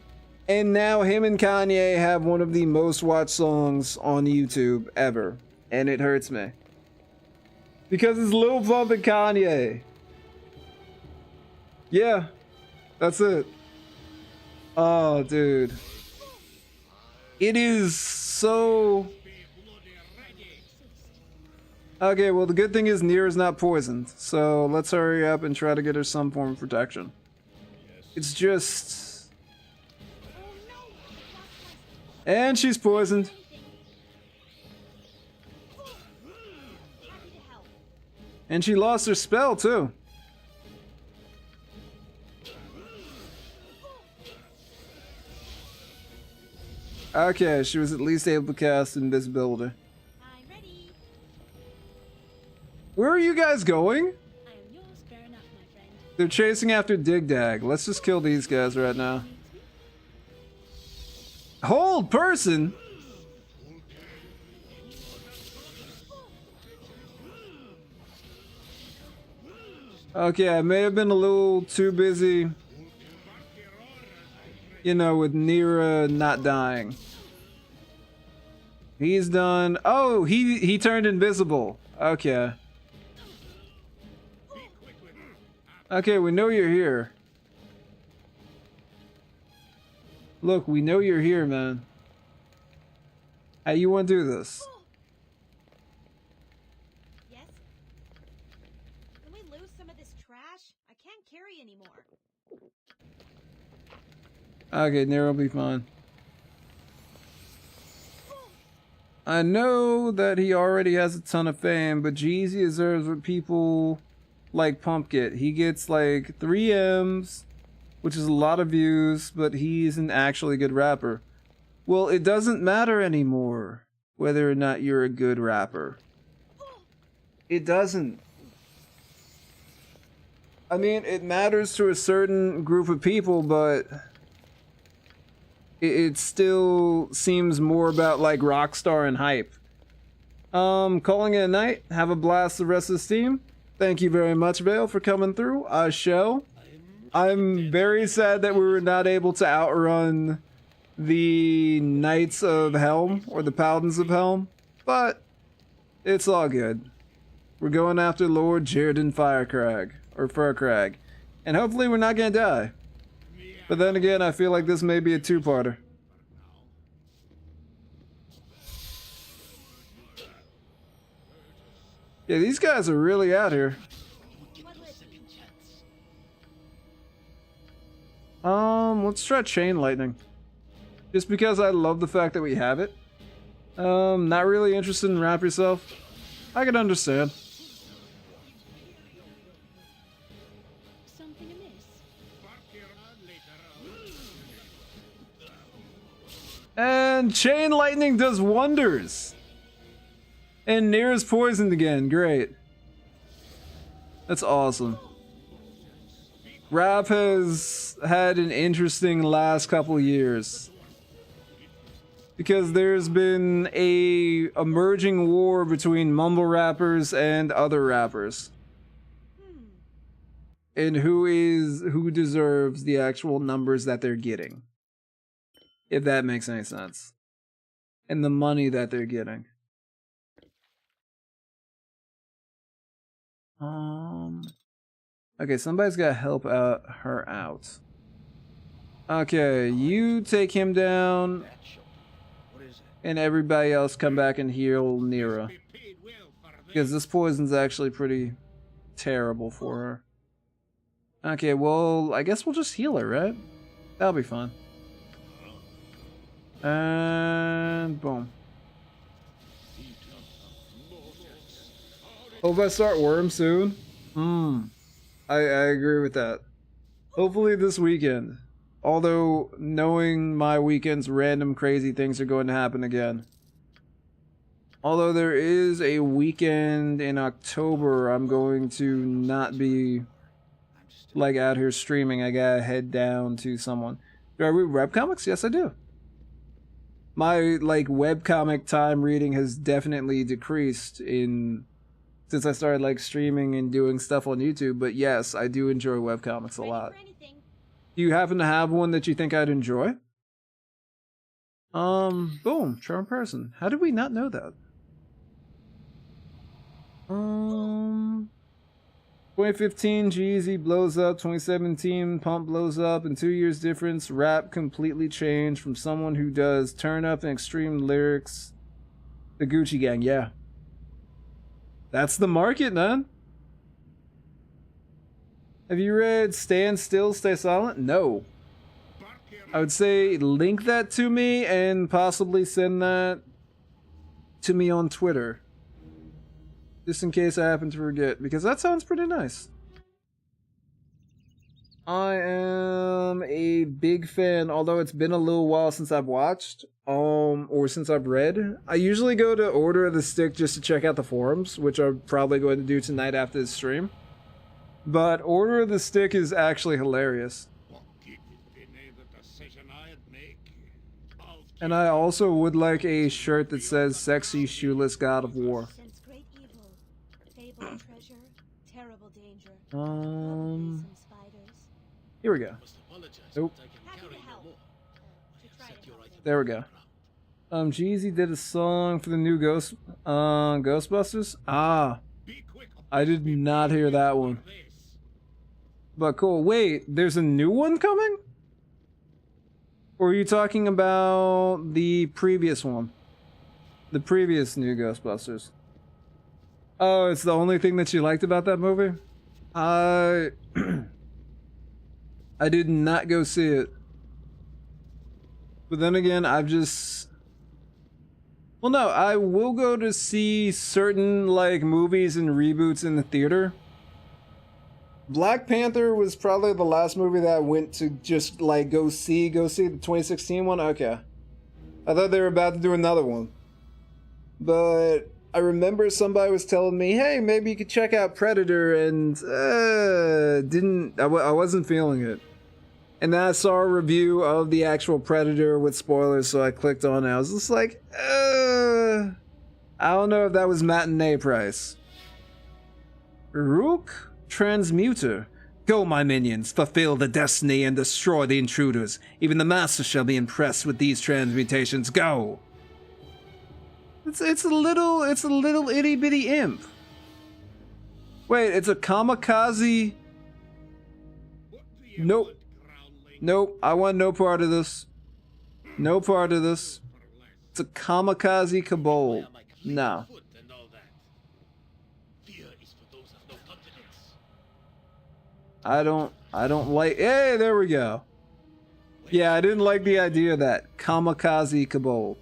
and now him and Kanye have one of the most watched songs on YouTube ever. And it hurts me. Because it's Lil Pump and Kanye. Yeah, that's it. Oh, dude. It is so... Okay, well, the good thing is Nira's not poisoned, so let's hurry up and try to get her some form of protection. It's just... And she's poisoned. And she lost her spell, too. Okay, she was at least able to cast invisibility. Where are you guys going? They're chasing after Digdag. Let's just kill these guys right now. Hold person? Okay, I may have been a little too busy, you know, with Nira not dying. He's done. Oh, he turned invisible. Okay. Okay, we know you're here. Look, we know you're here, man. How you want to do this? Yes? Can we lose some of this trash? I can't carry anymore. Okay, Nero will be fine. I know that he already has a ton of fame, but Jeezy deserves what people like Pump get. He gets like 3 M's, which is a lot of views, but he's an actually good rapper. Well, it doesn't matter anymore whether or not you're a good rapper. It doesn't. I mean, it matters to a certain group of people, but it still seems more about like Rockstar and hype. Calling it a night. Have a blast the rest of the team. Thank you very much, Vale, for coming through. Shell. I'm very sad that we were not able to outrun the Knights of Helm or the Paladins of Helm, but it's all good. We're going after Lord Jaredon Firecrag or Furcrag, and hopefully we're not gonna die. But then again, I feel like this may be a 2-parter. Yeah, these guys are really out here. Let's try Chain Lightning. Just because I love the fact that we have it. Not really interested in Wrap Yourself. I can understand. Something amiss? And Chain Lightning does wonders. And Nira's poisoned again. Great. That's awesome. Rap has had an interesting last couple years. Because there's been a emerging war between mumble rappers and other rappers. And who deserves the actual numbers that they're getting. If that makes any sense. And the money that they're getting. Okay, somebody's gotta help her out. Okay, you take him down. And everybody else come back and heal Nira. Because this poison's actually pretty terrible for her. Okay, well, I guess we'll just heal her, right? That'll be fun. And boom. Hope I start Worm soon. I agree with that. Hopefully this weekend. Although, knowing my weekends, random crazy things are going to happen again. Although there is a weekend in October, I'm going to not be like out here streaming. I gotta head down to someone. Do I read webcomics? Yes, I do. My like webcomic time reading has definitely decreased since I started like streaming and doing stuff on YouTube. But yes, I do enjoy webcomics a lot. Do you happen to have one that you think I'd enjoy? Boom, charm person. How did we not know that? 2015, Jeezy blows up. 2017, Pump blows up. In 2 years difference, rap completely changed from someone who does turn up and extreme lyrics. The Gucci Gang, yeah. That's the market, man. Have you read Stand Still, Stay Silent? No. I would say link that to me and possibly send that to me on Twitter. Just in case I happen to forget, because that sounds pretty nice. I am a big fan, although it's been a little while since I've watched, or since I've read. I usually go to Order of the Stick just to check out the forums, which I'm probably going to do tonight after this stream. But Order of the Stick is actually hilarious. And I also would like a shirt that says Sexy Shoeless God of War. Here we go. Nope. There we go. Jeezy did a song for the new Ghostbusters? Ah. I did not hear that one. But cool. Wait, there's a new one coming? Or are you talking about the previous one? The previous new Ghostbusters? Oh, it's the only thing that you liked about that movie? I did not go see it. But then again, I've just... Well, no, I will go to see certain, like, movies and reboots in the theater. Black Panther was probably the last movie that I went to just, like, go see the 2016 one? Okay. I thought they were about to do another one. But I remember somebody was telling me, hey, maybe you could check out Predator, and I wasn't feeling it. And then I saw a review of the actual Predator with spoilers, so I clicked on it. I was just like, I don't know if that was matinee price. Rook Transmuter. Go, my minions, fulfill the destiny and destroy the intruders. Even the master shall be impressed with these transmutations. Go! It's a little itty bitty imp. Wait, it's a kamikaze. Nope. Nope, I want no part of this. No part of this. It's a kamikaze kobold. No. I don't like... Hey, there we go. Yeah, I didn't like the idea of that. Kamikaze kobold.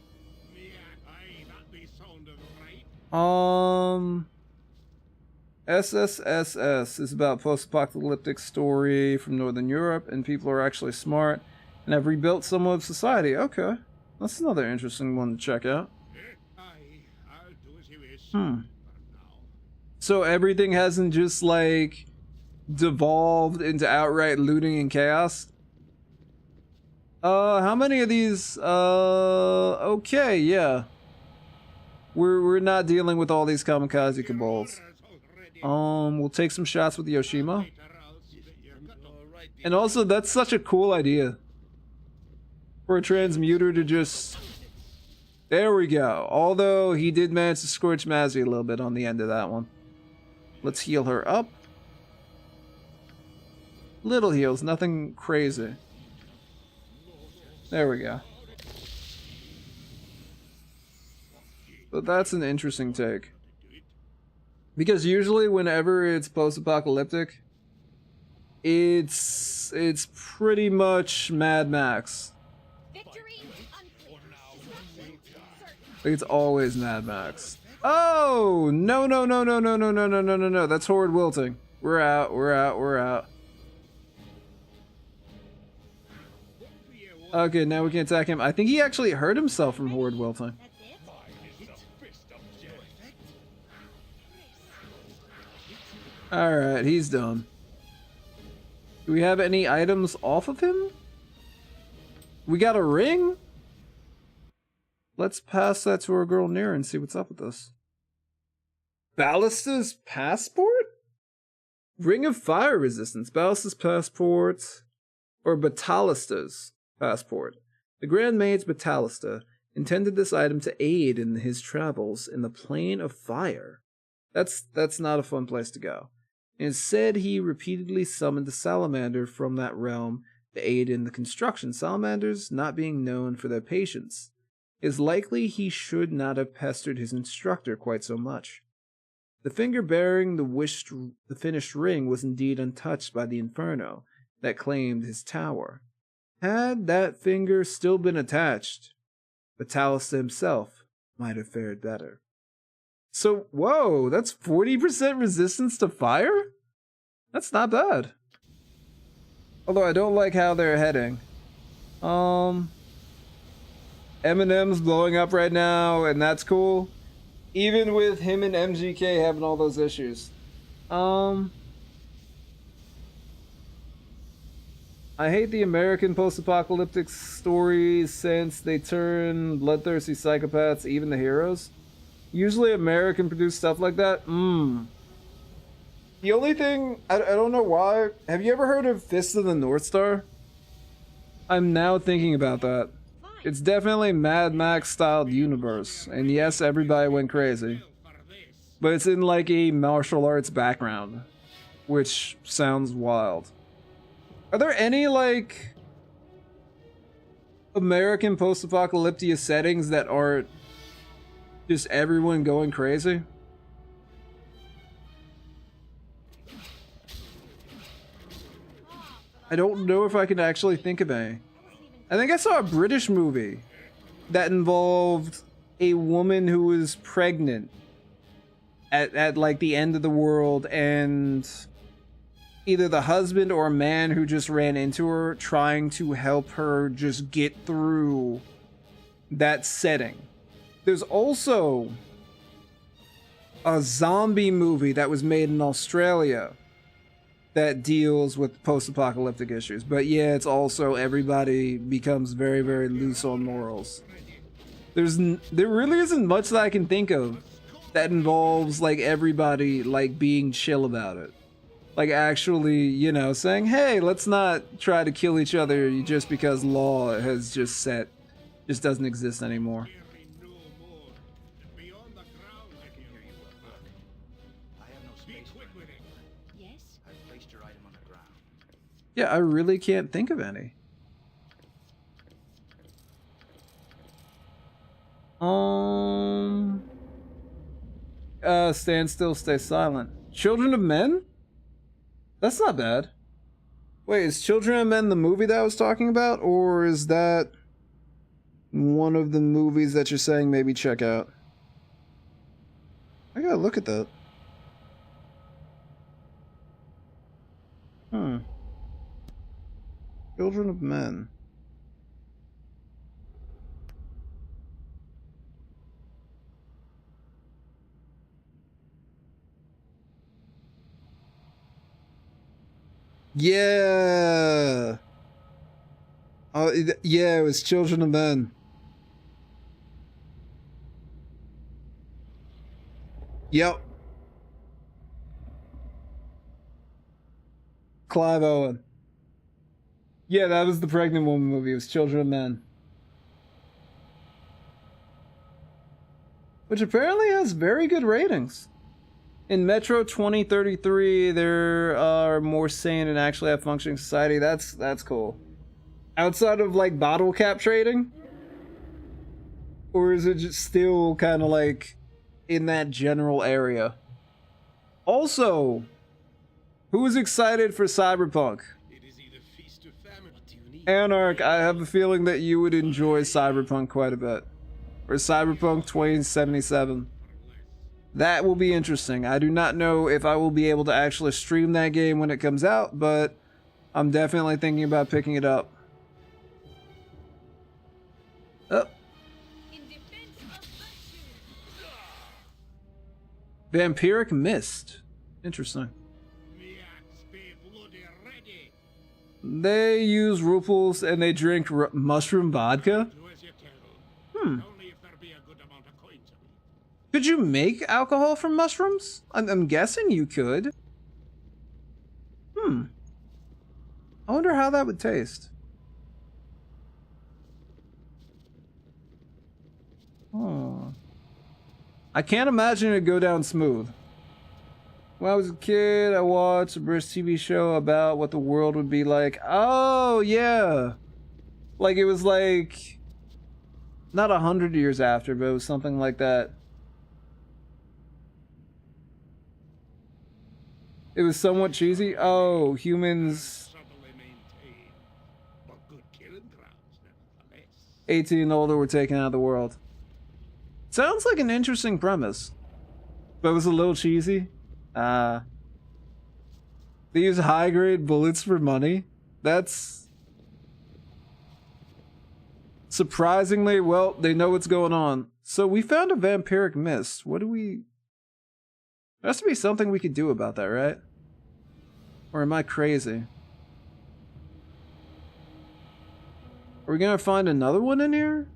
SSSS is about post-apocalyptic story from Northern Europe, and people are actually smart and have rebuilt some of society. Okay, that's another interesting one to check out. So everything hasn't just like devolved into outright looting and chaos? How many of these? Okay, yeah. We're not dealing with all these kamikaze kobolds. We'll take some shots with Yoshima. And also, that's such a cool idea. For a transmuter to just... There we go. Although, he did manage to scorch Mazzy a little bit on the end of that one. Let's heal her up. Little heals, nothing crazy. There we go. But that's an interesting take. Because usually whenever it's post-apocalyptic, it's pretty much Mad Max. Like it's always Mad Max. Oh, no. That's Horde Wilting. We're out. Okay, now we can attack him. I think he actually hurt himself from Horde Wilting. Alright, he's done. Do we have any items off of him? We got a ring? Let's pass that to our girl Nira and see what's up with this. Ballista's passport? Ring of fire resistance. Ballista's passport. Or Batalista's passport. The Grand Maid's Batalista intended this item to aid in his travels in the plane of fire. That's not a fun place to go. Instead, he repeatedly summoned a salamander from that realm to aid in the construction. Salamanders not being known for their patience. It's likely he should not have pestered his instructor quite so much. The finger bearing the finished ring was indeed untouched by the inferno that claimed his tower. Had that finger still been attached, Batalista himself might have fared better. So, whoa, that's 40% resistance to fire? That's not bad. Although I don't like how they're heading. Eminem's blowing up right now, and that's cool. Even with him and MGK having all those issues. I hate the American post-apocalyptic stories since they turn bloodthirsty psychopaths even the heroes. Usually American produced stuff like that. The only thing, I don't know why. Have you ever heard of Fist of the North Star? I'm now thinking about that. It's definitely Mad Max styled universe. And yes, everybody went crazy. But it's in like a martial arts background. Which sounds wild. Are there any, like, American post-apocalyptic settings that aren't just everyone going crazy? I don't know if I can actually think of any. I think I saw a British movie that involved a woman who was pregnant at like the end of the world, and either the husband or a man who just ran into her trying to help her just get through that setting. There's also a zombie movie that was made in Australia that deals with post-apocalyptic issues. But yeah, it's also everybody becomes very, very loose on morals. There really isn't much that I can think of that involves like everybody like being chill about it. Like actually, you know, saying, hey, let's not try to kill each other just because law has just doesn't exist anymore. Yeah, I really can't think of any. Stand still, stay silent. Children of Men? That's not bad. Wait, is Children of Men the movie that I was talking about? Or is that one of the movies that you're saying maybe check out? I gotta look at that. Children of Men. Yeah. Oh, yeah, it was Children of Men. Yep. Clive Owen. Yeah, that was the pregnant woman movie. It was Children of Men. Which apparently has very good ratings. In Metro 2033, there are more sane and actually have functioning society. That's cool. Outside of like bottle cap trading? Or is it just still kind of like in that general area? Also, who is excited for Cyberpunk? Anarch, I have a feeling that you would enjoy Cyberpunk quite a bit. Or Cyberpunk 2077. That will be interesting. I do not know if I will be able to actually stream that game when it comes out, but I'm definitely thinking about picking it up. Oh. Vampiric Mist. Interesting. They use ruples and they drink mushroom vodka? Could you make alcohol from mushrooms? I'm guessing you could. I wonder how that would taste. Oh. I can't imagine it'd go down smooth. When I was a kid, I watched a British TV show about what the world would be like. Oh, yeah. Like, it was like... not 100 years after, but it was something like that. It was somewhat cheesy. Oh, humans... 18 and older were taken out of the world. Sounds like an interesting premise. But it was a little cheesy. They use high-grade bullets for money. That's... surprisingly, well, they know what's going on. So we found a vampiric mist. What do we... there has to be something we could do about that, right? Or am I crazy? Are we gonna find another one in here?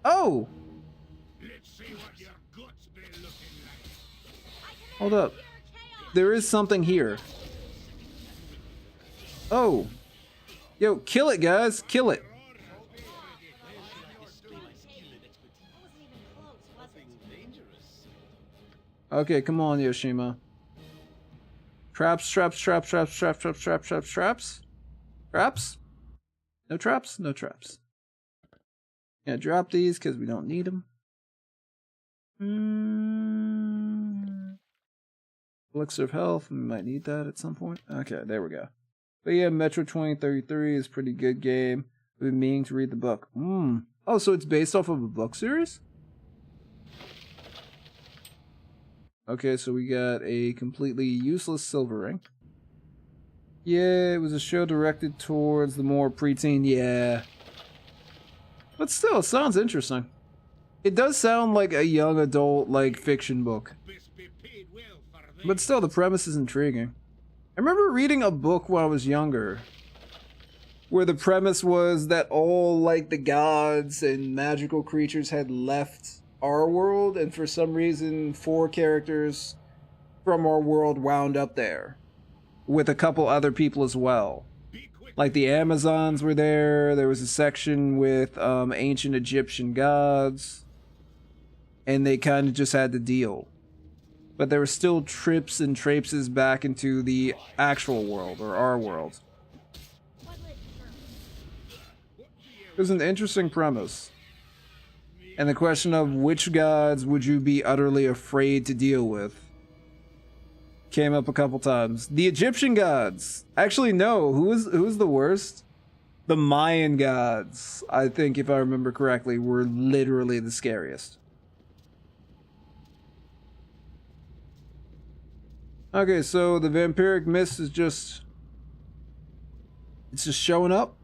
Oh! Hold up. There is something here. Oh! Yo, kill it, guys! Kill it! Okay, come on, Yoshima. Traps, traps, traps, traps, traps, traps, traps, traps, traps. Traps? No traps? No traps. Gonna drop these because we don't need them. Elixir of health. We might need that at some point. Okay, there we go. But yeah, Metro 2033 is a pretty good game. I've been meaning to read the book. Oh, so it's based off of a book series? Okay, so we got a completely useless silver ring. Yeah, it was a show directed towards the more preteen, yeah. But still, it sounds interesting. It does sound like a young adult, like, fiction book. But still, the premise is intriguing. I remember reading a book when I was younger, where the premise was that all, like, the gods and magical creatures had left our world, and for some reason, 4 characters from our world wound up there, with a couple other people as well. Like the Amazons were there, there was a section with ancient Egyptian gods, and they kind of just had to deal. But there were still trips and traipses back into the actual world, or our world. It was an interesting premise. And the question of which gods would you be utterly afraid to deal with came up a couple times. The Egyptian gods. Actually, no. Who was the worst? The Mayan gods, I think, if I remember correctly, were literally the scariest. Okay, so the vampiric mist is just... it's just showing up?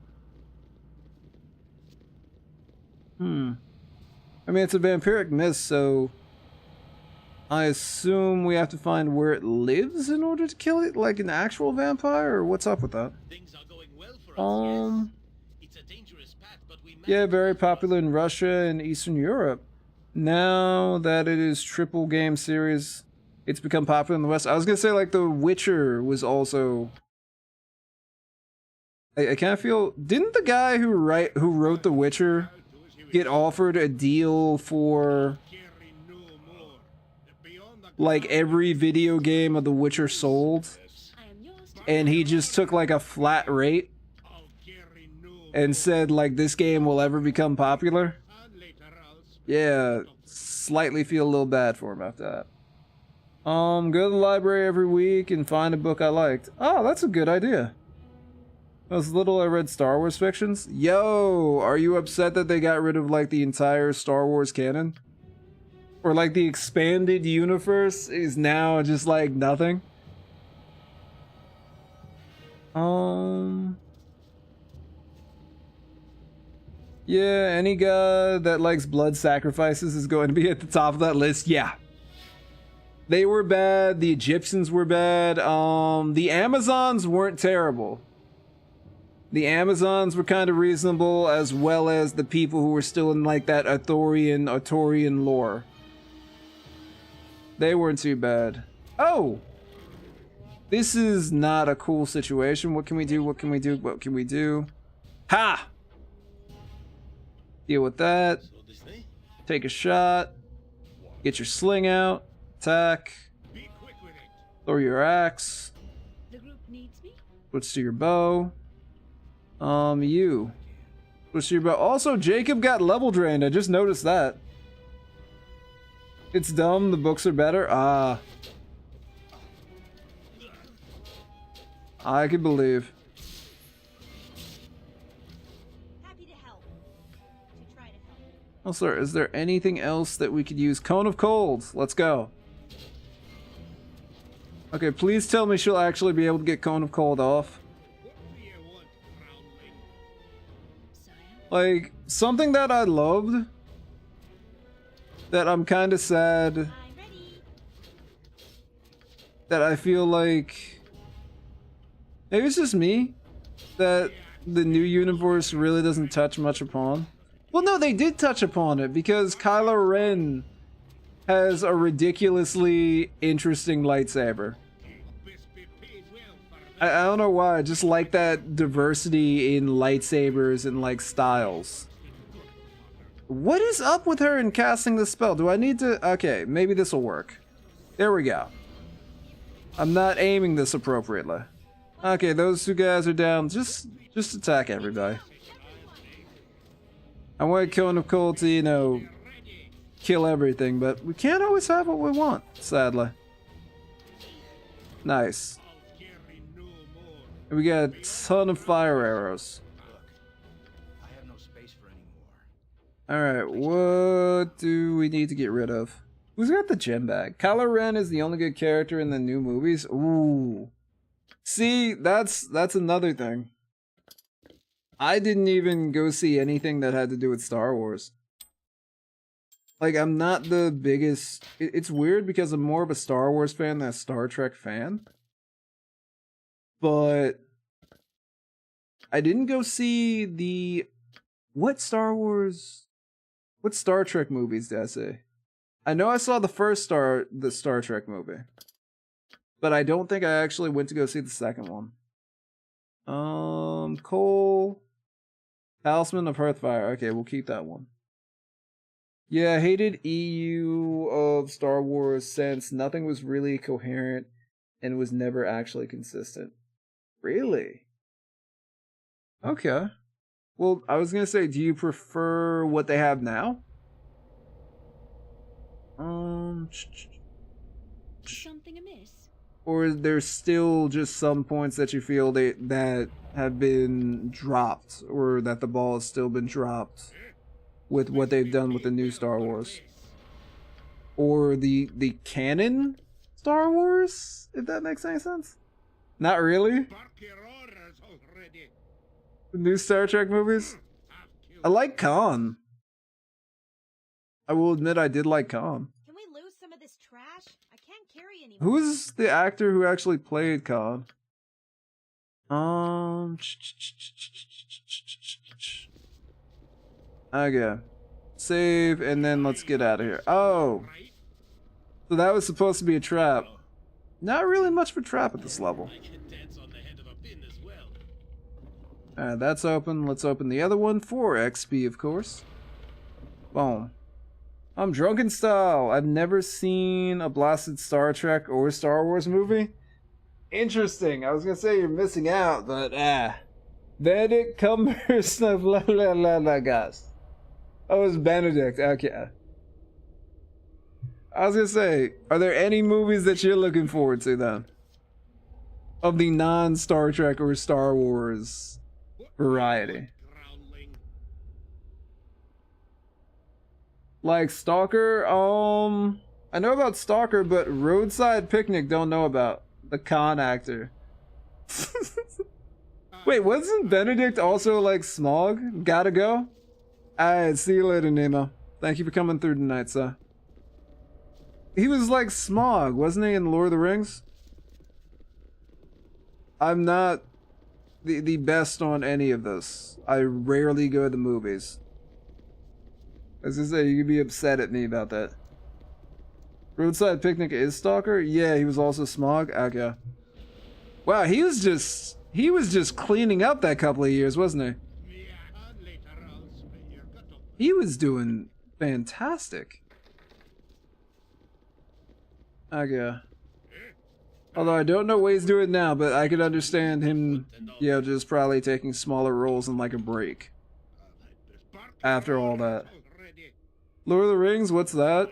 I mean, it's a vampiric mist, so... I assume we have to find where it lives in order to kill it, like an actual vampire, or what's up with that? Things are going well for us, yes. It's a dangerous path, but we yeah, very popular in Russia and Eastern Europe. Now that it is triple game series, it's become popular in the West. I was gonna say, like, The Witcher was also... I kind of feel... didn't the guy who wrote The Witcher get offered a deal for... like every video game of The Witcher sold, and he just took like a flat rate and said like this game will ever become popular? Yeah, slightly feel a little bad for him after that. Go to the library every week and find a book I liked. Oh, that's a good idea. I was little, I read Star Wars fictions. Yo, are you upset that they got rid of like the entire Star Wars canon? Or like the expanded universe is now just like nothing? Yeah, any god that likes blood sacrifices is going to be at the top of that list. Yeah. They were bad, the Egyptians were bad, the Amazons weren't terrible. The Amazons were kind of reasonable, as well as the people who were still in like that Arthurian lore. They weren't too bad. Oh! This is not a cool situation. What can we do? What can we do? What can we do? Ha! Deal with that. Take a shot. Get your sling out. Attack. Throw your axe. Switch to your bow. You. Switch to your bow. Also, Jacob got level drained. I just noticed that. It's dumb, the books are better. Ah. I can believe. Happy to help. To try to help. Oh, sir, is there anything else that we could use? Cone of Cold. Let's go. Okay, please tell me she'll actually be able to get Cone of Cold off. Like, something that I loved, that I'm kind of sad, that I feel like, maybe it's just me, that the new universe really doesn't touch much upon. Well, no, they did touch upon it, because Kylo Ren has a ridiculously interesting lightsaber. I don't know why, I just like that diversity in lightsabers and like styles. What is up with her in casting the spell? Do I need to... okay, maybe this will work. There we go. I'm not aiming this appropriately. Okay, those two guys are down. Just attack everybody. I want Cone of Cold to, you know, kill everything, but we can't always have what we want, sadly. Nice. And we got a ton of fire arrows. I have no space for any more. Alright, what do we need to get rid of? Who's got the gem bag? Kylo Ren is the only good character in the new movies? Ooh. See, that's another thing. I didn't even go see anything that had to do with Star Wars. Like, I'm not the biggest... It's weird because I'm more of a Star Wars fan than a Star Trek fan. But... I didn't go see the... What Star Trek movies did I say? I know I saw the first the Star Trek movie. But I don't think I actually went to go see the second one. Cole... Talisman of Hearthfire. Okay, we'll keep that one. Yeah, I hated EU of Star Wars since nothing was really coherent and was never actually consistent. Really? Okay. Well, I was gonna say, do you prefer what they have now? Something amiss? Or is there still just some points that you feel that have been dropped, or that the ball has still been dropped with what they've done with the new Star Wars? Or the canon Star Wars, if that makes any sense? Not really? The new Star Trek movies? I like Khan. I will admit I did like Khan. Can we lose some of this trash? I can't carry anymore. Who's the actor who actually played Khan? Okay. Save, and then let's get out of here. Oh! So that was supposed to be a trap. Not really much of a trap at this level. Alright, that's open. Let's open the other one for XP, of course. Boom. I'm drunken style. I've never seen a blasted Star Trek or Star Wars movie. Interesting. I was gonna say you're missing out, but Benedict Cumberbatch, blah blah blah blah, guys. Oh, it's Benedict. Okay. I was gonna say, are there any movies that you're looking forward to then? Of the non-Star Trek or Star Wars variety. Like Stalker, I know about Stalker, but Roadside Picnic don't know about. The con actor. Wait, wasn't Benedict also like Smog? Gotta go? Alright, see you later, Nemo. Thank you for coming through tonight, sir. He was like Smog, wasn't he, in Lord of the Rings? I'm not the best on any of this. I rarely go to the movies. As I say, you could be upset at me about that. Roadside Picnic is Stalker? Yeah, he was also Smog? Okay. Wow, he was just cleaning up that couple of years, wasn't he? He was doing fantastic. Okay. Although I don't know what he's doing now, but I could understand him, you know, just probably taking smaller roles and like a break. After all that. Lord of the Rings, what's that?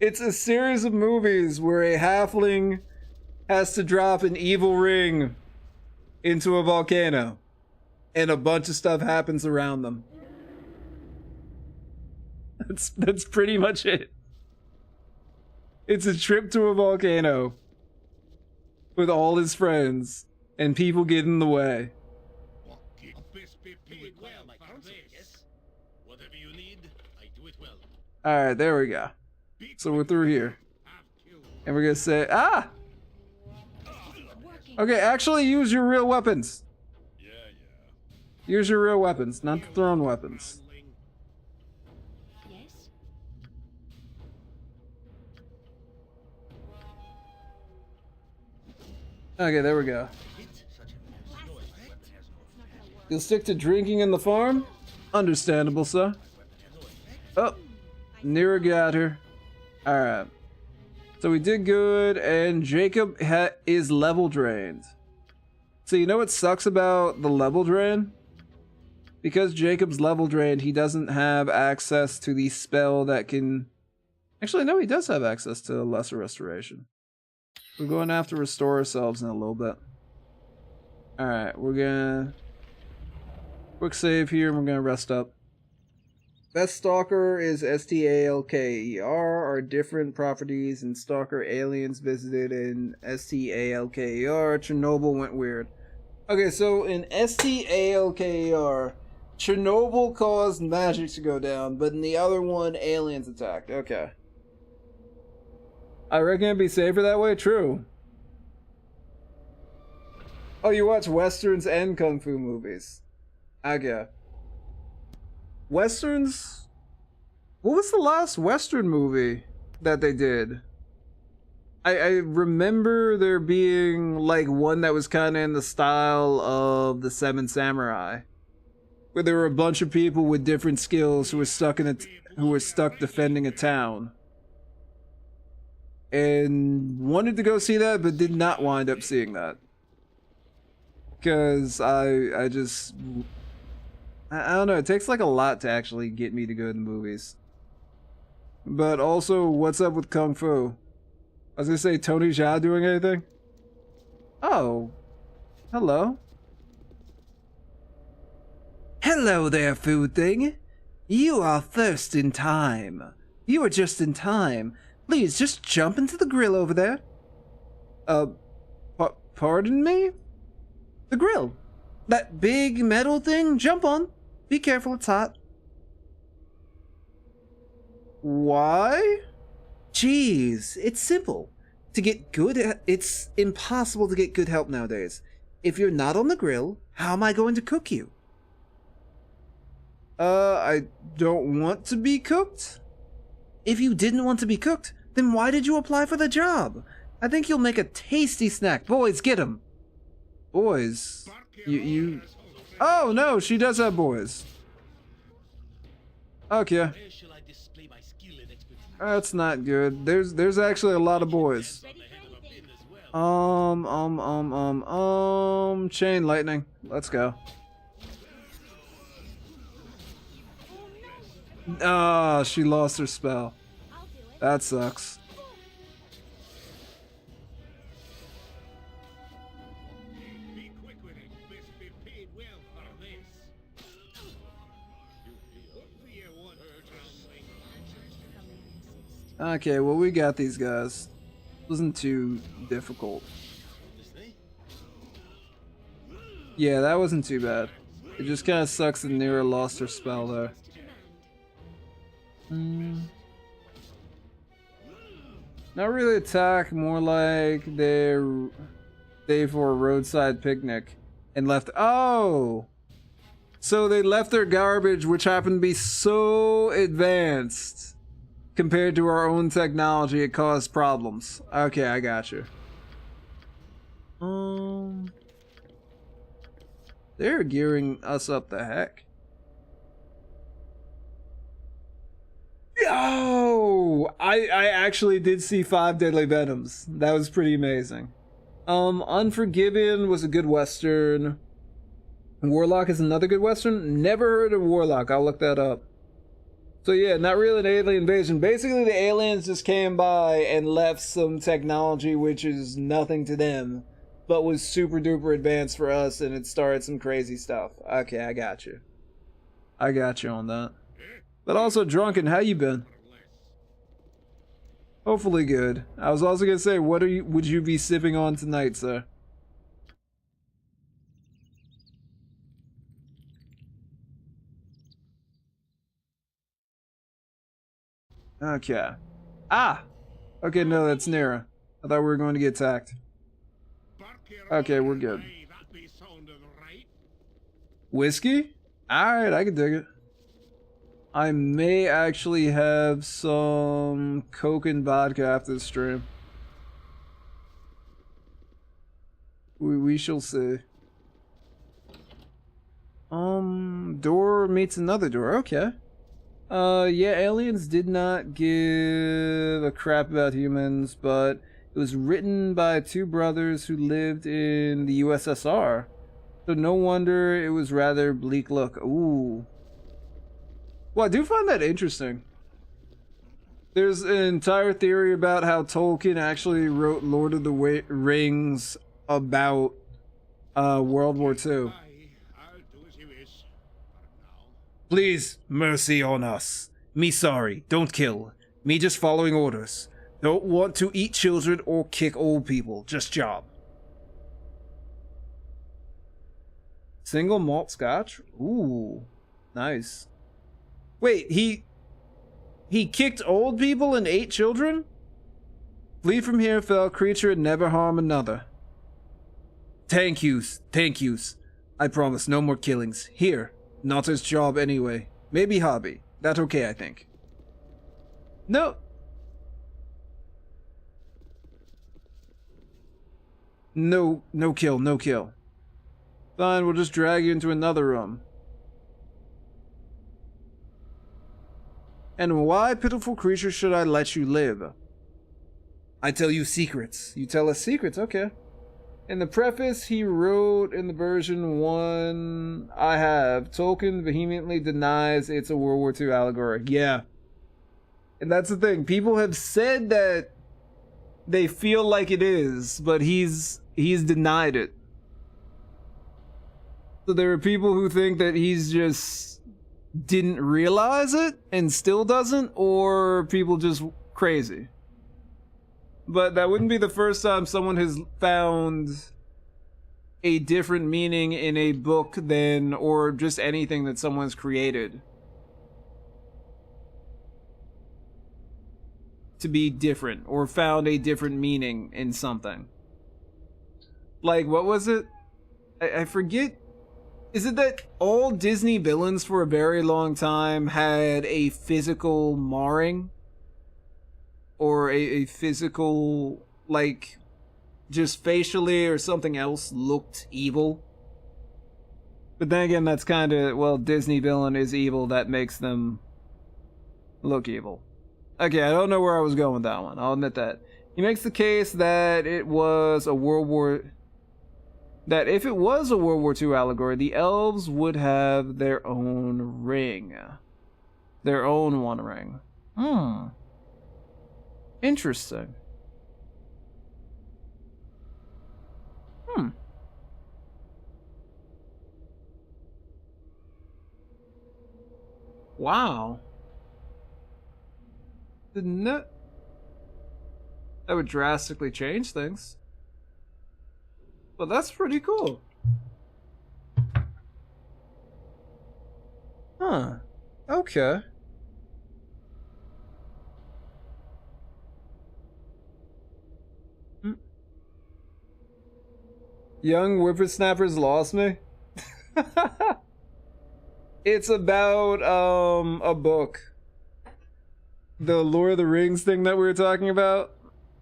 It's a series of movies where a halfling has to drop an evil ring into a volcano, and a bunch of stuff happens around them. That's pretty much it. It's a trip to a volcano with all his friends, and people get in the way. Alright, there we go. So we're through here. And we're gonna say, ah! Okay, actually use your real weapons. Use your real weapons, not the thrown weapons. Yes? Okay, there we go. You'll stick to drinking in the farm? Understandable, sir. Oh, Nira got her. Alright. So we did good, and Jacob is level drained. So you know what sucks about the level drain? Because Jacob's level drained, he doesn't have access to the spell that can... Actually, no, he does have access to Lesser Restoration. We're going to have to restore ourselves in a little bit. Alright, we're gonna... Quick save here, and we're gonna rest up. Best Stalker is Stalker. Are different properties in Stalker aliens visited in Stalker. Chernobyl went weird. Okay, so in Stalker, Chernobyl caused magic to go down, but in the other one, aliens attacked. Okay. I reckon it'd be safer that way? True. Oh, you watch Westerns and Kung Fu movies. Okay. Westerns? What was the last Western movie that they did? I remember there being like one that was kind of in the style of the Seven Samurai, where there were a bunch of people with different skills who were stuck defending a town, and wanted to go see that, but did not wind up seeing that because I don't know. It takes like a lot to actually get me to go to the movies. But also, what's up with Kung Fu? I was gonna say, Tony Jaa doing anything? Oh. Hello. Hello there, food thing. You are first in time. You are just in time. Please, just jump into the grill over there. Pardon me? The grill. That big metal thing? Jump on. Be careful, it's hot. Why? Jeez, it's simple. To get good, it's impossible to get good help nowadays. If you're not on the grill, how am I going to cook you? I don't want to be cooked? If you didn't want to be cooked, then why did you apply for the job? I think you'll make a tasty snack. Boys, get him. Boys? You... Oh, no, she does have boys. Okay. That's not good. There's actually a lot of boys. Chain lightning. Let's go. Ah, she lost her spell. That sucks. Okay, well, we got these guys. Wasn't too difficult. Yeah, that wasn't too bad. It just kind of sucks that Nira lost her spell there. Not really attack, more like they for a roadside picnic and left. Oh! So they left their garbage, which happened to be so advanced. Compared to our own technology, it caused problems. Okay, I got you. They're gearing us up the heck. Yo! I actually did see 5 Deadly Venoms. That was pretty amazing. Unforgiven was a good Western. Warlock is another good Western. Never heard of Warlock. I'll look that up. So yeah, not really an alien invasion. Basically, the aliens just came by and left some technology which is nothing to them, but was super duper advanced for us, and it started some crazy stuff. Okay, I got you. I got you on that. But also, Drunken, how you been? Hopefully good. I was also gonna say, what would you be sipping on tonight, sir? Okay. Ah! Okay, no, that's Nira. I thought we were going to get attacked. Okay, we're good. Whiskey? Alright, I can dig it. I may actually have some Coke and vodka after the stream. We shall see. Door meets another door. Okay. Yeah, aliens did not give a crap about humans, but it was written by two brothers who lived in the USSR. So no wonder it was rather bleak look. Ooh. Well, I do find that interesting. There's an entire theory about how Tolkien actually wrote Lord of the Rings about World War II. I'll do as you wish. But now, Please, mercy on us. Me sorry, don't kill. Me just following orders. Don't want to eat children or kick old people. Just job. Single malt scotch? Ooh, nice. Wait, he kicked old people and ate children? Flee from here, fell creature, and never harm another. Thank yous. I promise, no more killings. Here, not his job anyway. Maybe hobby. That okay, I think. No. No kill. Fine, we'll just drag you into another room. And why, pitiful creature, should I let you live? I tell you secrets. You tell us secrets, okay. In the preface he wrote in the version 1 I have, Tolkien vehemently denies it's a World War II allegory. Yeah. And that's the thing. People have said that they feel like it is, but he's denied it. So there are people who think that he's just didn't realize it and still doesn't, or people just crazy. But that wouldn't be the first time someone has found a different meaning in a book than, or just anything that someone's created, to be different, or found a different meaning in something. Like, what was it? I forget. Is it that all Disney villains for a very long time had a physical marring? Or a physical, like, just facially or something else looked evil? But then again, that's kind of, well, Disney villain is evil, that makes them look evil. Okay, I don't know where I was going with that one, I'll admit that. He makes the case that it was a that if it was a World War II allegory, the elves would have their own ring. Their own One Ring. Interesting. Wow. Didn't it? That would drastically change things. But that's pretty cool. Huh. Okay. Young whippersnappers lost me. It's about a book. The Lord of the Rings thing that we were talking about.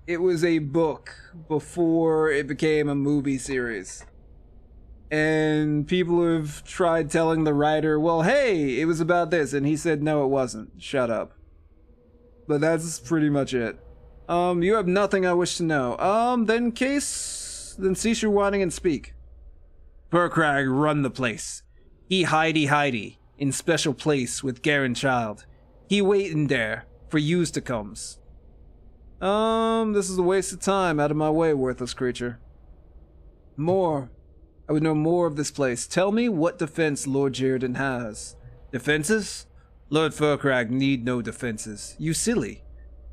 It was a book before it became a movie series. And people have tried telling the writer, well, hey, it was about this. And he said, no, it wasn't. Shut up. But that's pretty much it. You have nothing I wish to know. Then cease your whining and speak. Furcrag run the place. He hidey in special place with Garen child. He waitin' there for yous to comes. This is a waste of time. Out of my way, worthless creature. More. I would know more of this place. Tell me what defense Lord Jaredon has. Defenses? Lord Furcrag need no defenses. You silly.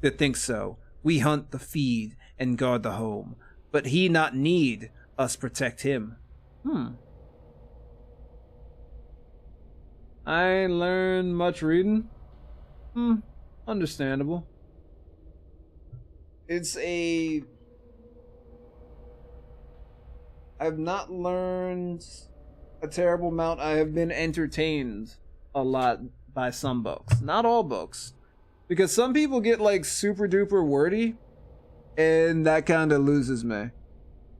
To think so. We hunt the feed and guard the home. But he not need us protect him. I learned much reading. Understandable. I've not learned a terrible amount. I have been entertained a lot by some books. Not all books. Because some people get like super duper wordy, and that kind of loses me.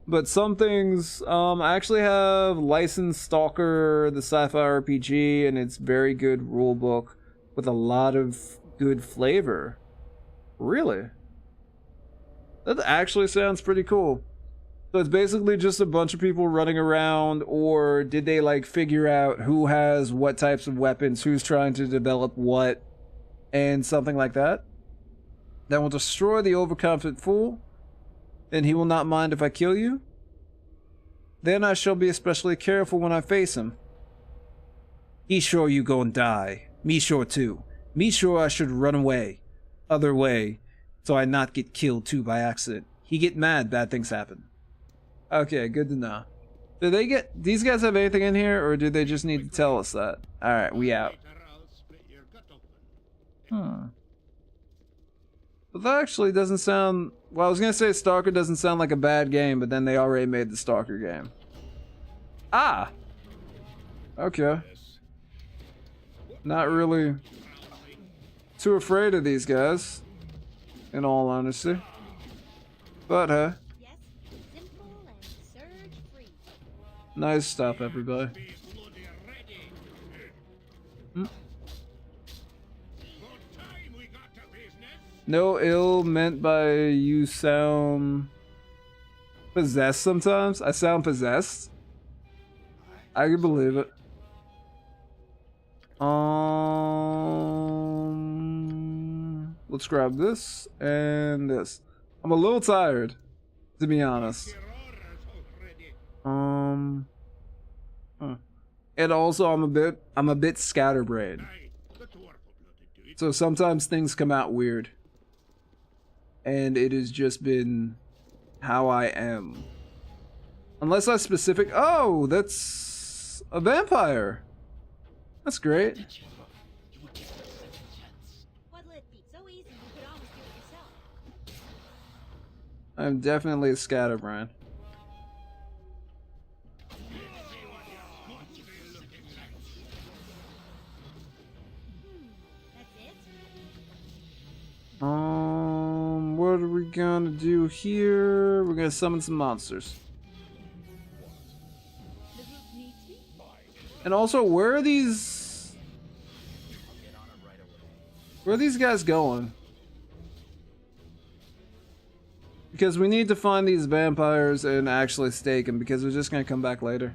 But some things, I actually have Licensed Stalker, the sci-fi RPG, and its very good rule book. with a lot of good flavor. Really? That actually sounds pretty cool. So it's basically just a bunch of people running around, or did they like figure out who has what types of weapons, who's trying to develop what, and something like that? That will destroy the overconfident fool, and he will not mind if I kill you. Then I shall be especially careful when I face him. He sure you gon' die. Me sure too. Me sure I should run away. Other way, so I not get killed too by accident. He get mad, bad things happen. Okay, good to know. Do they get... These guys have anything in here, or do they just need to tell us that? Alright, we out. But that actually doesn't sound... Well, I was gonna say Stalker doesn't sound like a bad game, but then they already made the Stalker game. Ah! Okay. Not really too afraid of these guys, in all honesty. But, Yes, simple and surge free. nice stuff, everybody. No ill meant by you sound possessed sometimes. I sound possessed. I can believe it. Let's grab this and this. I'm a little tired, to be honest. And also I'm a bit scatterbrained. So sometimes things come out weird. And it has just been how I am. Unless I specific... Oh, that's a vampire. That's great. What'll it be? So easy you could almost do it yourself. I'm definitely a scatterbrain. That's it? What are we gonna do here? We're gonna summon some monsters. The group needs me? And also, where are these... Where are these guys going? Because we need to find these vampires and actually stake them, because they're just gonna come back later.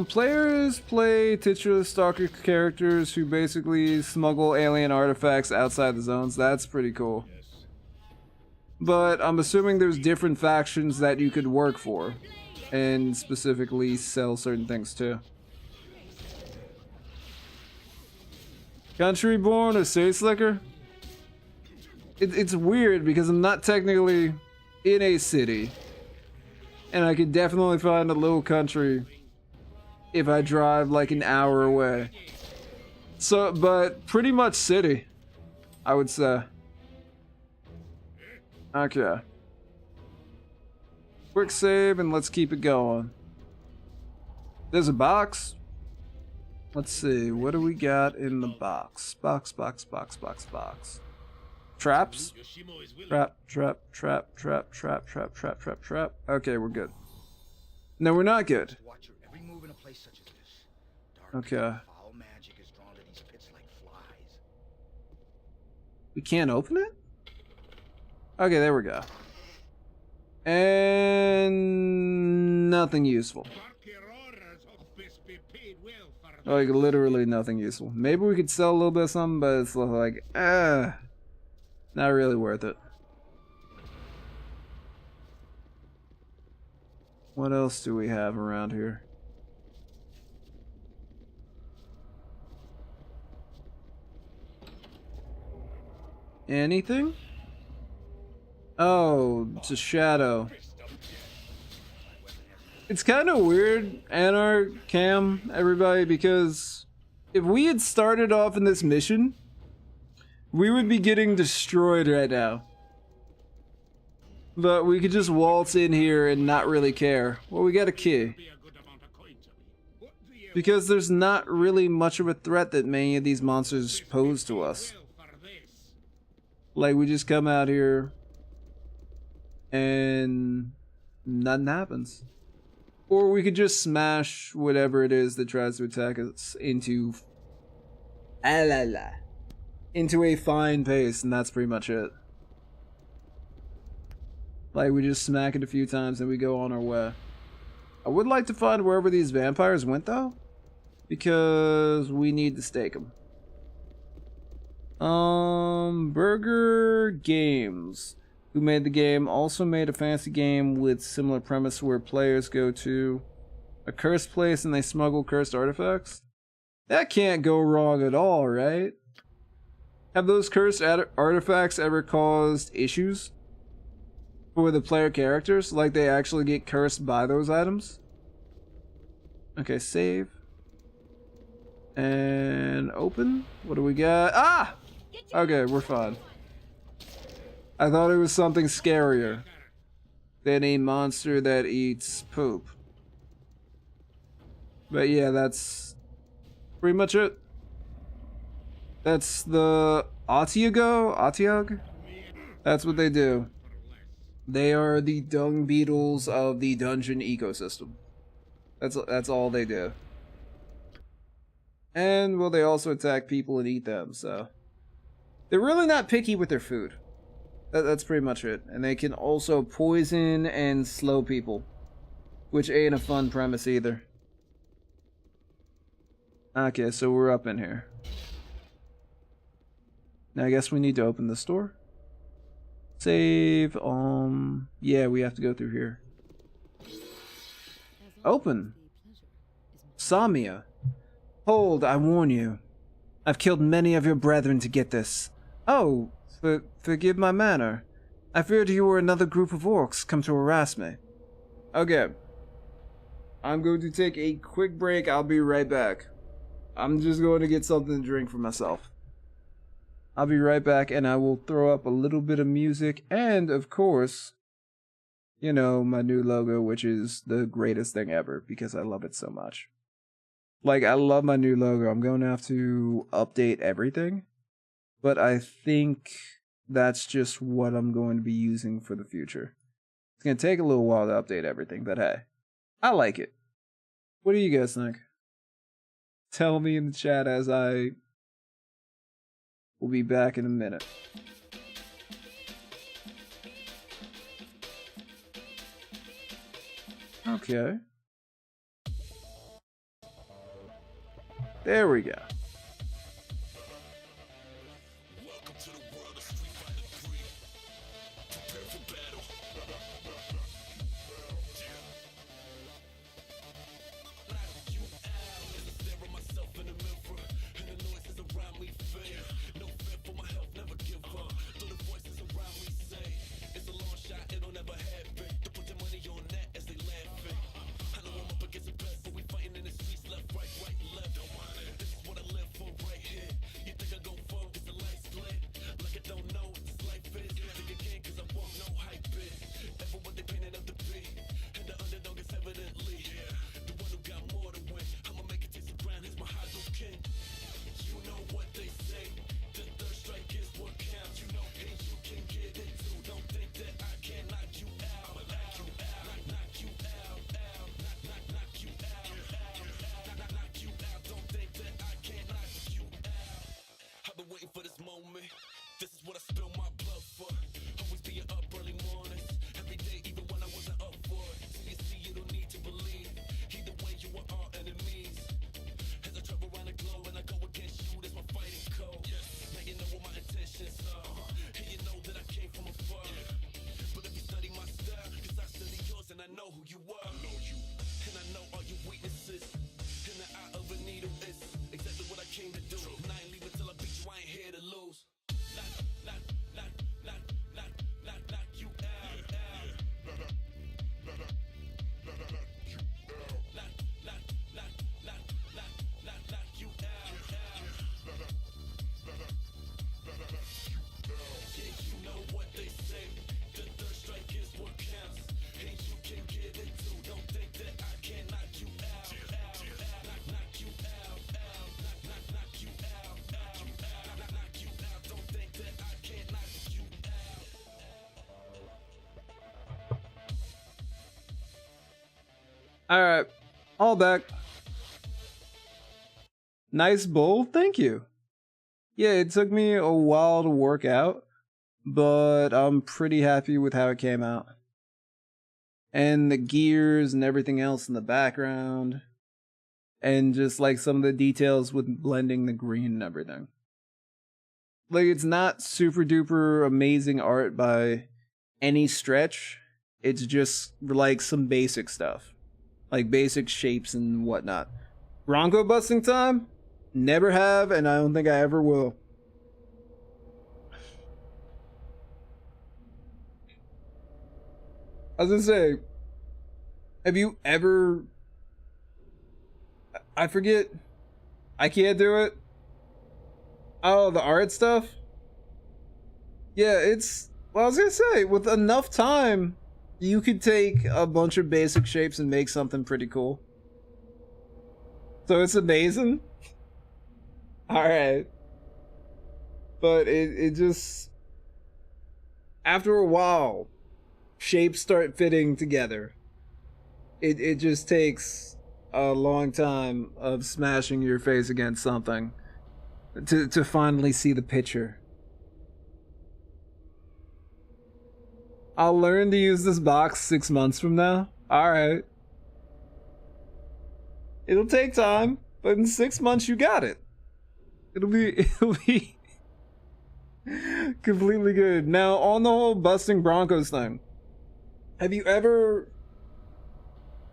Players play titular stalker characters who basically smuggle alien artifacts outside the zones. That's pretty cool. But I'm assuming there's different factions that you could work for, and specifically sell certain things too. Country born or city slicker? It's weird because I'm not technically in a city, and I could definitely find a little country if I drive like an hour away. So, but pretty much city, I would say. Okay. Quick save and let's keep it going. There's a box. Let's see, what do we got in the box? Box. Traps? Trap. Okay, we're good. No, we're not good. Watch your every move in a place such as this. Dark, Okay. foul magic is drawn to these pits like flies. We can't open it? Okay, there we go. And nothing useful. Like, literally nothing useful. Maybe we could sell a little bit of something, but it's like, not really worth it. What else do we have around here? Anything? Oh, it's a shadow. It's kind of weird, Cam, everybody, because if we had started off in this mission, we would be getting destroyed right now. But we could just waltz in here and not really care. Well, we got a key. Because there's not really much of a threat that many of these monsters pose to us. Like, we just come out here and nothing happens. Or we could just smash whatever it is that tries to attack us into a fine pace, and that's pretty much it. Like, we just smack it a few times and we go on our way. I would like to find wherever these vampires went, though, because we need to stake them. Burger Games, who made the game, also made a fantasy game with similar premise where players go to a cursed place and they smuggle cursed artifacts. That can't go wrong at all, right? Have those cursed artifacts ever caused issues for the player characters? Like they actually get cursed by those items? Okay, save. And open. What do we got? Ah! Okay, we're fine. I thought it was something scarier than a monster that eats poop. But yeah, that's pretty much it. That's the Atiug? That's what they do. They are the dung beetles of the dungeon ecosystem. That's all they do. And, well, they also attack people and eat them, so... They're really not picky with their food. That's pretty much it. And they can also poison and slow people, which ain't a fun premise either. Okay, so we're up in here. Now I guess we need to open the store. Save, yeah, we have to go through here. Open. Samia. Hold, I warn you. I've killed many of your brethren to get this. Oh, forgive my manner. I feared you were another group of orcs come to harass me. Okay. I'm going to take a quick break. I'll be right back. I'm just going to get something to drink for myself. I'll be right back, and I will throw up a little bit of music, and of course, you know, my new logo, which is the greatest thing ever, because I love it so much. Like, I love my new logo. I'm going to have to update everything, but I think that's just what I'm going to be using for the future. It's going to take a little while to update everything, but hey, I like it. What do you guys think? Tell me in the chat as I will be back in a minute. Okay. There we go. Alright, all back. Nice bowl, thank you. Yeah, it took me a while to work out, but I'm pretty happy with how it came out. And the gears and everything else in the background. And just like some of the details with blending the green and everything. Like, it's not super duper amazing art by any stretch. It's just like some basic stuff. Like basic shapes and whatnot. Bronco busting time? Never have, and I don't think I ever will. I was gonna say, have you ever... I forget. I can't do it. Oh, the art stuff? Yeah, it's... Well, I was gonna say, with enough time, you could take a bunch of basic shapes and make something pretty cool. So it's amazing. Alright. But it just... After a while, shapes start fitting together. It just takes a long time of smashing your face against something to finally see the picture. I'll learn to use this box 6 months from now. Alright. It'll take time, but in 6 months you got it. It'll be completely good. Now, on the whole busting Broncos thing, have you ever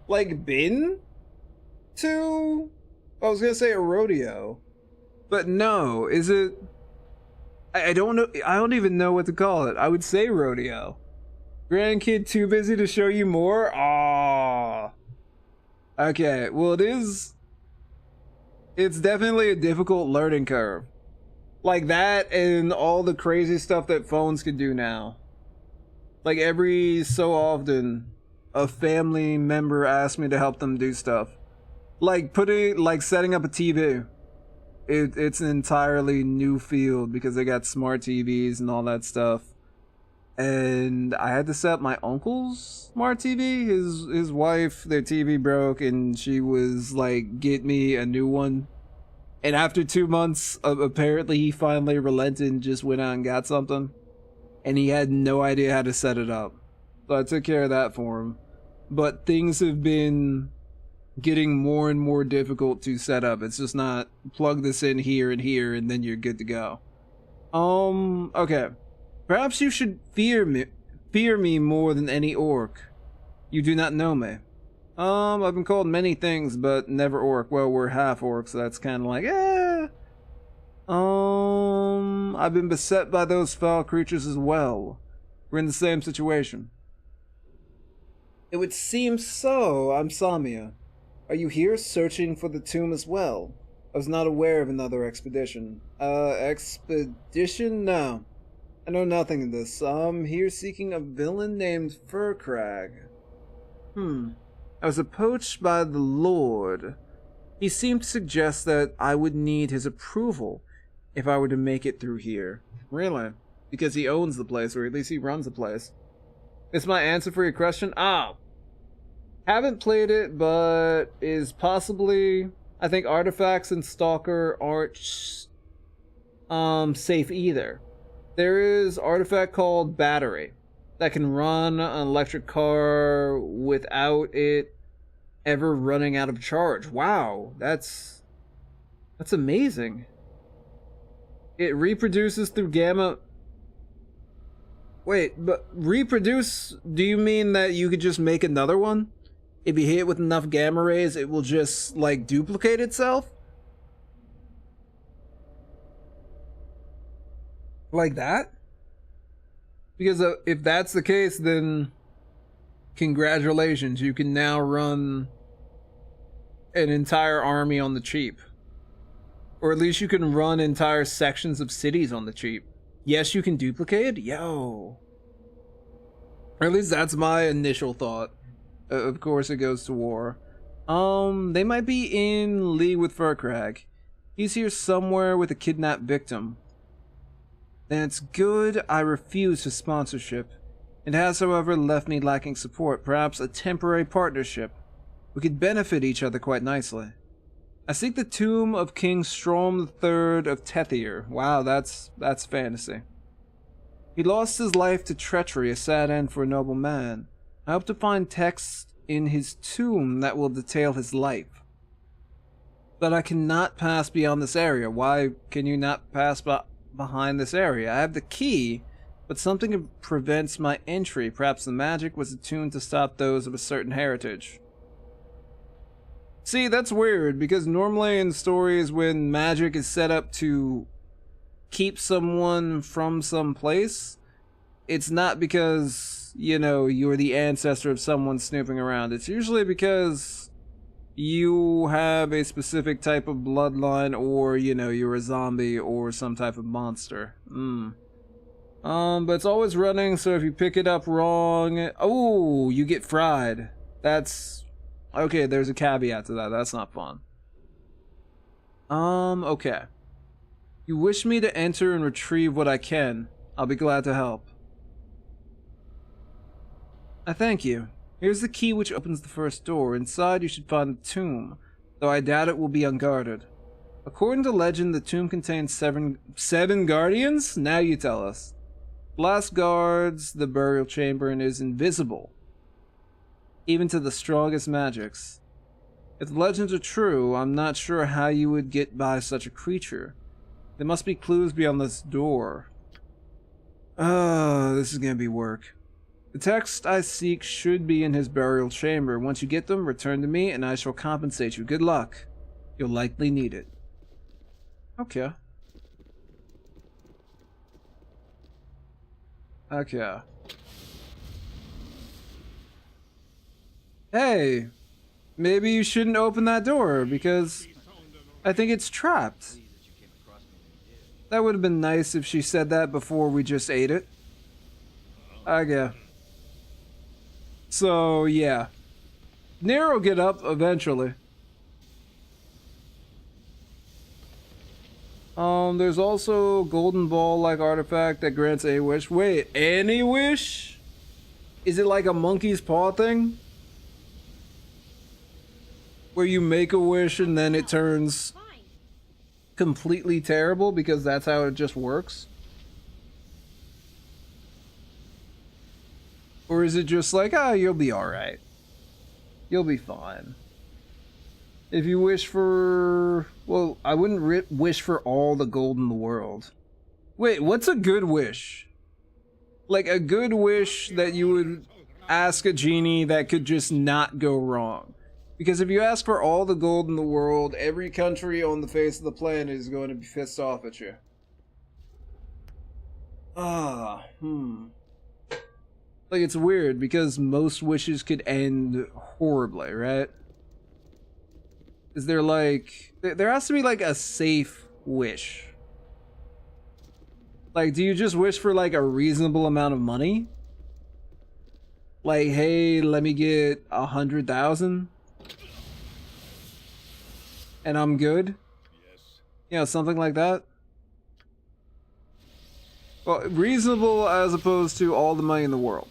like been to, I was gonna say a rodeo, but no, is it, I don't know, I don't even know what to call it. I would say rodeo. Grandkid too busy to show you more? Ah. Okay, well it's definitely a difficult learning curve. Like that and all the crazy stuff that phones can do now. Like every so often, a family member asks me to help them do stuff. Like setting up a TV. It's an entirely new field because they got smart TVs and all that stuff. And I had to set up my uncle's smart TV. His wife, their TV broke, and she was like, "Get me a new one." And after 2 months, apparently he finally relented and just went out and got something. And he had no idea how to set it up. So I took care of that for him. But things have been getting more and more difficult to set up. It's just not plug this in here and here and then you're good to go. Okay. Perhaps you should fear me more than any orc. You do not know me. I've been called many things, but never orc. Well, we're half orcs, so that's kind of like, eh. I've been beset by those foul creatures as well. We're in the same situation. It would seem so. I'm Samia. Are you here searching for the tomb as well? I was not aware of another expedition. Expedition? No. I know nothing of this. I'm here seeking a villain named Furcrag. I was approached by the Lord. He seemed to suggest that I would need his approval if I were to make it through here. Really? Because he owns the place, or at least he runs the place. It's my answer for your question? Ah. Haven't played it, but is possibly... I think artifacts and Stalker aren't safe either. There is an artifact called Battery that can run an electric car without it ever running out of charge. Wow, that's amazing. It reproduces through gamma. Wait, but reproduce, do you mean that you could just make another one? If you hit it with enough gamma rays, it will just like duplicate itself? Like that? Because if that's the case, then congratulations, you can now run an entire army on the cheap. Or at least you can run entire sections of cities on the cheap. Yes, you can duplicate? Yo. Or at least that's my initial thought. Of course it goes to war. They might be in league with Furcrag. He's here somewhere with a kidnapped victim. Then it's good I refuse his sponsorship. It has, however, left me lacking support, perhaps a temporary partnership. We could benefit each other quite nicely. I seek the tomb of King Strom III of Tethier. Wow, that's fantasy. He lost his life to treachery, a sad end for a noble man. I hope to find texts in his tomb that will detail his life. But I cannot pass beyond this area. Why can you not pass behind this area? I have the key, but something prevents my entry. Perhaps the magic was attuned to stop those of a certain heritage. See, that's weird, because normally in stories when magic is set up to keep someone from some place, it's not because, you know, you're the ancestor of someone snooping around. It's usually because you have a specific type of bloodline, or, you know, you're a zombie or some type of monster. But it's always running, so if you pick it up wrong, oh, you get fried. That's, okay, there's a caveat to that. That's not fun. Okay. You wish me to enter and retrieve what I can. I'll be glad to help. I thank you. Here's the key which opens the first door. Inside you should find the tomb, though I doubt it will be unguarded. According to legend, the tomb contains seven guardians? Now you tell us. The last guards the burial chamber and is invisible, even to the strongest magics. If the legends are true, I'm not sure how you would get by such a creature. There must be clues beyond this door. Oh, this is gonna be work. The text I seek should be in his burial chamber. Once you get them, return to me and I shall compensate you. Good luck. You'll likely need it. Okay. Okay. Hey, maybe you shouldn't open that door because I think it's trapped. That would have been nice if she said that before we just ate it. Okay. So, yeah. Nero will get up eventually. There's also golden ball-like artifact that grants a wish. Wait, any wish? Is it like a monkey's paw thing? Where you make a wish and then it turns completely terrible because that's how it just works? Or is it just like, ah, you'll be alright. You'll be fine. If you wish for... Well, I wouldn't wish for all the gold in the world. Wait, what's a good wish? Like a good wish that you would ask a genie that could just not go wrong. Because if you ask for all the gold in the world, every country on the face of the planet is going to be pissed off at you. Like, it's weird because most wishes could end horribly, right? Is there like... There has to be like a safe wish. Like, do you just wish for like a reasonable amount of money? Like, hey, let me get 100,000 and I'm good? Yes. You know, something like that? Well, reasonable as opposed to all the money in the world.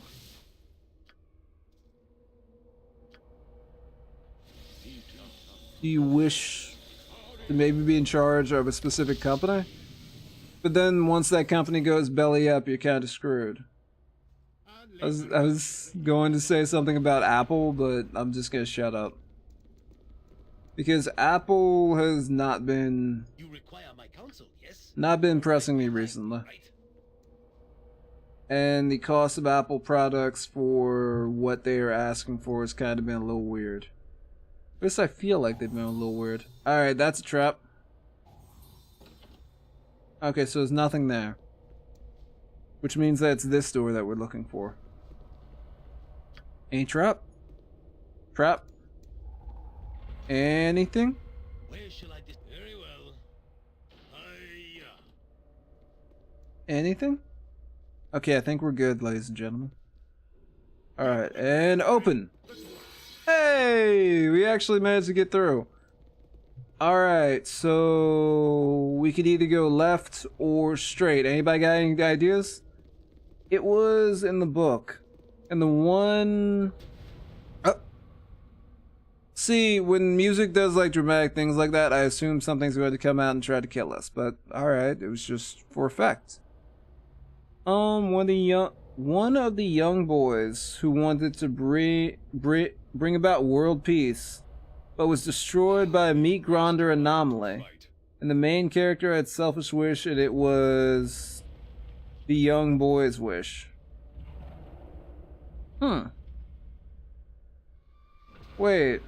Do you wish to maybe be in charge of a specific company? But then once that company goes belly up, you're kind of screwed. I was going to say something about Apple, but I'm just going to shut up. Because Apple has not been... You require my counsel, yes? Not been pressing me recently. And the cost of Apple products for what they are asking for has kind of been a little weird. At least I feel like they've been a little weird. Alright, that's a trap. Okay, so there's nothing there. Which means that's this door that we're looking for. Any trap? Trap? Anything? Where shall I very well. Anything? Okay, I think we're good, ladies and gentlemen. Alright, and open! Hey! We actually managed to get through. Alright, so... we could either go left or straight. Anybody got any ideas? It was in the book. And the one... Oh! See, when music does like dramatic things like that, I assume something's going to come out and try to kill us. But alright, it was just for effect. One of the young boys who wanted to bring about world peace, but was destroyed by a meat grinder anomaly. And the main character had selfish wish, and it was the young boy's wish. Wait.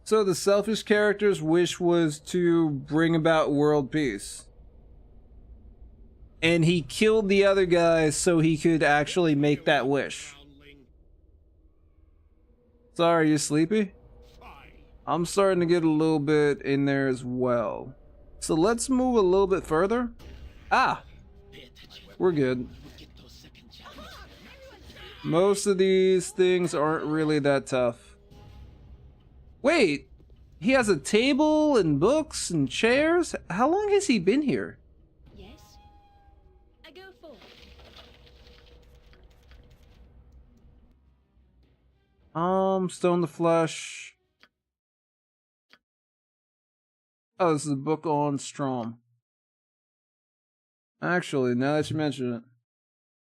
So the selfish character's wish was to bring about world peace. And he killed the other guy so he could actually make that wish. Sorry, you sleepy? I'm starting to get a little bit in there as well. So let's move a little bit further. Ah! We're good. Most of these things aren't really that tough. Wait! He has a table and books and chairs? How long has he been here? Yes? I go for. Stone the Flesh. Oh, this is a book on Strom. Actually, now that you mention it.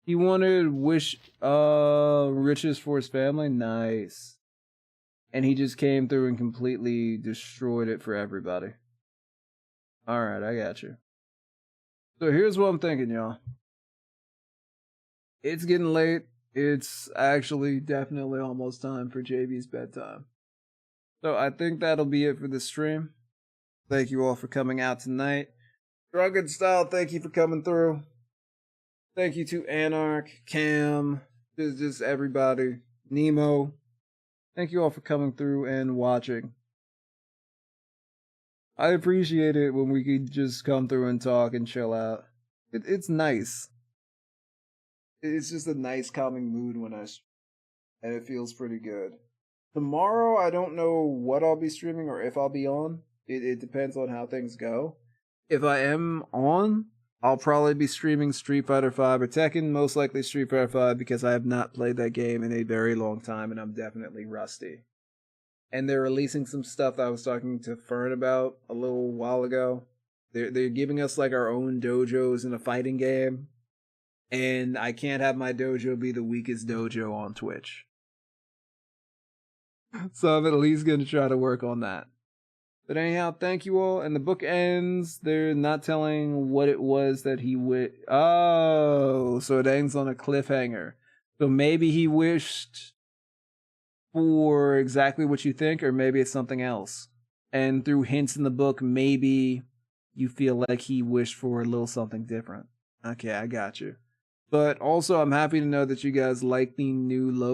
He wanted riches for his family. Nice. And he just came through and completely destroyed it for everybody. Alright, I got you. So here's what I'm thinking, y'all. It's getting late. It's actually definitely almost time for JB's bedtime. So I think that'll be it for this stream. Thank you all for coming out tonight. Drunken Style, thank you for coming through. Thank you to Anarch, Cam, just everybody. Nemo. Thank you all for coming through and watching. I appreciate it when we can just come through and talk and chill out. It's nice. It's just a nice calming mood when and it feels pretty good. Tomorrow, I don't know what I'll be streaming or if I'll be on. It depends on how things go. If I am on, I'll probably be streaming Street Fighter V or Tekken, most likely Street Fighter V, because I have not played that game in a very long time and I'm definitely rusty. And they're releasing some stuff that I was talking to Fern about a little while ago. They're giving us like our own dojos in a fighting game. And I can't have my dojo be the weakest dojo on Twitch. So I'm at least going to try to work on that. But anyhow, thank you all. And the book ends. They're not telling what it was that he Oh, so it ends on a cliffhanger. So maybe he wished for exactly what you think, or maybe it's something else. And through hints in the book, maybe you feel like he wished for a little something different. Okay, I got you. But also, I'm happy to know that you guys like the new logo.